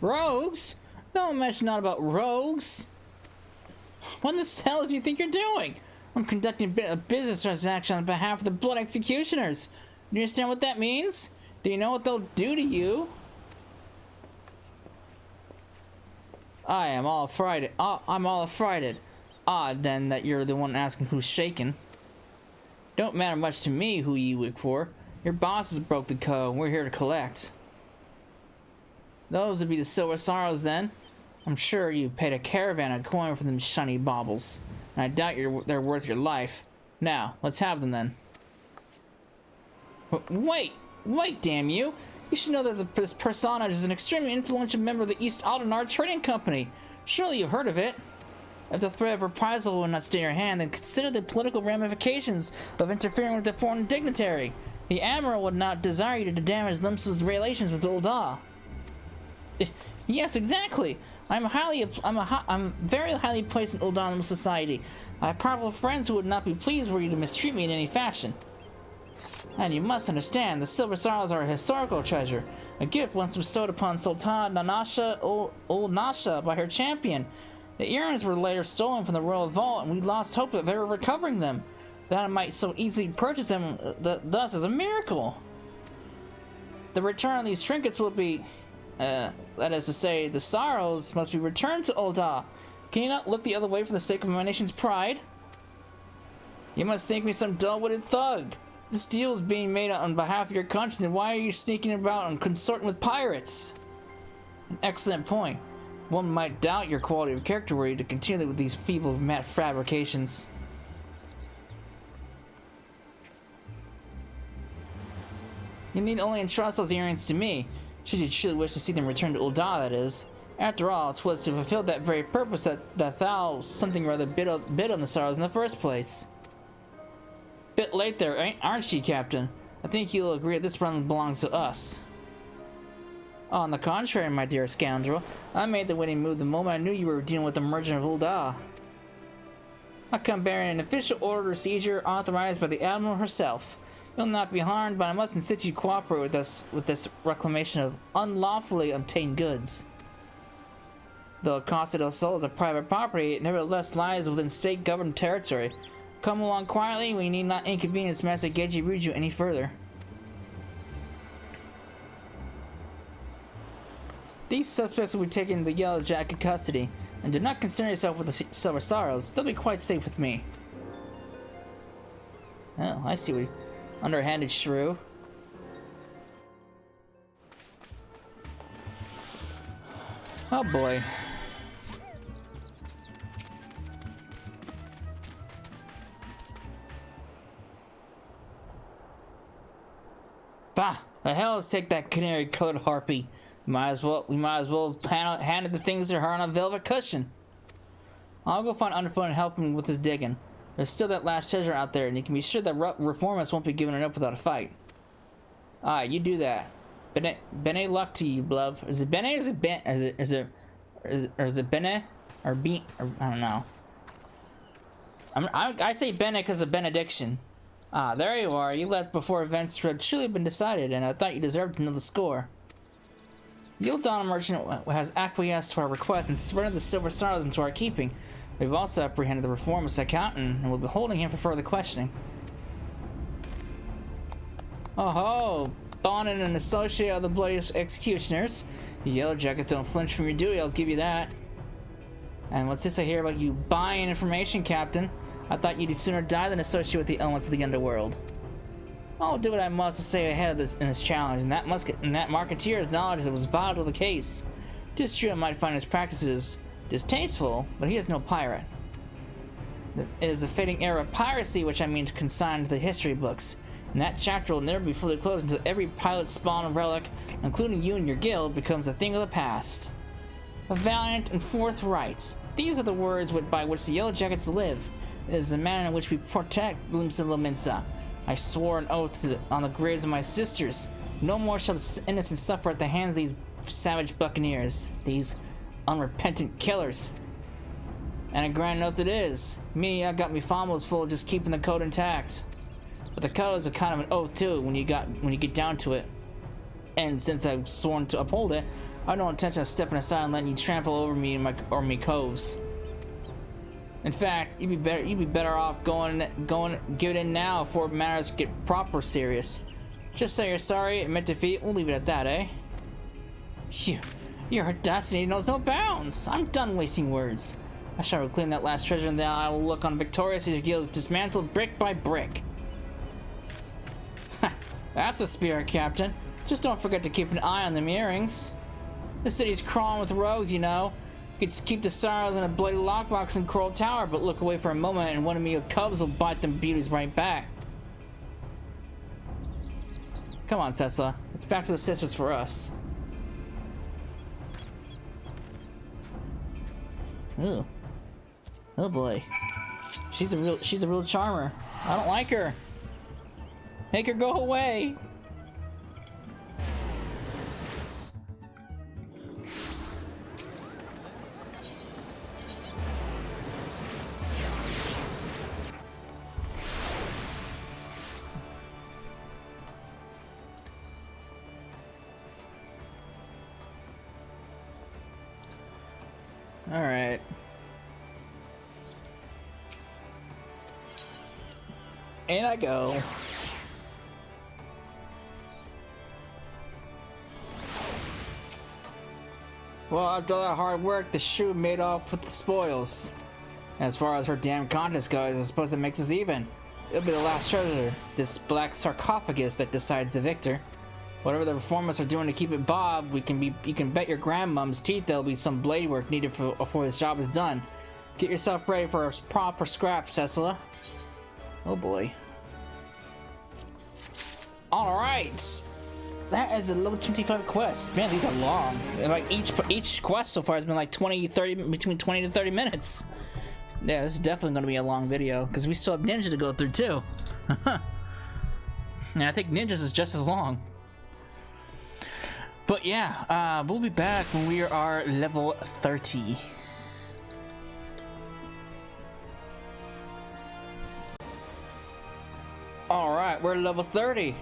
Rogues? No mention not about rogues. What in the hell do you think you're doing? I'm conducting a business transaction on behalf of the Blood Executioners. Do you understand what that means? Do you know what they'll do to you? I'm all frightened. Odd then that you're the one asking who's shaken. Don't matter much to me who you work for. Your bosses broke the code and we're here to collect. Those would be the Silver Sorrows then. I'm sure you paid a caravan a coin for them shiny baubles. And I doubt they're worth your life. Now, let's have them then. Wait, damn you! You should know that this personage is an extremely influential member of the East Aldenar Trading Company. Surely you've heard of it. If the threat of reprisal will not stay your hand, then consider the political ramifications of interfering with a foreign dignitary. The Admiral would not desire you to damage Limsa's relations with Ul'dah. Yes, exactly. I'm very highly placed in Ul'dah society. I have powerful friends who would not be pleased were you to mistreat me in any fashion. And you must understand, the silver sorrows are a historical treasure. A gift once bestowed upon Sultan Nanasha Ul Nasha by her champion. The earrings were later stolen from the royal vault, and we lost hope of ever recovering them. That I might so easily purchase them thus is a miracle. The return of these trinkets will be, that is to say, the sorrows must be returned to Ul'dah. Can you not look the other way for the sake of my nation's pride? You must think me some dull-witted thug. This deal is being made on behalf of your country, then why are you sneaking about and consorting with pirates? An excellent point. One might doubt your quality of character were you to continue with these feeble fabrications. You need only entrust those earrings to me, should you truly wish to see them returned to Ul'dah, that is. After all, 'twas to fulfill that very purpose that thou something or other bid on the sorrows in the first place. Bit late there, aren't you, Captain? I think you'll agree that this run belongs to us. On the contrary, my dear scoundrel, I made the winning move the moment I knew you were dealing with the merchant of Ul'dah. I come bearing an official order of seizure authorized by the Admiral herself. You'll not be harmed, but I must insist you cooperate with us with this reclamation of unlawfully obtained goods. Though Costa del Sol is a private property, it nevertheless lies within state-governed territory. Come along quietly, we need not inconvenience Master Geji Ruju any further. These suspects will be taken into the Yellow Jacket custody, and do not concern yourself with the Silver Sorrows. They'll be quite safe with me. Oh, I see. Underhanded shrew. Oh boy. Bah! The hell is take that canary-colored harpy. We might as well hand it the things to her on a velvet cushion. I'll go find Underfoot and help him with his digging. There's still that last treasure out there, and you can be sure that reformists won't be giving it up without a fight. Alright, you do that. Bene luck to you, love. Is it Bene or is it Ben? Is it Bene? Or B? Or, I don't know. I say Bene because of benediction. Ah, there you are. You left before events had truly been decided, and I thought you deserved to know the score. The Ul'dah merchant has acquiesced to our request and surrendered the Silver Sorrows into our keeping. We've also apprehended the reformist accountant, and will be holding him for further questioning. Oh ho! Bond and an associate of the bloody executioners. The Yellow Jackets don't flinch from your duty, I'll give you that. And what's this I hear about you buying information, Captain? I thought you'd sooner die than associate with the elements of the underworld. I'll do what I must to stay ahead of this challenge, and that marketeer's knowledge was vital to the case. Tis true I might find his practices distasteful, but he is no pirate. It is the fading era of piracy which I mean to consign to the history books, and that chapter will never be fully closed until every pilot spawn and relic, including you and your guild, becomes a thing of the past. A valiant and forthright. These are the words by which the Yellow Jackets live. It is the manner in which we protect Limsa Lominsa. I swore an oath on the graves of my sisters. No more shall the innocent suffer at the hands of these savage buccaneers, these unrepentant killers. And a grand oath it is. I got me fumbles full of just keeping the code intact. But the code is a kind of an oath too when you get down to it. And since I've sworn to uphold it, I have no intention of stepping aside and letting you trample over me and me coves. In fact, you'd be better off going give it in now before matters get proper serious. Just say you're sorry, admit defeat, we'll leave it at that, eh? Phew, your audacity knows no bounds. I'm done wasting words. I shall reclaim that last treasure, and then I will look on victorious as your guild is dismantled brick by brick. Ha! That's the spirit, Captain. Just don't forget to keep an eye on them earrings. The city's crawling with rogues, you know. You could keep the sorrows in a bloody lockbox in Coral Tower, but look away for a moment and one of me cubs will bite them beauties right back. Come on, Cecil. It's back to the sisters for us. Ooh. Oh boy. She's a real charmer. I don't like her. Make her go away. All right. And I go. Well, after all that hard work, the shoe made off with the spoils. As far as her damn contest goes, I suppose it makes us even. It'll be the last treasure, this black sarcophagus, that decides the victor. Whatever the reformers are doing to keep it bob, you can bet your grandmom's teeth there'll be some blade work needed before this job is done. Get yourself ready for a proper scrap, Cecila. Oh boy. Alright! That is a level 25 quest. Man, these are long. And like each quest so far has been like between 20 to 30 minutes. Yeah, this is definitely going to be a long video, because we still have Ninja to go through too. And I think Ninja's is just as long. But yeah, we'll be back when we are level 30. Alright, we're level 30.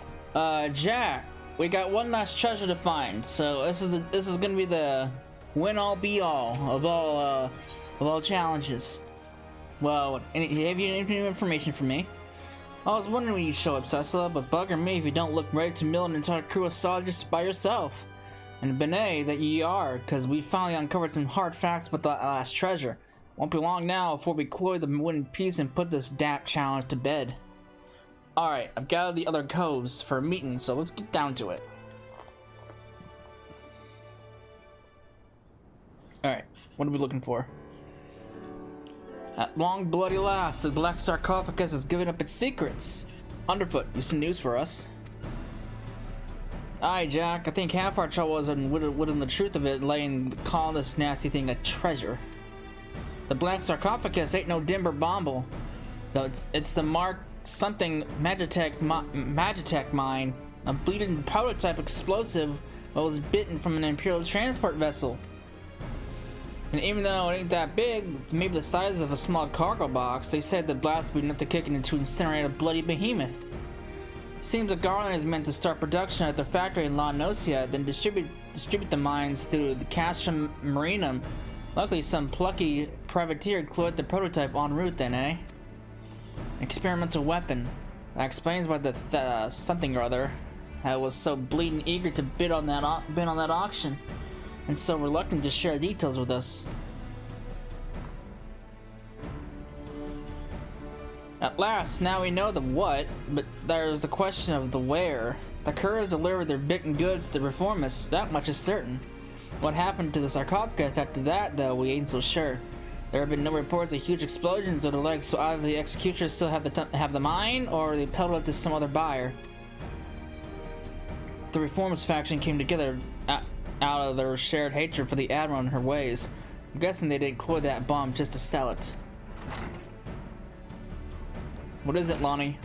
Jack, we got one last treasure to find. So this is gonna be the win all be all of all challenges. Well, have you any new information for me? I was wondering when you'd show up, Cecila, but bugger me if you don't look ready to mill an entire crew of soldiers by yourself. And Benet that ye are, because we finally uncovered some hard facts about the last treasure. Won't be long now before we cloy the wooden piece and put this DAP challenge to bed. Alright, I've gathered the other coves for a meeting, so let's get down to it. Alright, what are we looking for? At long bloody last, the black sarcophagus has given up its secrets. Underfoot, you some news for us? Aye, Jack, I think half our trouble is in the truth of it, calling this nasty thing a treasure. The black sarcophagus ain't no dimber bomble. Though it's the Mark something Magitech mine, a bleeding prototype explosive that was bitten from an Imperial transport vessel. And even though it ain't that big, maybe the size of a small cargo box, they said the blast would be enough to kick it into incinerate a bloody behemoth. Seems that Garland is meant to start production at their factory in La Nocia, then distribute the mines through the Castrum Marinum. Luckily, some plucky privateer cleared the prototype en route then, eh? Experimental weapon. That explains why the something or other was so bleeding eager to bid on that auction, and so reluctant to share details with us. At last, now we know the what, but there's the question of the where. The couriers delivered their bitten goods to the reformists, that much is certain. What happened to the sarcophagus after that, though, we ain't so sure. There have been no reports of huge explosions or the like, so either the executors still have the mine, or they peddled it to some other buyer. The reformist faction came together out of their shared hatred for the Admiral and her ways. I'm guessing they didn't clear that bomb just to sell it. What is it, Lonnie?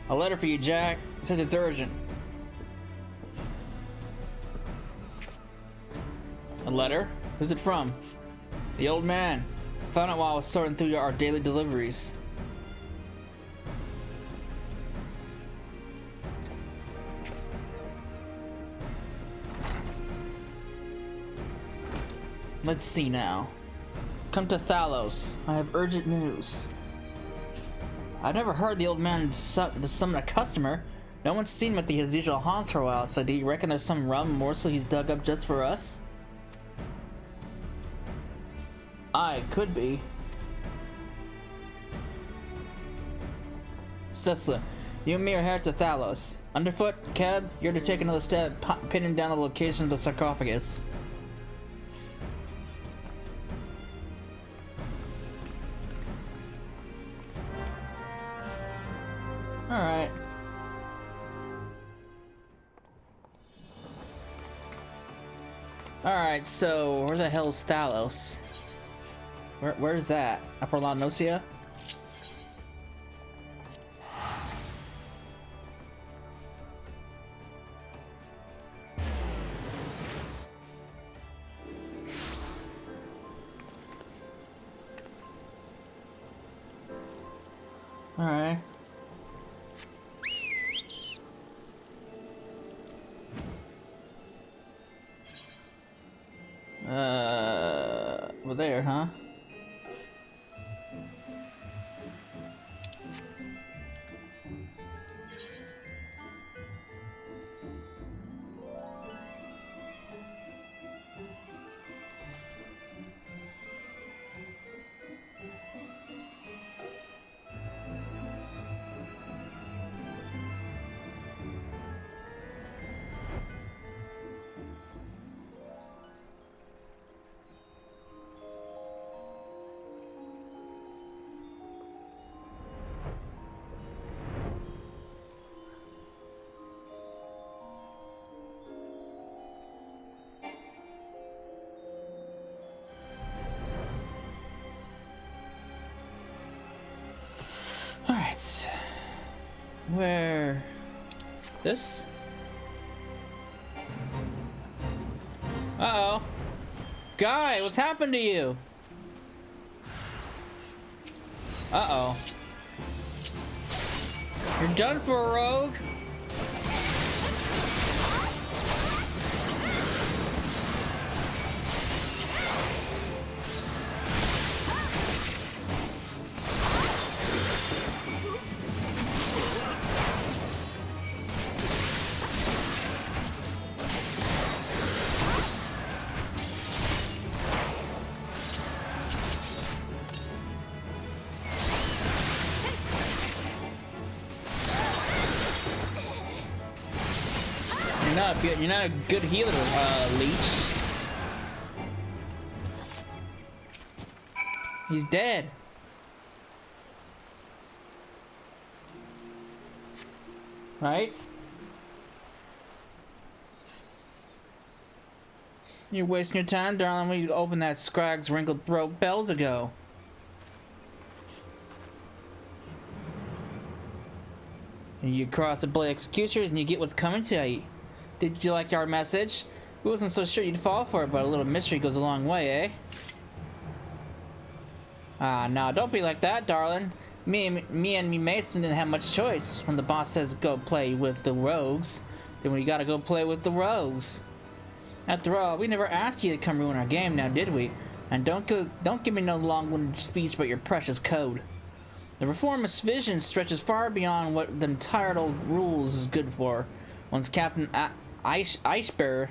A letter for you, Jack. It says it's urgent. A letter? Who's it from? The old man. I found it while I was sorting through our daily deliveries. Let's see now. Come to Thalos. I have urgent news. I've never heard the old man to summon a customer. No one's seen him at his usual haunts for a while, so do you reckon there's some rum morsel he's dug up just for us? Aye, could be. Cecila, you and me are headed to Thalos. Underfoot, Cab, you're to take another step pinning down the location of the sarcophagus. Alright. Alright, so where the hell is Thalos? Where's that? Upper La Nocia? Alright. Over there, huh? Alright. Where? This? Uh-oh. Guy, what's happened to you? Uh-oh. You're done for, Rogue. You're not a good healer, Leech. He's dead. Right? You're wasting your time, darling, when you open that Scragg's wrinkled throat bells ago. And you cross the blade executioners and you get what's coming to you. Did you like our message? We wasn't so sure you'd fall for it, but a little mystery goes a long way, eh? Ah, no, don't be like that, darling. Me and me Mason didn't have much choice. When the boss says go play with the rogues, then we gotta go play with the rogues. After all, we never asked you to come ruin our game, now did we? And don't give me no long-winded speech about your precious code. The reformist vision stretches far beyond what them tired old rules is good for. Once Captain Icebear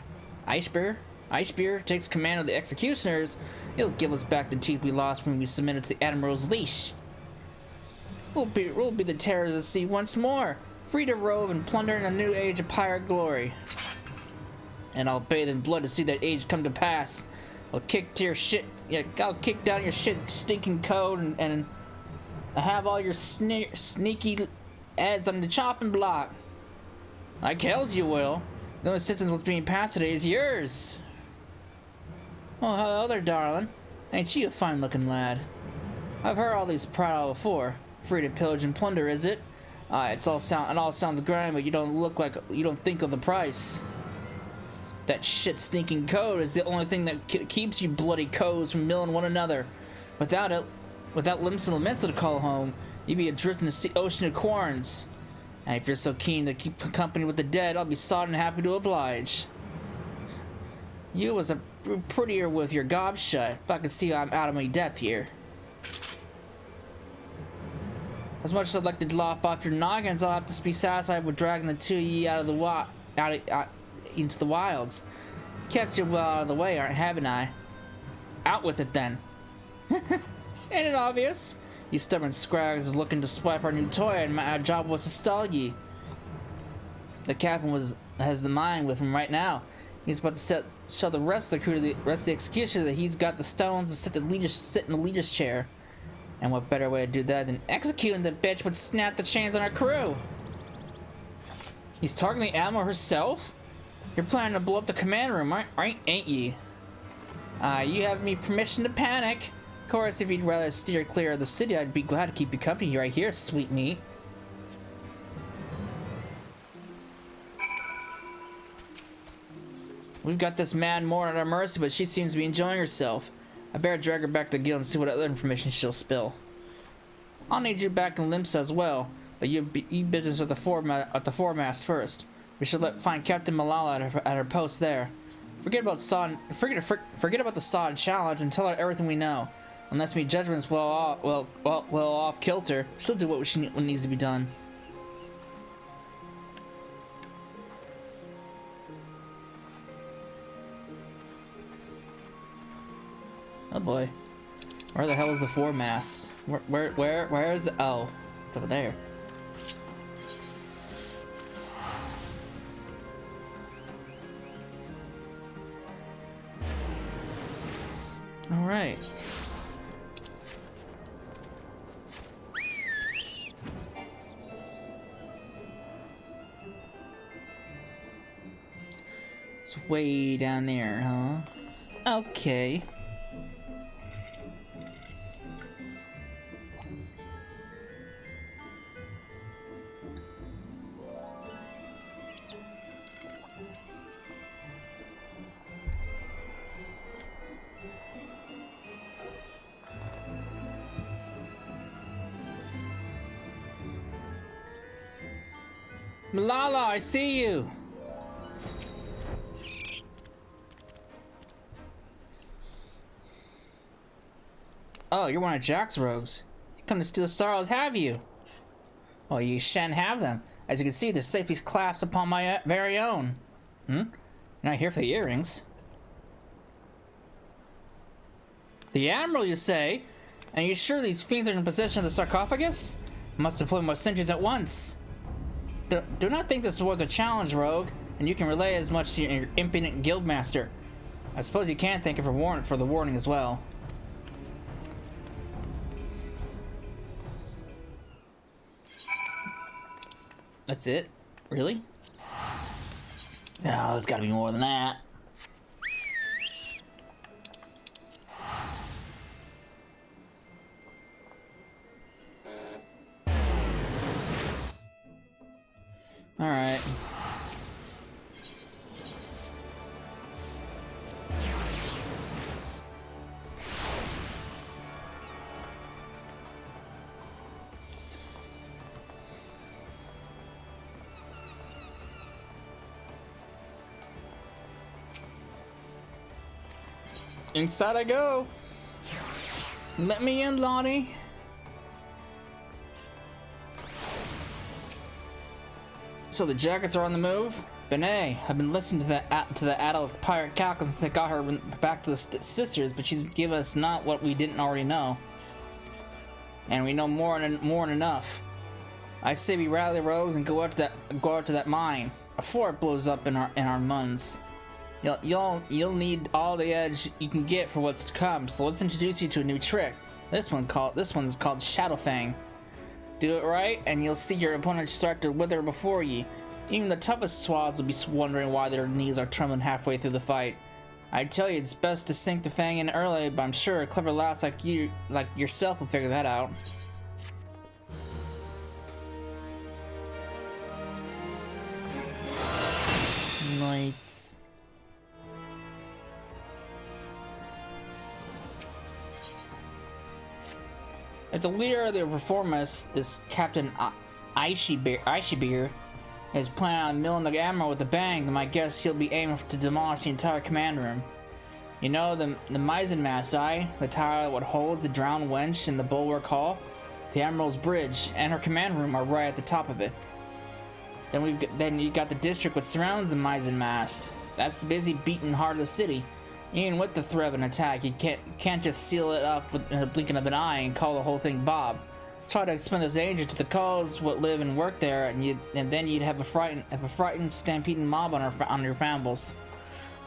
takes command of the executioners, he'll give us back the teeth we lost when we submitted to the Admiral's leash. We'll be the terror of the sea once more, free to rove and plunder in a new age of pirate glory. And I'll bathe in blood to see that age come to pass. I'll kick down your shit stinking code and have all your sneaky ads on the chopping block. Like hells you will. The only sentence what's being passed today is yours. Oh, hello there, darling. Ain't she a fine-looking lad? I've heard all these prattle before. Free to pillage and plunder, is it? It all sounds grand, but you don't think of the price. That shit stinking code is the only thing that keeps you bloody codes from milling one another. Without it, without limits and limits to call home, you'd be adrift in the ocean of quarrons. And if you're so keen to keep company with the dead, I'll be sod and happy to oblige. You was a prettier with your gob shut, but I can see I'm out of my depth here. As much as I'd like to lop off your noggins, I'll have to be satisfied with dragging the two of ye out of the into the wilds. Kept you well out of the way, haven't I? Out with it then. Ain't it obvious? You stubborn scrags is looking to swipe our new toy, and my job was to stall ye. The captain has the mind with him right now. He's about to show the rest of the crew, the rest of the executioner, that he's got the stones to sit in the leader's chair. And what better way to do that than executing the bitch would snap the chains on our crew? He's targeting the Admiral herself? You're planning to blow up the command room, ain't ye? You have me permission to panic. Of course, if you'd rather steer clear of the city, I'd be glad to keep you company right here, sweet meat. We've got this man more at our mercy, but she seems to be enjoying herself. I better drag her back to the guild and see what other information she'll spill. I'll need you back in Limsa as well, but you business at the foremast first. We should find Captain Malala at her post there. Forget about the sod challenge and tell her everything we know. Unless me judgment's well off kilter, she'll do what needs to be done. Oh boy. Where the hell is the foremast? Where is it? Oh, it's over there. All right. It's way down there, huh? Okay. Malala, I see you! Oh, you're one of Jack's rogues. You come to steal the sorrows, have you? Well, you shan't have them. As you can see, the safety's collapsed upon my very own. You're not here for the earrings. The Admiral, you say? And are you sure these fiends are in possession of the sarcophagus? Must deploy more sentries at once. Do not think this was a challenge, rogue, and you can relay as much to your impudent guildmaster. I suppose you can thank him for the warning as well. That's it? Really? No, there's gotta be more than that. Alright. Inside I go. Let me in, Lonnie. So the jackets are on the move? Benet, I've been listening to the adult pirate cackle since I got her back to the sisters, but she's given us not what we didn't already know. And we know more than enough. I say we rally the rogues and go out to that mine before it blows up in our muns. You'll need all the edge you can get for what's to come. So let's introduce you to a new trick. This one's called Shadowfang. Do it right, and you'll see your opponents start to wither before you. Even the toughest swads will be wondering why their knees are trembling halfway through the fight. I tell you, it's best to sink the fang in early, but I'm sure a clever lass like yourself will figure that out. Nice. If the leader of the reformists, this Captain Aishibir, is planning on milling the Admiral with a bang, then I guess he'll be aiming to demolish the entire command room. You know, the Meisenmast, the tower that holds the drowned wench in the Bulwark Hall, the Admiral's bridge, and her command room are right at the top of it. Then you got the district which surrounds the Meisenmast. That's the busy beating heart of the city. Even with the threat of an attack, you can't just seal it up with a blinking of an eye and call the whole thing Bob. Try to explain this danger to the cause what live and work there, and then you'd have a frightened, stampeding mob on your fambles.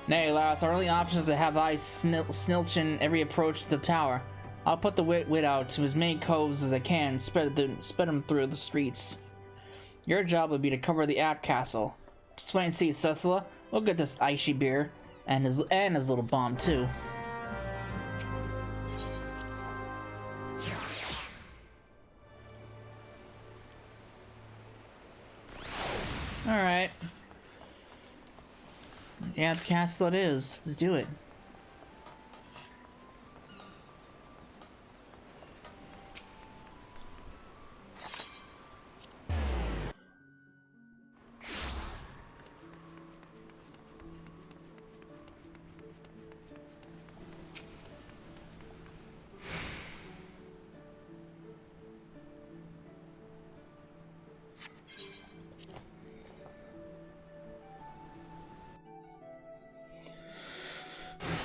Nay, lass, our only option is to have eyes snilching every approach to the tower. I'll put the wit out to as many coves as I can, spread them through the streets. Your job would be to cover the aft castle. Just wait and see, Cecila. We'll get this Aishi beer. And his little bomb too. Alright. Yeah, the castle it is. Let's do it.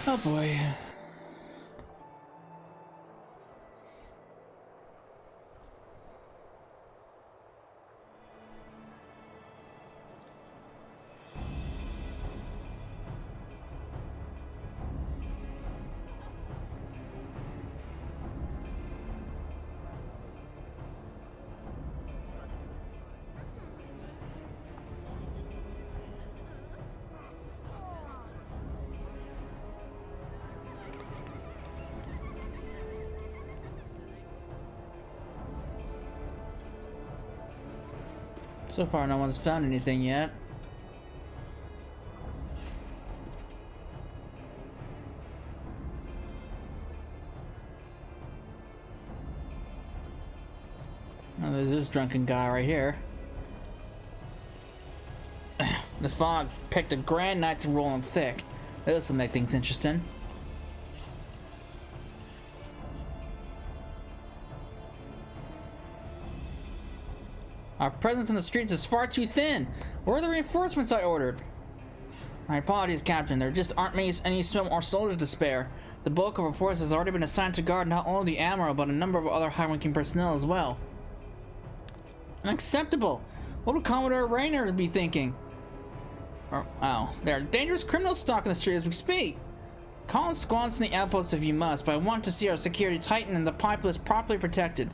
Oh boy. So far, no one's found anything yet. Oh, there's this drunken guy right here. The fog picked a grand night to roll on thick. This will make things interesting. Our presence in the streets is far too thin. Where are the reinforcements I ordered? My apologies, Captain. There just aren't any more soldiers to spare. The bulk of our force has already been assigned to guard not only the Admiral, but a number of other high-ranking personnel as well. Unacceptable! What would Commodore Raynor be thinking? Oh, there are dangerous criminals stalking the street as we speak. Call in squads from the outposts if you must, but I want to see our security tightened and the populace properly protected.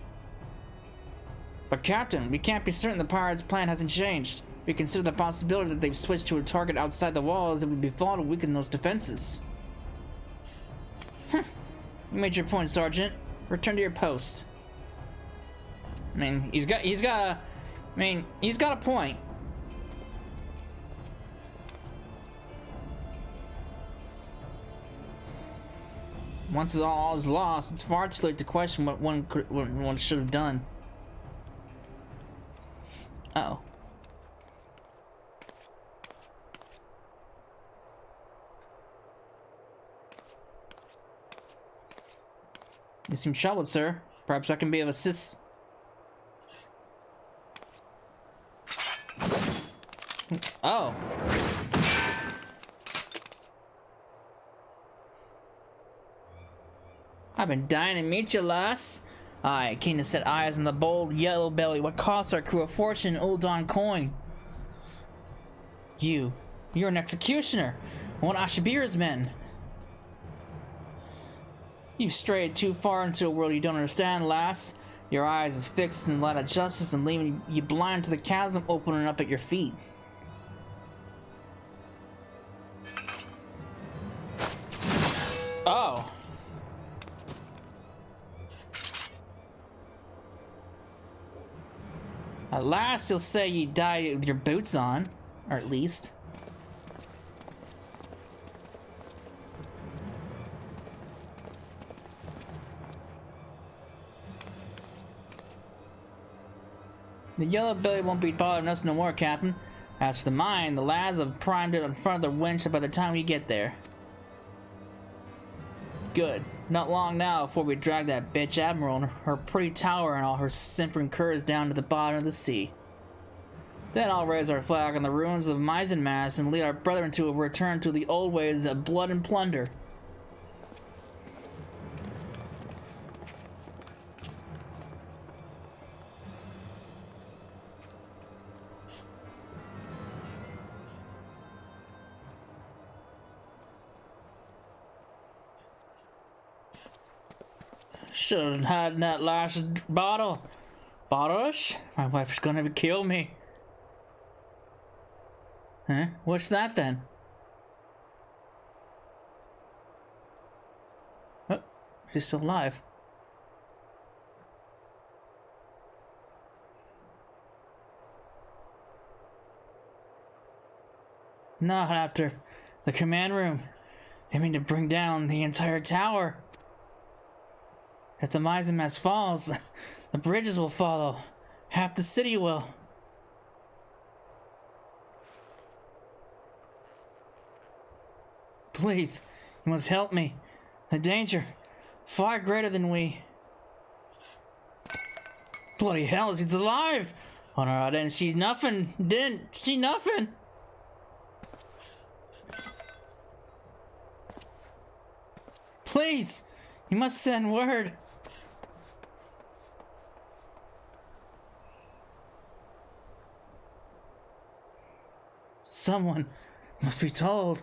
But Captain, we can't be certain the pirates' plan hasn't changed. We consider the possibility that they've switched to a target outside the walls. It would be vital to weaken those defenses. You made your point, Sergeant. Return to your post. I mean, he's got a point. Once all is lost, it's far too late to question what one should have done. Uh-oh. You seem troubled, sir. Perhaps I can be of assist. Oh. I've been dying to meet you, lass. I keen to set eyes on the bold yellow belly. What cost our crew a fortune in Uldon coin? You're an executioner. One of Ashabir's men. You've strayed too far into a world you don't understand, lass. Your eyes is fixed in the light of justice and leaving you blind to the chasm opening up at your feet. Oh. At last you'll say you died with your boots on, or at least. The yellow belly won't be bothering us no more, Captain. As for the mine, the lads have primed it in front of the winch by the time we get there. Good. Not long now before we drag that bitch Admiral and her pretty tower and all her simpering curs down to the bottom of the sea. Then I'll raise our flag on the ruins of Meisenmass and lead our brethren to a return to the old ways of blood and plunder. Should have had that last bottle. Bottles? My wife's gonna kill me. Huh? What's that then? Oh, she's still alive. Not after the command room. They mean to bring down the entire tower. If the Mizamas falls, the bridges will follow. Half the city will. Please, you must help me. The danger, far greater than we. Bloody hell, he's alive! Oh no, I didn't see nothing. Didn't see nothing. Please, you must send word. Someone must be told.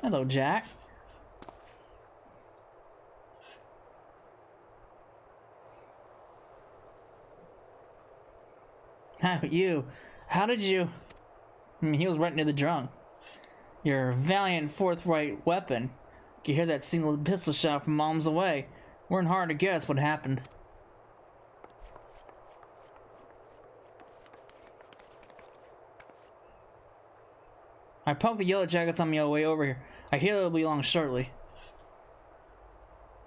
Hello, Jack. How you? How did you? I mean, he was right near the drunk. Your valiant, forthright weapon. You hear that single pistol shot from miles away. Weren't hard to guess what happened. I poked the yellow jackets on my way over here. I hear they'll be along shortly.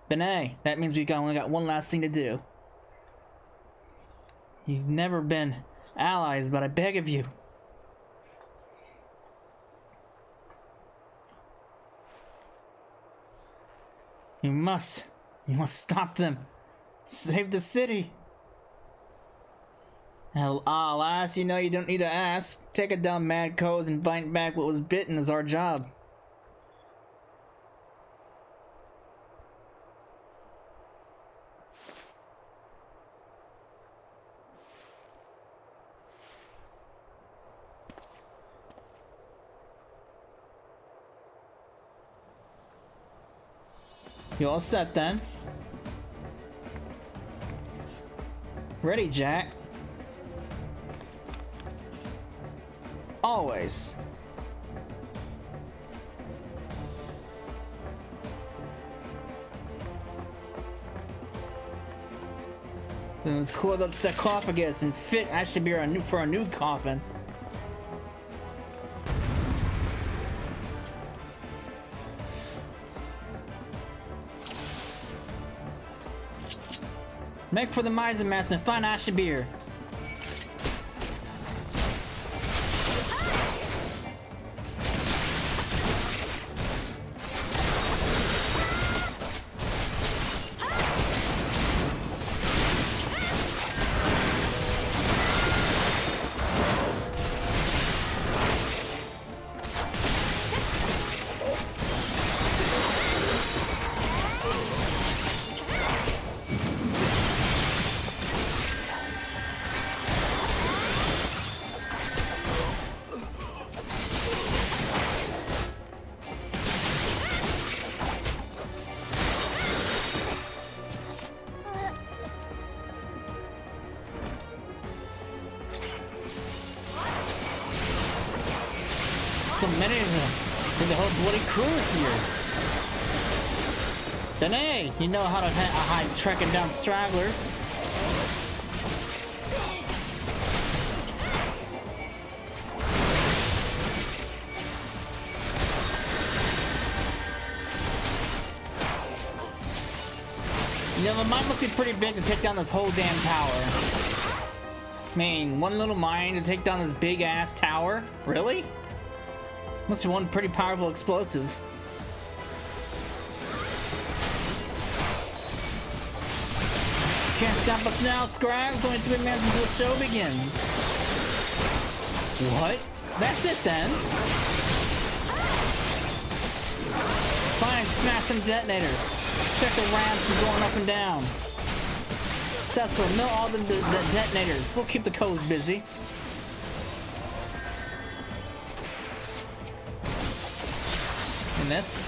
Benet, that means we've only got one last thing to do. You've never been allies, but I beg of you. You must stop them. Save the city. Alas, you know you don't need to ask. Take it down, mad cows, and bite back what was bitten is our job. You all set then? Ready, Jack? Always. Then let's close up the sarcophagus and fit Ashtabir for a new coffin. Make for the Mizamas and find Ashtabir. So many of them. The whole bloody crew is here. Then hey, you know how to hide trekking down stragglers. You know, the mine must be pretty big to take down this whole damn tower. I mean, one little mine to take down this big ass tower? Really? Must be one pretty powerful explosive. Can't stop us now, Scrags. Only 3 minutes until the show begins. What? That's it then. Fine, smash some detonators. Check the ramps from going up and down. Cecil, mill all the detonators. We'll keep the codes busy. And this.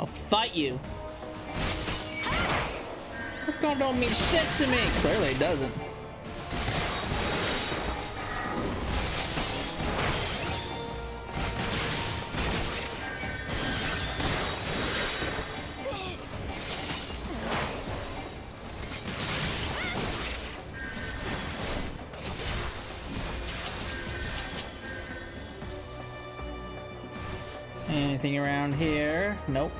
I'll fight you. That gun don't mean shit to me. Clearly it doesn't. Anything around here? Nope.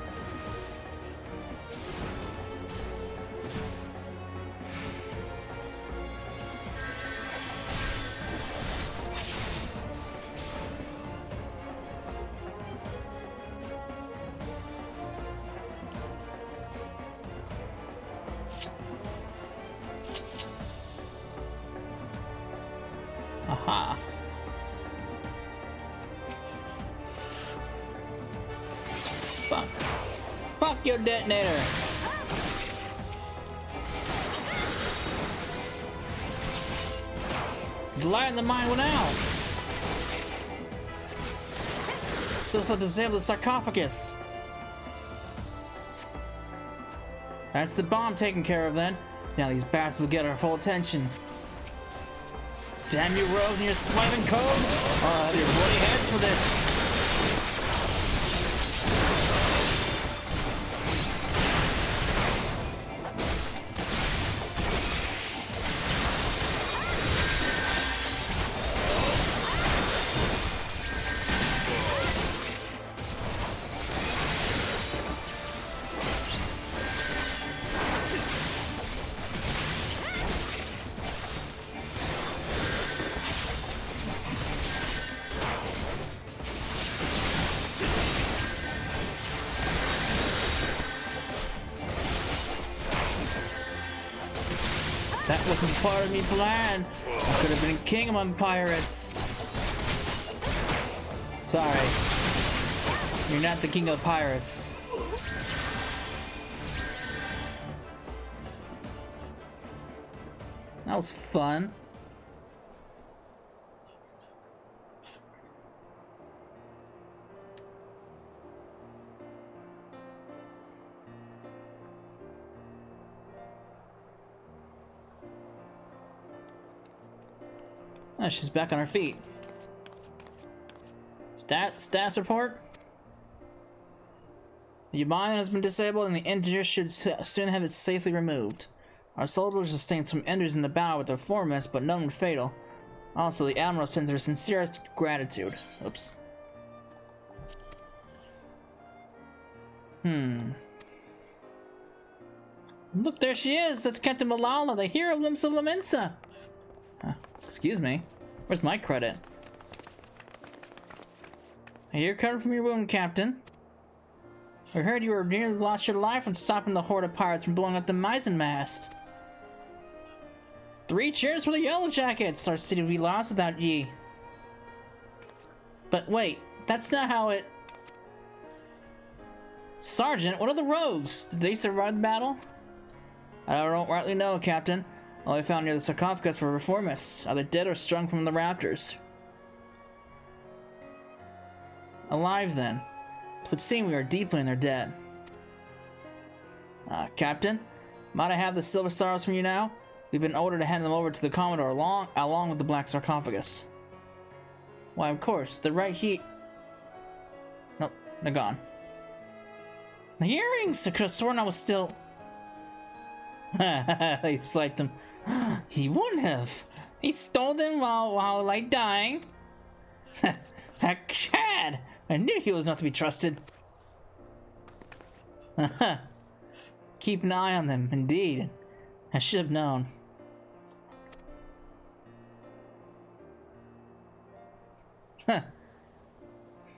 Aha. Fuck. Fuck your detonator. The light in the mine went out. So disable the sarcophagus. That's the bomb taken care of then. Now these bats will get our full attention. Damn you, Rogue, and your smiling code! I'll have your bloody heads for this! That wasn't part of me plan. I could have been king among pirates. Sorry. You're not the king of pirates. That was fun. Oh, she's back on her feet. Stats report? The mine has been disabled and the engineer should soon have it safely removed. Our soldiers sustained some injuries in the battle with their foremost, but none were fatal. Also, the Admiral sends her sincerest gratitude. Oops. Look, there she is! That's Captain Malala, the hero of Limsa Lamensa! Excuse me. Where's my credit? You're recovered from your wound, Captain. We heard you were nearly lost your life when stopping the horde of pirates from blowing up the Mizzen mast. 3 cheers for the Yellow Jackets! Our city would be lost without ye. But wait, that's not how it... Sergeant, what are the rogues? Did they survive the battle? I don't rightly know, Captain. All I found near the sarcophagus were reformists, either dead or strung from the rafters. Alive, then. It would seem we are deeply in their debt. Captain, might I have the silver stars from you now? We've been ordered to hand them over to the Commodore along with the black sarcophagus. Why, of course, they're right here. Nope, they're gone. The earrings! I could have sworn I was still... They swiped him. He wouldn't have. He stole them while like dying. That cad! I knew he was not to be trusted. Keep an eye on them, indeed. I should have known.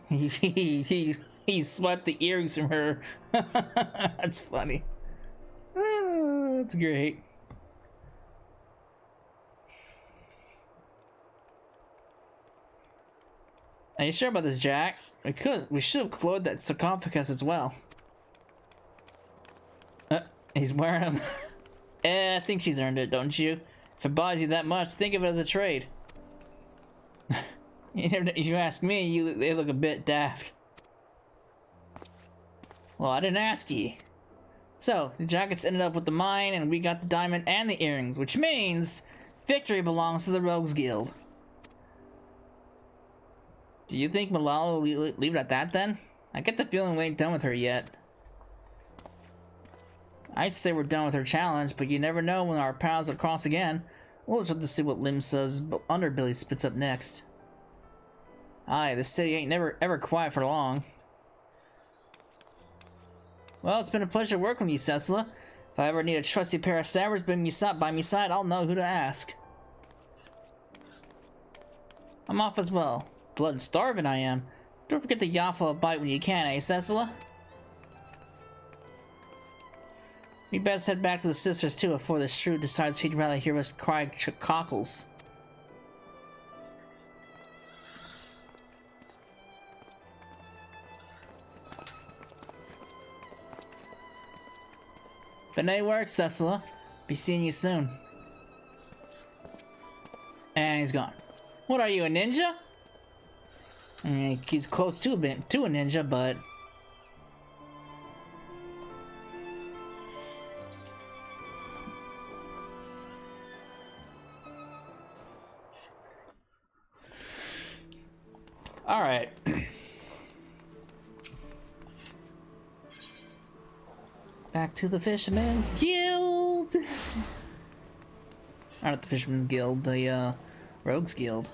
He swiped the earrings from her. That's funny. That's great. Are you sure about this, Jack? We should have clothed that sarcophagus as well. He's wearing them. I think she's earned it, don't you? If it buys you that much, think of it as a trade. If you ask me, they look a bit daft. Well, I didn't ask ye. So, the jackets ended up with the mine, and we got the diamond and the earrings, which means victory belongs to the Rogues Guild. Do you think Malala will leave it at that then? I get the feeling we ain't done with her yet. I'd say we're done with her challenge, but you never know when our paths will cross again. We'll just have to see what Limsa's underbelly spits up next. Aye, this city ain't ever quiet for long. Well, it's been a pleasure working with you, Cecila. If I ever need a trusty pair of stabbers by my side, I'll know who to ask. I'm off as well. Blood and starving I am. Don't forget to yaffle a bite when you can, eh, Cecila? We best head back to the sisters too before the shrew decides he'd rather hear us cry cockles. But night work, Cecila. Be seeing you soon. And he's gone. What are you, a ninja? I mean, he's close to a ninja, but... Alright. Back to the Fisherman's Guild! Not the Fisherman's Guild, the Rogues Guild.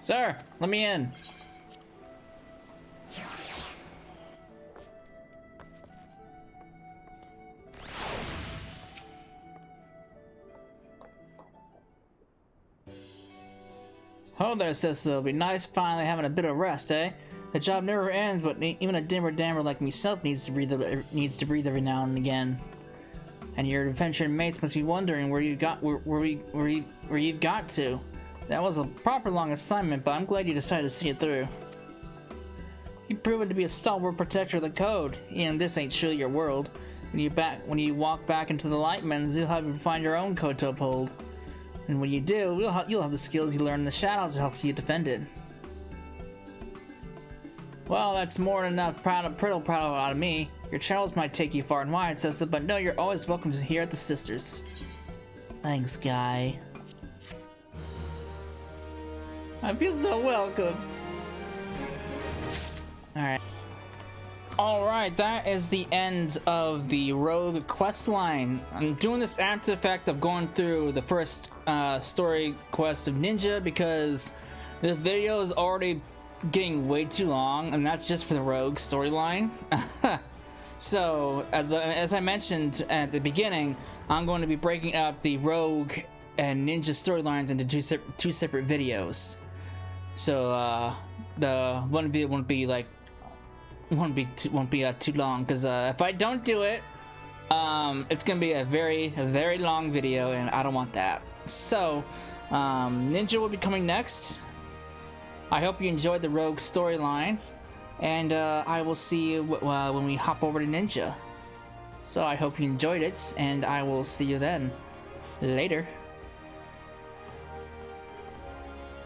Sir, let me in. Oh there, Cecil. It'll be nice finally having a bit of rest, eh? The job never ends, but even a dimmer dammer like myself needs to breathe every now and again. And your adventuring mates must be wondering where you got to. That was a proper long assignment, but I'm glad you decided to see it through. You've proven to be a stalwart protector of the code, and this ain't truly your world. When you walk back into the Lightmen's, you'll have to find your own code to uphold. And when you do, you'll have the skills you learn in the shadows to help you defend it. Well, that's more than enough proud out of me. Your travels might take you far and wide, Cecil, but no, you're always welcome here at the Sisters. Thanks, guy. I feel so welcome. Alright. Alright, that is the end of the Rogue quest line. I'm doing this after the fact of going through the first story quest of Ninja because the video is already getting way too long, and that's just for the Rogue storyline. So, as I mentioned at the beginning, I'm going to be breaking up the Rogue and Ninja storylines into two separate videos. So the one video won't be too long, because if I don't do it, it's gonna be a very long video, and I don't want that. So Ninja will be coming next. I hope you enjoyed the Rogue storyline, and I will see you when we hop over to Ninja. So I hope you enjoyed it, and I will see you then. Later.